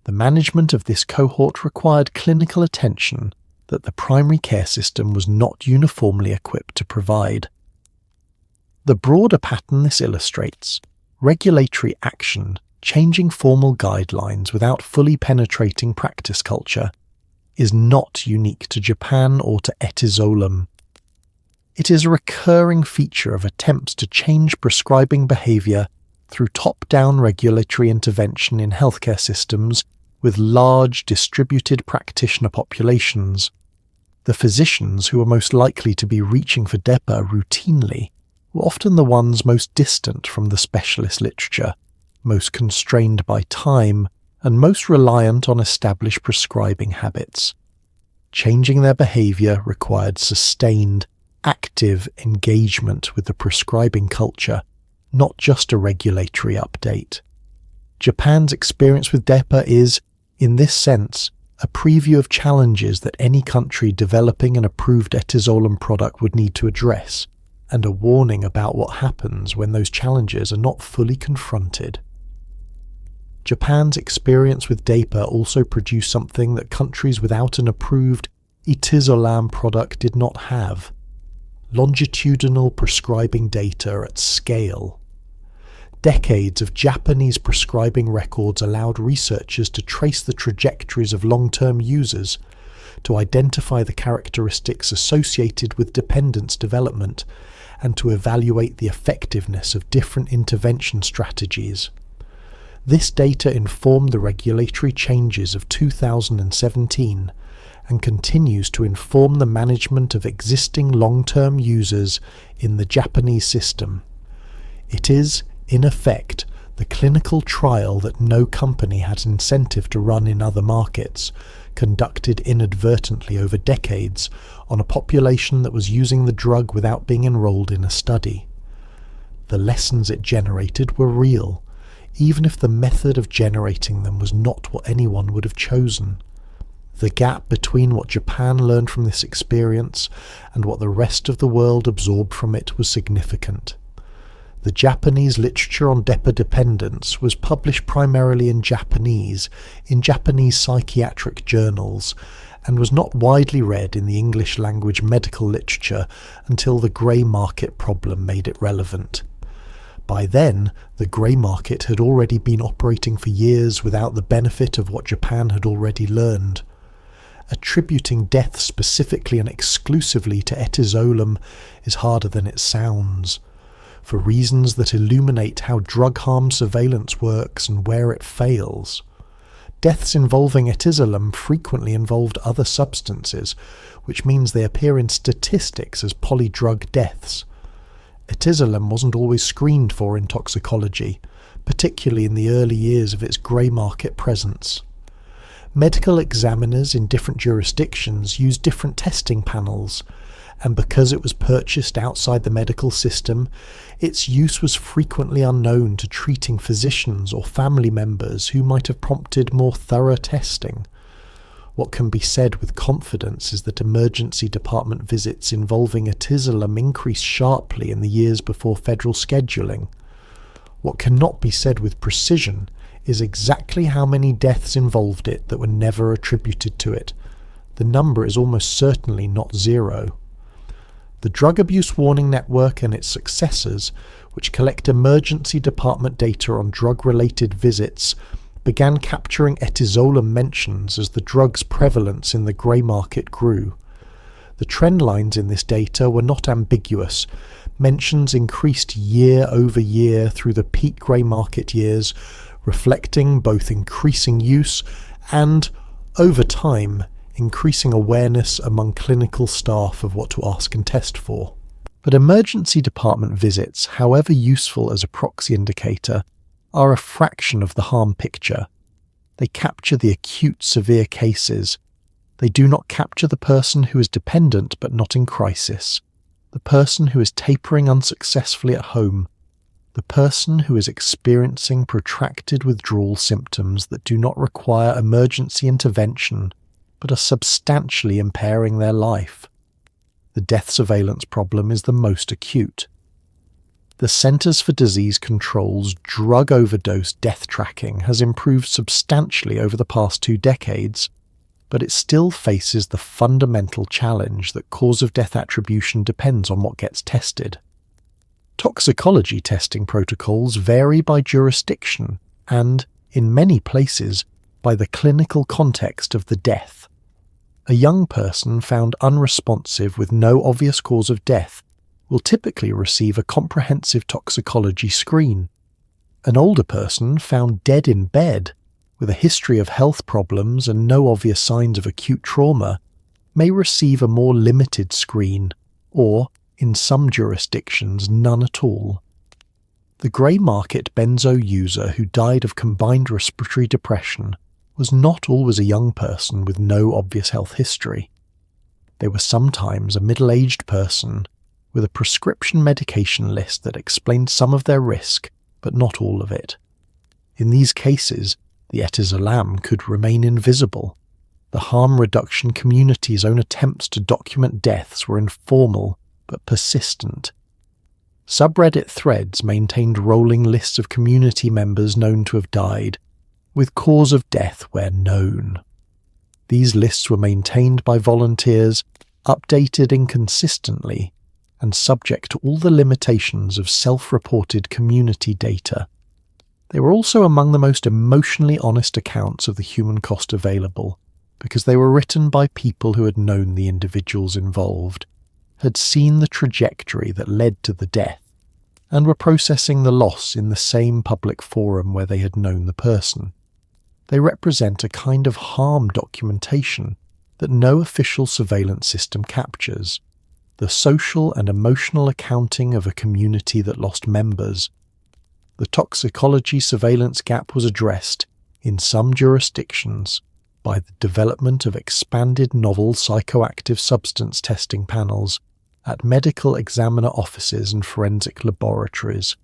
Speaker 1: The management of this cohort required clinical attention that the primary care system was not uniformly equipped to provide. The broader pattern this illustrates, regulatory action changing formal guidelines without fully penetrating practice culture, is not unique to Japan or to Etizolam. It is a recurring feature of attempts to change prescribing behaviour through top-down regulatory intervention in healthcare systems with large distributed practitioner populations. The physicians who were most likely to be reaching for depa routinely were often the ones most distant from the specialist literature, most constrained by time, and most reliant on established prescribing habits. Changing their behaviour required sustained, active engagement with the prescribing culture, not just a regulatory update. Japan's experience with depa is, in this sense, a preview of challenges that any country developing an approved Etizolam product would need to address, and a warning about what happens when those challenges are not fully confronted. Japan's experience with depa also produced something that countries without an approved Etizolam product did not have: longitudinal prescribing data at scale. Decades of Japanese prescribing records allowed researchers to trace the trajectories of long-term users, to identify the characteristics associated with dependence development, and to evaluate the effectiveness of different intervention strategies. This data informed the regulatory changes of 2017 and continues to inform the management of existing long-term users in the Japanese system. It is, in effect, the clinical trial that no company had incentive to run in other markets, conducted inadvertently over decades on a population that was using the drug without being enrolled in a study. The lessons it generated were real, even if the method of generating them was not what anyone would have chosen. The gap between what Japan learned from this experience and what the rest of the world absorbed from it was significant. The Japanese literature on depa dependence was published primarily in Japanese psychiatric journals, and was not widely read in the English language medical literature until the grey market problem made it relevant. By then, the grey market had already been operating for years without the benefit of what Japan had already learned. Attributing death specifically and exclusively to Etizolam is harder than it sounds, for reasons that illuminate how drug harm surveillance works and where it fails. Deaths involving Etizolam frequently involved other substances, which means they appear in statistics as polydrug deaths. Etizolam wasn't always screened for in toxicology, particularly in the early years of its grey market presence. Medical examiners in different jurisdictions used different testing panels, and because it was purchased outside the medical system, its use was frequently unknown to treating physicians or family members who might have prompted more thorough testing. What can be said with confidence is that emergency department visits involving Etizolam increased sharply in the years before federal scheduling. What cannot be said with precision is exactly how many deaths involved it that were never attributed to it. The number is almost certainly not zero. The Drug Abuse Warning Network and its successors, which collect emergency department data on drug-related visits, began capturing Etizolam mentions as the drug's prevalence in the grey market grew. The trend lines in this data were not ambiguous. Mentions increased year over year through the peak grey market years, reflecting both increasing use and, over time, increasing awareness among clinical staff of what to ask and test for. But emergency department visits, however useful as a proxy indicator, are a fraction of the harm picture. They capture the acute severe cases. They do not capture the person who is dependent but not in crisis, the person who is tapering unsuccessfully at home, the person who is experiencing protracted withdrawal symptoms that do not require emergency intervention but are substantially impairing their life. The death surveillance problem is the most acute. The Centers for Disease Control's drug overdose death tracking has improved substantially over the past 2 decades, but it still faces the fundamental challenge that cause of death attribution depends on what gets tested. Toxicology testing protocols vary by jurisdiction and, in many places, by the clinical context of the death. A young person found unresponsive with no obvious cause of death will typically receive a comprehensive toxicology screen. An older person found dead in bed, with a history of health problems and no obvious signs of acute trauma, may receive a more limited screen, or, in some jurisdictions, none at all. The grey market benzo user who died of combined respiratory depression was not always a young person with no obvious health history. They were sometimes a middle-aged person with a prescription medication list that explained some of their risk, but not all of it. In these cases, the Etizolam could remain invisible. The harm reduction community's own attempts to document deaths were informal but persistent. Subreddit threads maintained rolling lists of community members known to have died, with cause of death where known. These lists were maintained by volunteers, updated inconsistently, and subject to all the limitations of self-reported community data. They were also among the most emotionally honest accounts of the human cost available, because they were written by people who had known the individuals involved, had seen the trajectory that led to the death, and were processing the loss in the same public forum where they had known the person. They represent a kind of harm documentation that no official surveillance system captures, the social and emotional accounting of a community that lost members. The toxicology surveillance gap was addressed, in some jurisdictions, by the development of expanded novel psychoactive substance testing panels at medical examiner offices and forensic laboratories.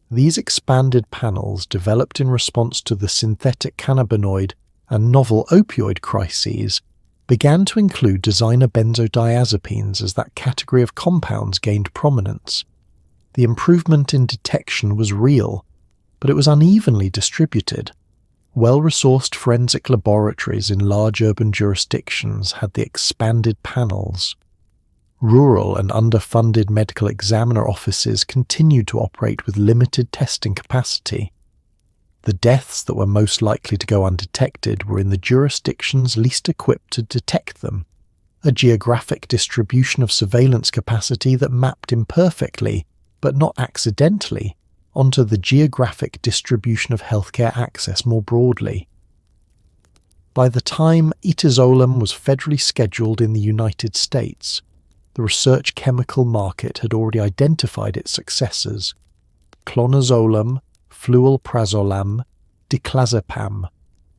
Speaker 1: These expanded panels, developed in response to the synthetic cannabinoid and novel opioid crises, began to include designer benzodiazepines as that category of compounds gained prominence. The improvement in detection was real, but it was unevenly distributed. Well-resourced forensic laboratories in large urban jurisdictions had the expanded panels. Rural and underfunded medical examiner offices continued to operate with limited testing capacity. The deaths that were most likely to go undetected were in the jurisdictions least equipped to detect them, a geographic distribution of surveillance capacity that mapped imperfectly, but not accidentally, onto the geographic distribution of healthcare access more broadly. By the time Etizolam was federally scheduled in the United States, the research chemical market had already identified its successors: clonazepam, fluelprazolam, diclazepam,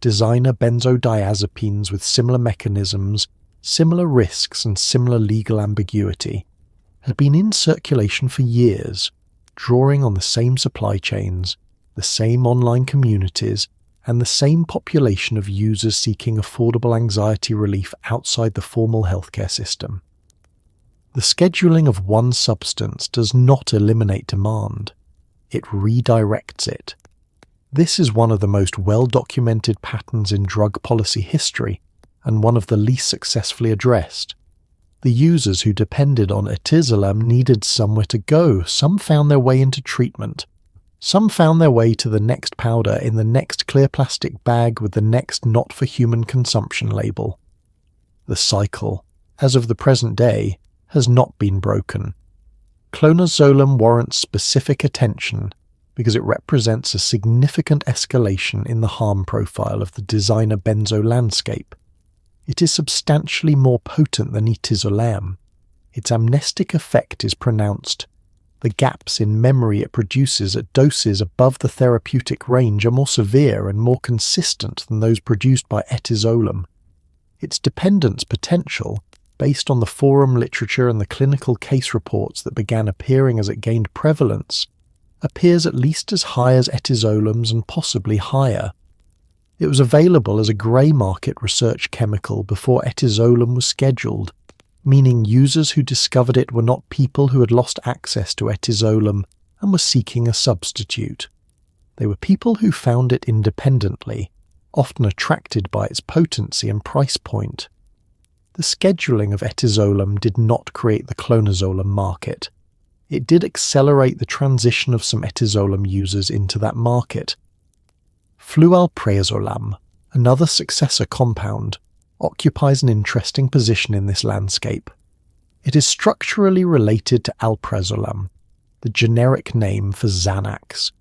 Speaker 1: designer benzodiazepines with similar mechanisms, similar risks and similar legal ambiguity, had been in circulation for years, drawing on the same supply chains, the same online communities, and the same population of users seeking affordable anxiety relief outside the formal healthcare system. The scheduling of one substance does not eliminate demand. It redirects it. This is one of the most well-documented patterns in drug policy history, and one of the least successfully addressed. The users who depended on Etizolam needed somewhere to go. Some found their way into treatment. Some found their way to the next powder in the next clear plastic bag with the next not-for-human-consumption label. The cycle, as of the present day, has not been broken. Clonazepam warrants specific attention because it represents a significant escalation in the harm profile of the designer benzo landscape. It is substantially more potent than Etizolam. Its amnestic effect is pronounced. The gaps in memory it produces at doses above the therapeutic range are more severe and more consistent than those produced by Etizolam. Its dependence potential, based on the forum literature and the clinical case reports that began appearing as it gained prevalence, appears at least as high as Etizolam's and possibly higher. It was available as a grey market research chemical before Etizolam was scheduled, meaning users who discovered it were not people who had lost access to Etizolam and were seeking a substitute. They were people who found it independently, often attracted by its potency and price point. The scheduling of Etizolam did not create the clonazepam market. It did accelerate the transition of some Etizolam users into that market. Fluelprazolam, another successor compound, occupies an interesting position in this landscape. It is structurally related to alprazolam, the generic name for Xanax,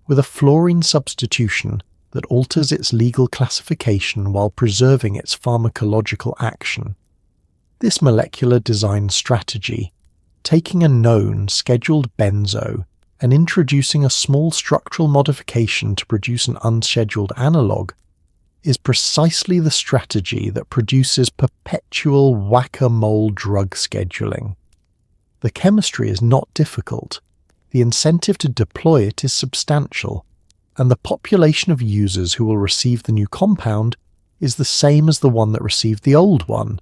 Speaker 1: with a fluorine substitution that alters its legal classification while preserving its pharmacological action. This molecular design strategy, taking a known scheduled benzo and introducing a small structural modification to produce an unscheduled analog, is precisely the strategy that produces perpetual whack-a-mole drug scheduling. The chemistry is not difficult, the incentive to deploy it is substantial, and the population of users who will receive the new compound is the same as the one that received the old one,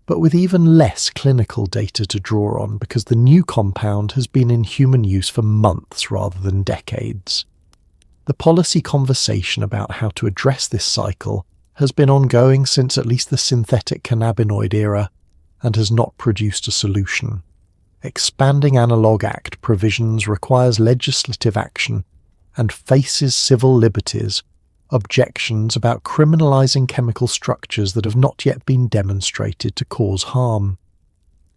Speaker 1: but with even less clinical data to draw on because the new compound has been in human use for months rather than decades. The policy conversation about how to address this cycle has been ongoing since at least the synthetic cannabinoid era and has not produced a solution. Expanding Analog Act provisions requires legislative action and faces civil liberties, objections about criminalizing chemical structures that have not yet been demonstrated to cause harm.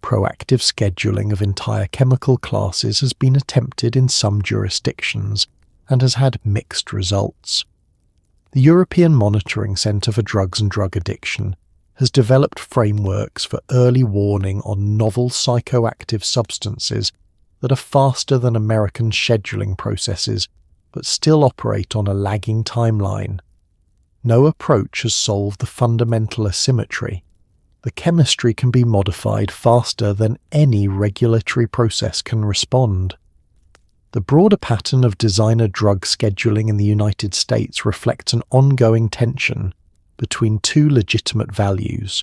Speaker 1: Proactive scheduling of entire chemical classes has been attempted in some jurisdictions and has had mixed results. The European Monitoring Centre for Drugs and Drug Addiction has developed frameworks for early warning on novel psychoactive substances that are faster than American scheduling processes, but still operate on a lagging timeline. No approach has solved the fundamental asymmetry. The chemistry can be modified faster than any regulatory process can respond. The broader pattern of designer drug scheduling in the United States reflects an ongoing tension between two legitimate values: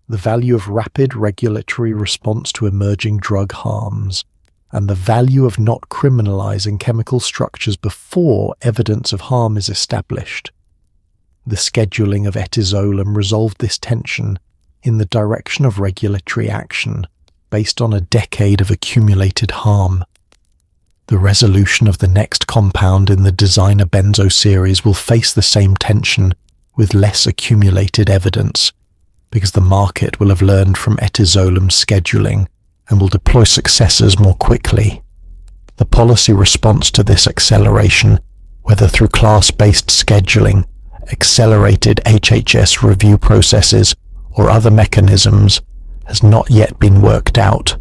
Speaker 1: the value of rapid regulatory response to emerging drug harms, and the value of not criminalizing chemical structures before evidence of harm is established. The scheduling of Etizolam resolved this tension in the direction of regulatory action based on a decade of accumulated harm. The resolution of the next compound in the designer benzo series will face the same tension with less accumulated evidence, because the market will have learned from Etizolam's scheduling and will deploy successors more quickly. The policy response to this acceleration, whether through class-based scheduling, accelerated HHS review processes, or other mechanisms, has not yet been worked out.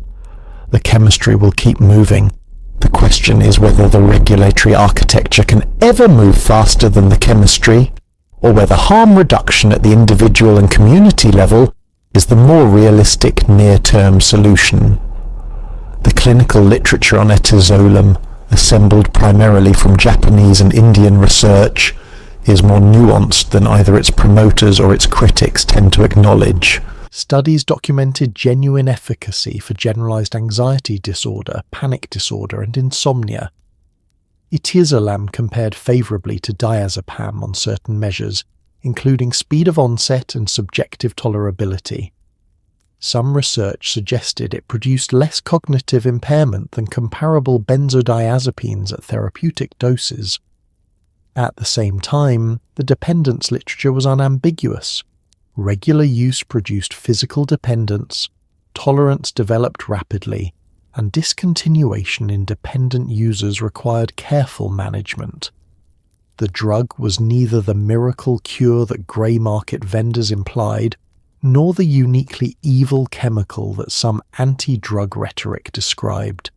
Speaker 1: The chemistry will keep moving. The question is whether the regulatory architecture can ever move faster than the chemistry, or whether harm reduction at the individual and community level is the more realistic near-term solution. The clinical literature on Etizolam, assembled primarily from Japanese and Indian research, is more nuanced than either its promoters or its critics tend to acknowledge. Studies documented genuine efficacy for generalized anxiety disorder, panic disorder, and insomnia. Etizolam compared favorably to diazepam on certain measures, including speed of onset and subjective tolerability. Some research suggested it produced less cognitive impairment than comparable benzodiazepines at therapeutic doses. At the same time, the dependence literature was unambiguous. Regular use produced physical dependence, tolerance developed rapidly, and discontinuation in dependent users required careful management. The drug was neither the miracle cure that grey market vendors implied, nor the uniquely evil chemical that some anti-drug rhetoric described.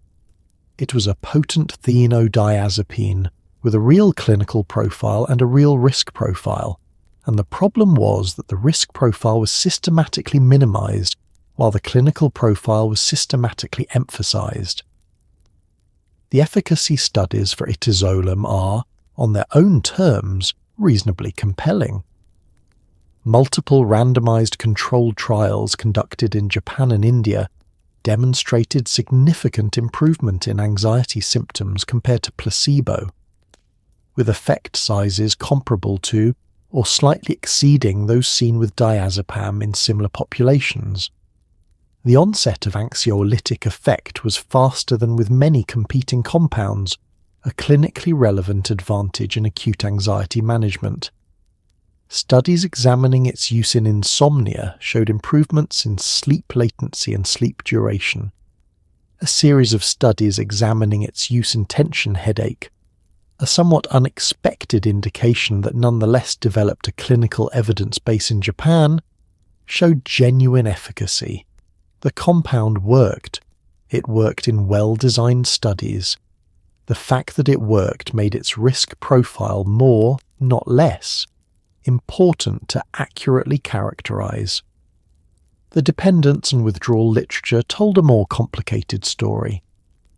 Speaker 1: It was a potent thienodiazepine with a real clinical profile and a real risk profile, and the problem was that the risk profile was systematically minimized while the clinical profile was systematically emphasized. The efficacy studies for Etizolam are, on their own terms, reasonably compelling. Multiple randomized controlled trials conducted in Japan and India demonstrated significant improvement in anxiety symptoms compared to placebo, with effect sizes comparable to or slightly exceeding those seen with diazepam in similar populations. The onset of anxiolytic effect was faster than with many competing compounds, a clinically relevant advantage in acute anxiety management. Studies examining its use in insomnia showed improvements in sleep latency and sleep duration. A series of studies examining its use in tension headache, a somewhat unexpected indication that nonetheless developed a clinical evidence base in Japan, showed genuine efficacy. The compound worked. It worked in well-designed studies. The fact that it worked made its risk profile more, not less, important to accurately characterize. The dependence and withdrawal literature told a more complicated story,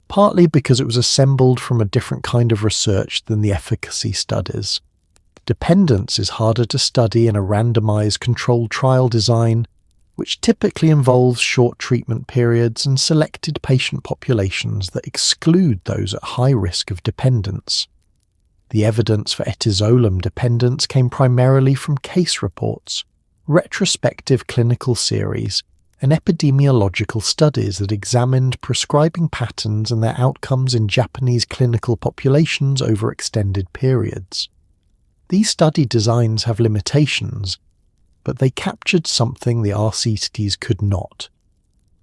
Speaker 1: partly because it was assembled from a different kind of research than the efficacy studies. Dependence is harder to study in a randomized controlled trial design, which typically involves short treatment periods and selected patient populations that exclude those at high risk of dependence. The evidence for Etizolam dependence came primarily from case reports, retrospective clinical series, and epidemiological studies that examined prescribing patterns and their outcomes in Japanese clinical populations over extended periods. These study designs have limitations, but they captured something the RCTs could not.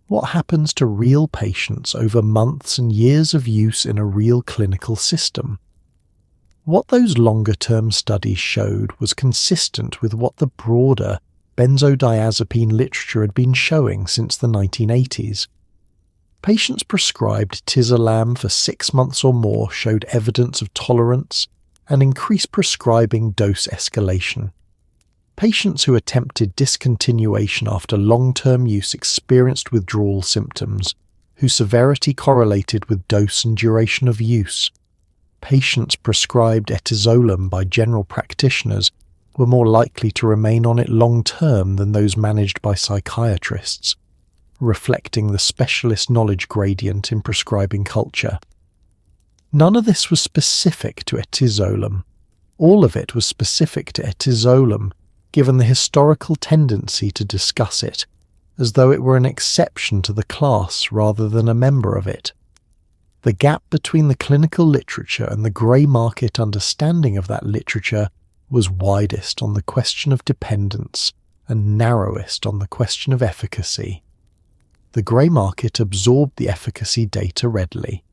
Speaker 1: What happens to real patients over months and years of use in a real clinical system? What those longer-term studies showed was consistent with what the broader benzodiazepine literature had been showing since the 1980s. Patients prescribed Etizolam for 6 months or more showed evidence of tolerance and increased prescribing dose escalation. Patients who attempted discontinuation after long-term use experienced withdrawal symptoms, whose severity correlated with dose and duration of use. Patients prescribed Etizolam by general practitioners were more likely to remain on it long-term than those managed by psychiatrists, reflecting the specialist knowledge gradient in prescribing culture. None of this was specific to Etizolam. All of it was specific to Etizolam, given the historical tendency to discuss it, as though it were an exception to the class rather than a member of it. The gap between the clinical literature and the grey market understanding of that literature was widest on the question of dependence and narrowest on the question of efficacy. The grey market absorbed the efficacy data readily.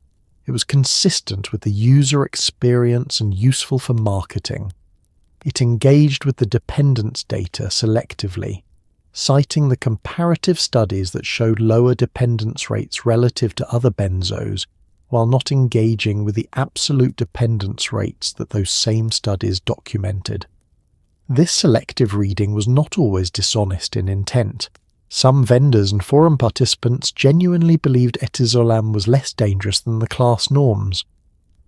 Speaker 1: It was consistent with the user experience and useful for marketing. It engaged with the dependence data selectively, citing the comparative studies that showed lower dependence rates relative to other benzos, while not engaging with the absolute dependence rates that those same studies documented. This selective reading was not always dishonest in intent. Some vendors and forum participants genuinely believed Etizolam was less dangerous than the class norms.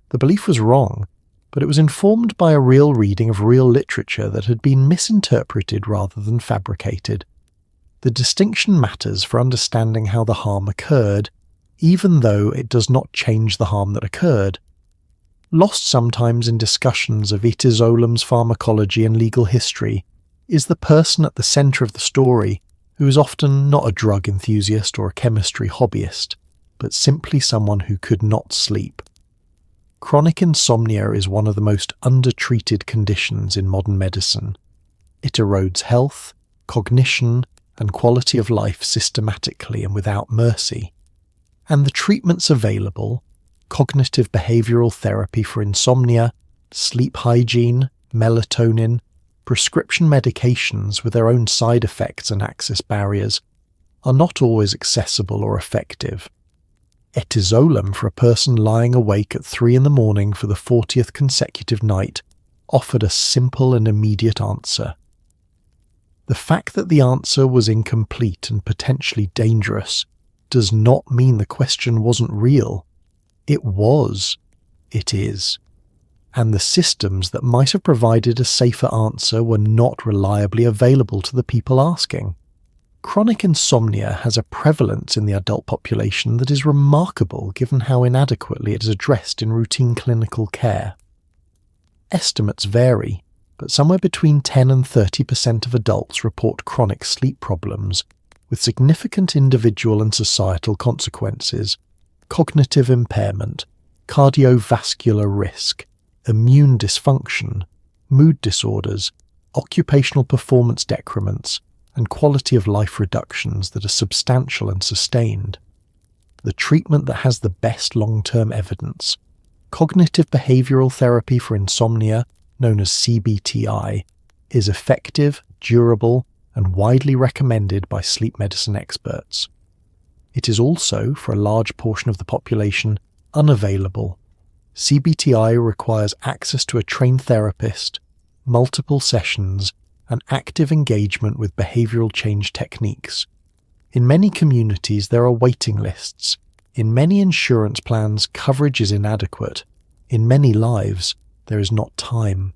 Speaker 1: The belief was wrong, but it was informed by a real reading of real literature that had been misinterpreted rather than fabricated. The distinction matters for understanding how the harm occurred, even though it does not change the harm that occurred. Lost sometimes in discussions of Etizolam's pharmacology and legal history is the person at the centre of the story, who is often not a drug enthusiast or a chemistry hobbyist, but simply someone who could not sleep. Chronic insomnia is one of the most undertreated conditions in modern medicine. It erodes health, cognition, and quality of life systematically and without mercy. And the treatments available, cognitive behavioral therapy for insomnia, sleep hygiene, melatonin, prescription medications with their own side effects and access barriers, are not always accessible or effective. Etizolam for a person lying awake at 3 a.m. for the 40th consecutive night offered a simple and immediate answer. The fact that the answer was incomplete and potentially dangerous does not mean the question wasn't real. It was. It is. And the systems that might have provided a safer answer were not reliably available to the people asking. Chronic insomnia has a prevalence in the adult population that is remarkable given how inadequately it is addressed in routine clinical care. Estimates vary, but somewhere between 10 and 30% of adults report chronic sleep problems, with significant individual and societal consequences, cognitive impairment, cardiovascular risk, immune dysfunction, mood disorders, occupational performance decrements, and quality of life reductions that are substantial and sustained. The treatment that has the best long-term evidence, cognitive behavioral therapy for insomnia, known as CBTI, is effective, durable, and widely recommended by sleep medicine experts. It is also, for a large portion of the population, unavailable. CBTI requires access to a trained therapist, multiple sessions, and active engagement with behavioral change techniques. In many communities there are waiting lists. In many insurance plans coverage is inadequate. In many lives there is not time.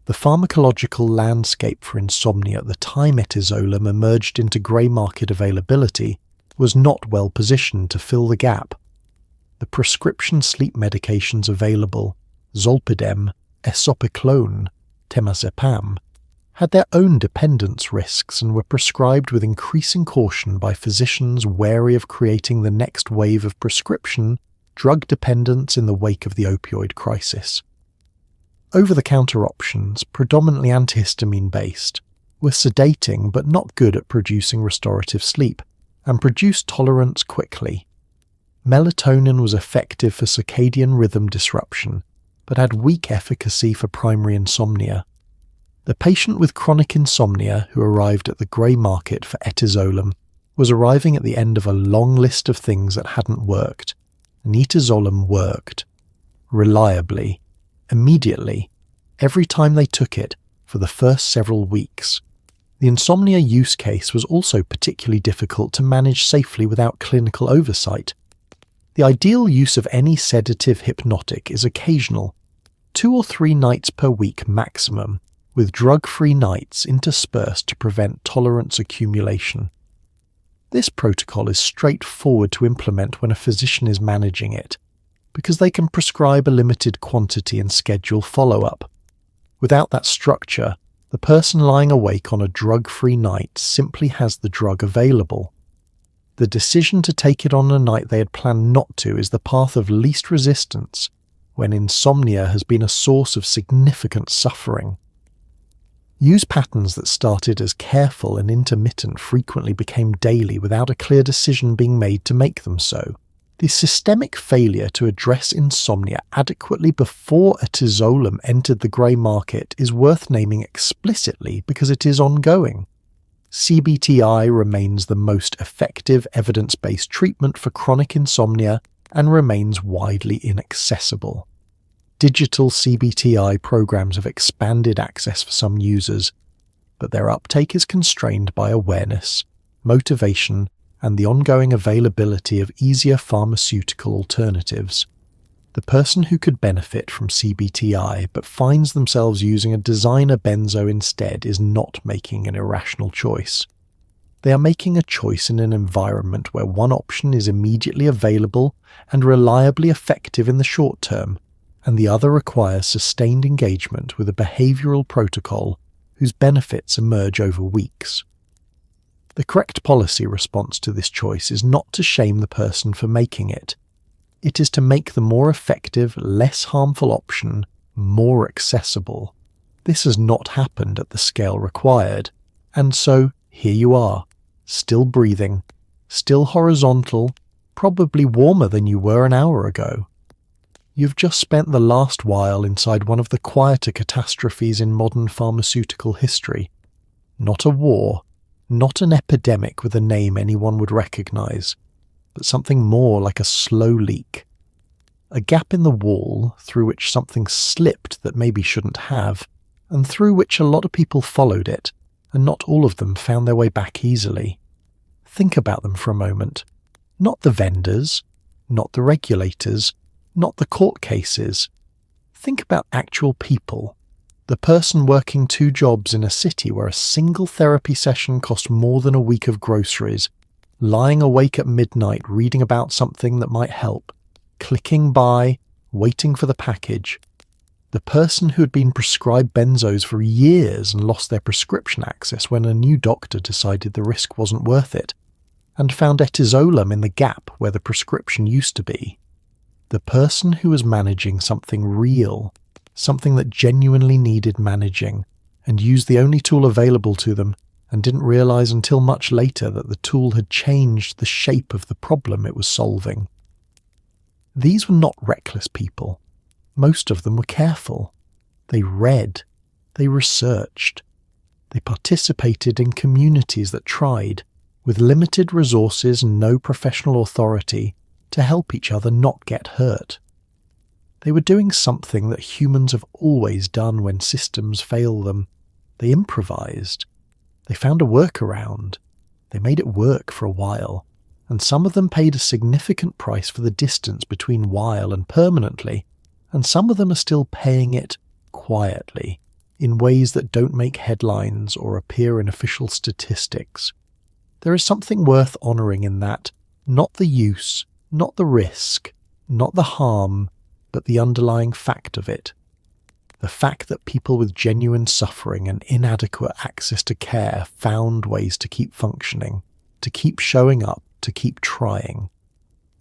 Speaker 1: The pharmacological landscape for insomnia at the time Etizolam emerged into grey market availability was not well positioned to fill the gap. The prescription sleep medications available, zolpidem, esopiclone, temazepam, had their own dependence risks and were prescribed with increasing caution by physicians wary of creating the next wave of prescription drug dependence in the wake of the opioid crisis. Over-the-counter options, predominantly antihistamine-based, were sedating but not good at producing restorative sleep, and produced tolerance quickly. Melatonin was effective for circadian rhythm disruption, but had weak efficacy for primary insomnia. The patient with chronic insomnia who arrived at the grey market for Etizolam was arriving at the end of a long list of things that hadn't worked, and Etizolam worked. Reliably, immediately, every time they took it for the first several weeks. The insomnia use case was also particularly difficult to manage safely without clinical oversight. The ideal use of any sedative hypnotic is occasional, 2 or 3 nights per week maximum, with drug-free nights interspersed to prevent tolerance accumulation. This protocol is straightforward to implement when a physician is managing it, because they can prescribe a limited quantity and schedule follow-up. Without that structure, the person lying awake on a drug-free night simply has the drug available. The decision to take it on a night they had planned not to is the path of least resistance when insomnia has been a source of significant suffering. Use patterns that started as careful and intermittent frequently became daily without a clear decision being made to make them so. The systemic failure to address insomnia adequately before Etizolam entered the grey market is worth naming explicitly because it is ongoing. CBTI remains the most effective evidence-based treatment for chronic insomnia and remains widely inaccessible. Digital CBTI programs have expanded access for some users, but their uptake is constrained by awareness, motivation, and the ongoing availability of easier pharmaceutical alternatives. The person who could benefit from CBTI but finds themselves using a designer benzo instead is not making an irrational choice. They are making a choice in an environment where one option is immediately available and reliably effective in the short term, and the other requires sustained engagement with a behavioral protocol whose benefits emerge over weeks. The correct policy response to this choice is not to shame the person for making it. It is to make the more effective, less harmful option more accessible. This has not happened at the scale required, and so here you are, still breathing, still horizontal, probably warmer than you were an hour ago. You've just spent the last while inside one of the quieter catastrophes in modern pharmaceutical history. Not a war, not an epidemic with a name anyone would recognize, but something more like a slow leak. A gap in the wall through which something slipped that maybe shouldn't have, and through which a lot of people followed it, and not all of them found their way back easily. Think about them for a moment. Not the vendors, not the regulators, not the court cases. Think about actual people. The person working 2 jobs in a city where a single therapy session cost more than a week of groceries, lying awake at midnight reading about something that might help, clicking by, waiting for the package. The person who had been prescribed benzos for years and lost their prescription access when a new doctor decided the risk wasn't worth it, and found Etizolam in the gap where the prescription used to be. The person who was managing something real, something that genuinely needed managing, and used the only tool available to them, and didn't realize until much later that the tool had changed the shape of the problem it was solving. These were not reckless people. Most of them were careful. They read. They researched. They participated in communities that tried, with limited resources and no professional authority, to help each other not get hurt. They were doing something that humans have always done when systems fail them. They improvised. They found a workaround. They made it work for a while, and some of them paid a significant price for the distance between while and permanently, and some of them are still paying it quietly, in ways that don't make headlines or appear in official statistics. There is something worth honouring in that, not the use, not the risk, not the harm, but the underlying fact of it. The fact that people with genuine suffering and inadequate access to care found ways to keep functioning, to keep showing up, to keep trying.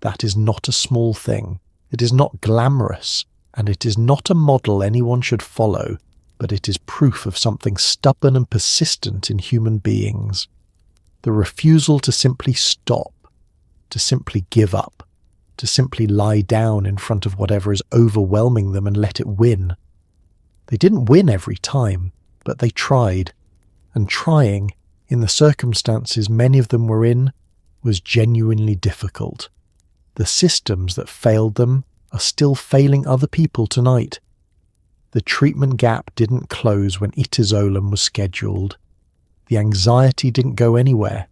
Speaker 1: That is not a small thing. It is not glamorous, and it is not a model anyone should follow, but it is proof of something stubborn and persistent in human beings. The refusal to simply stop, to simply give up, to simply lie down in front of whatever is overwhelming them and let it win. They didn't win every time, but they tried, and trying, in the circumstances many of them were in, was genuinely difficult. The systems that failed them are still failing other people tonight. The treatment gap didn't close when Etizolam was scheduled. The anxiety didn't go anywhere.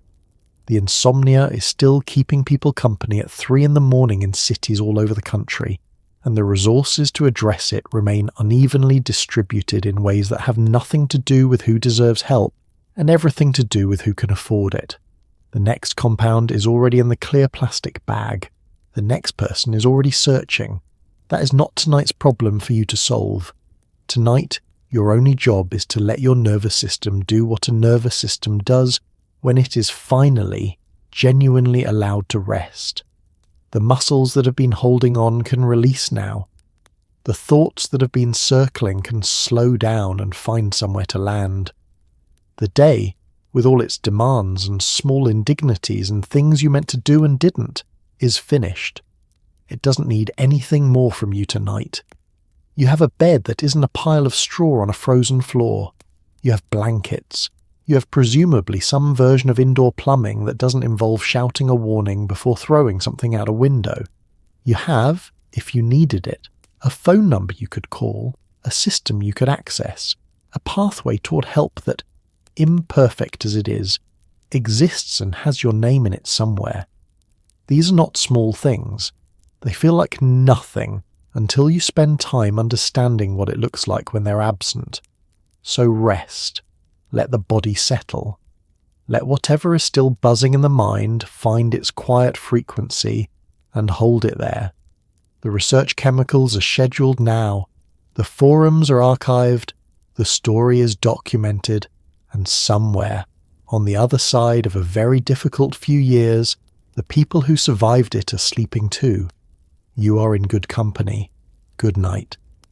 Speaker 1: The insomnia is still keeping people company at 3 a.m. in cities all over the country, and the resources to address it remain unevenly distributed in ways that have nothing to do with who deserves help and everything to do with who can afford it. The next compound is already in the clear plastic bag. The next person is already searching. That is not tonight's problem for you to solve. Tonight, your only job is to let your nervous system do what a nervous system does when it is finally genuinely allowed to rest. The muscles that have been holding on can release now. The thoughts that have been circling can slow down and find somewhere to land. The day, with all its demands and small indignities and things you meant to do and didn't, is finished. It doesn't need anything more from you tonight. You have a bed that isn't a pile of straw on a frozen floor. You have blankets. You have presumably some version of indoor plumbing that doesn't involve shouting a warning before throwing something out a window. You have, if you needed it, a phone number you could call, a system you could access, a pathway toward help that, imperfect as it is, exists and has your name in it somewhere. These are not small things. They feel like nothing until you spend time understanding what it looks like when they're absent. So rest. Let the body settle. Let whatever is still buzzing in the mind find its quiet frequency and hold it there. The research chemicals are scheduled now. The forums are archived. The story is documented. And somewhere, on the other side of a very difficult few years, the people who survived it are sleeping too. You are in good company. Good night.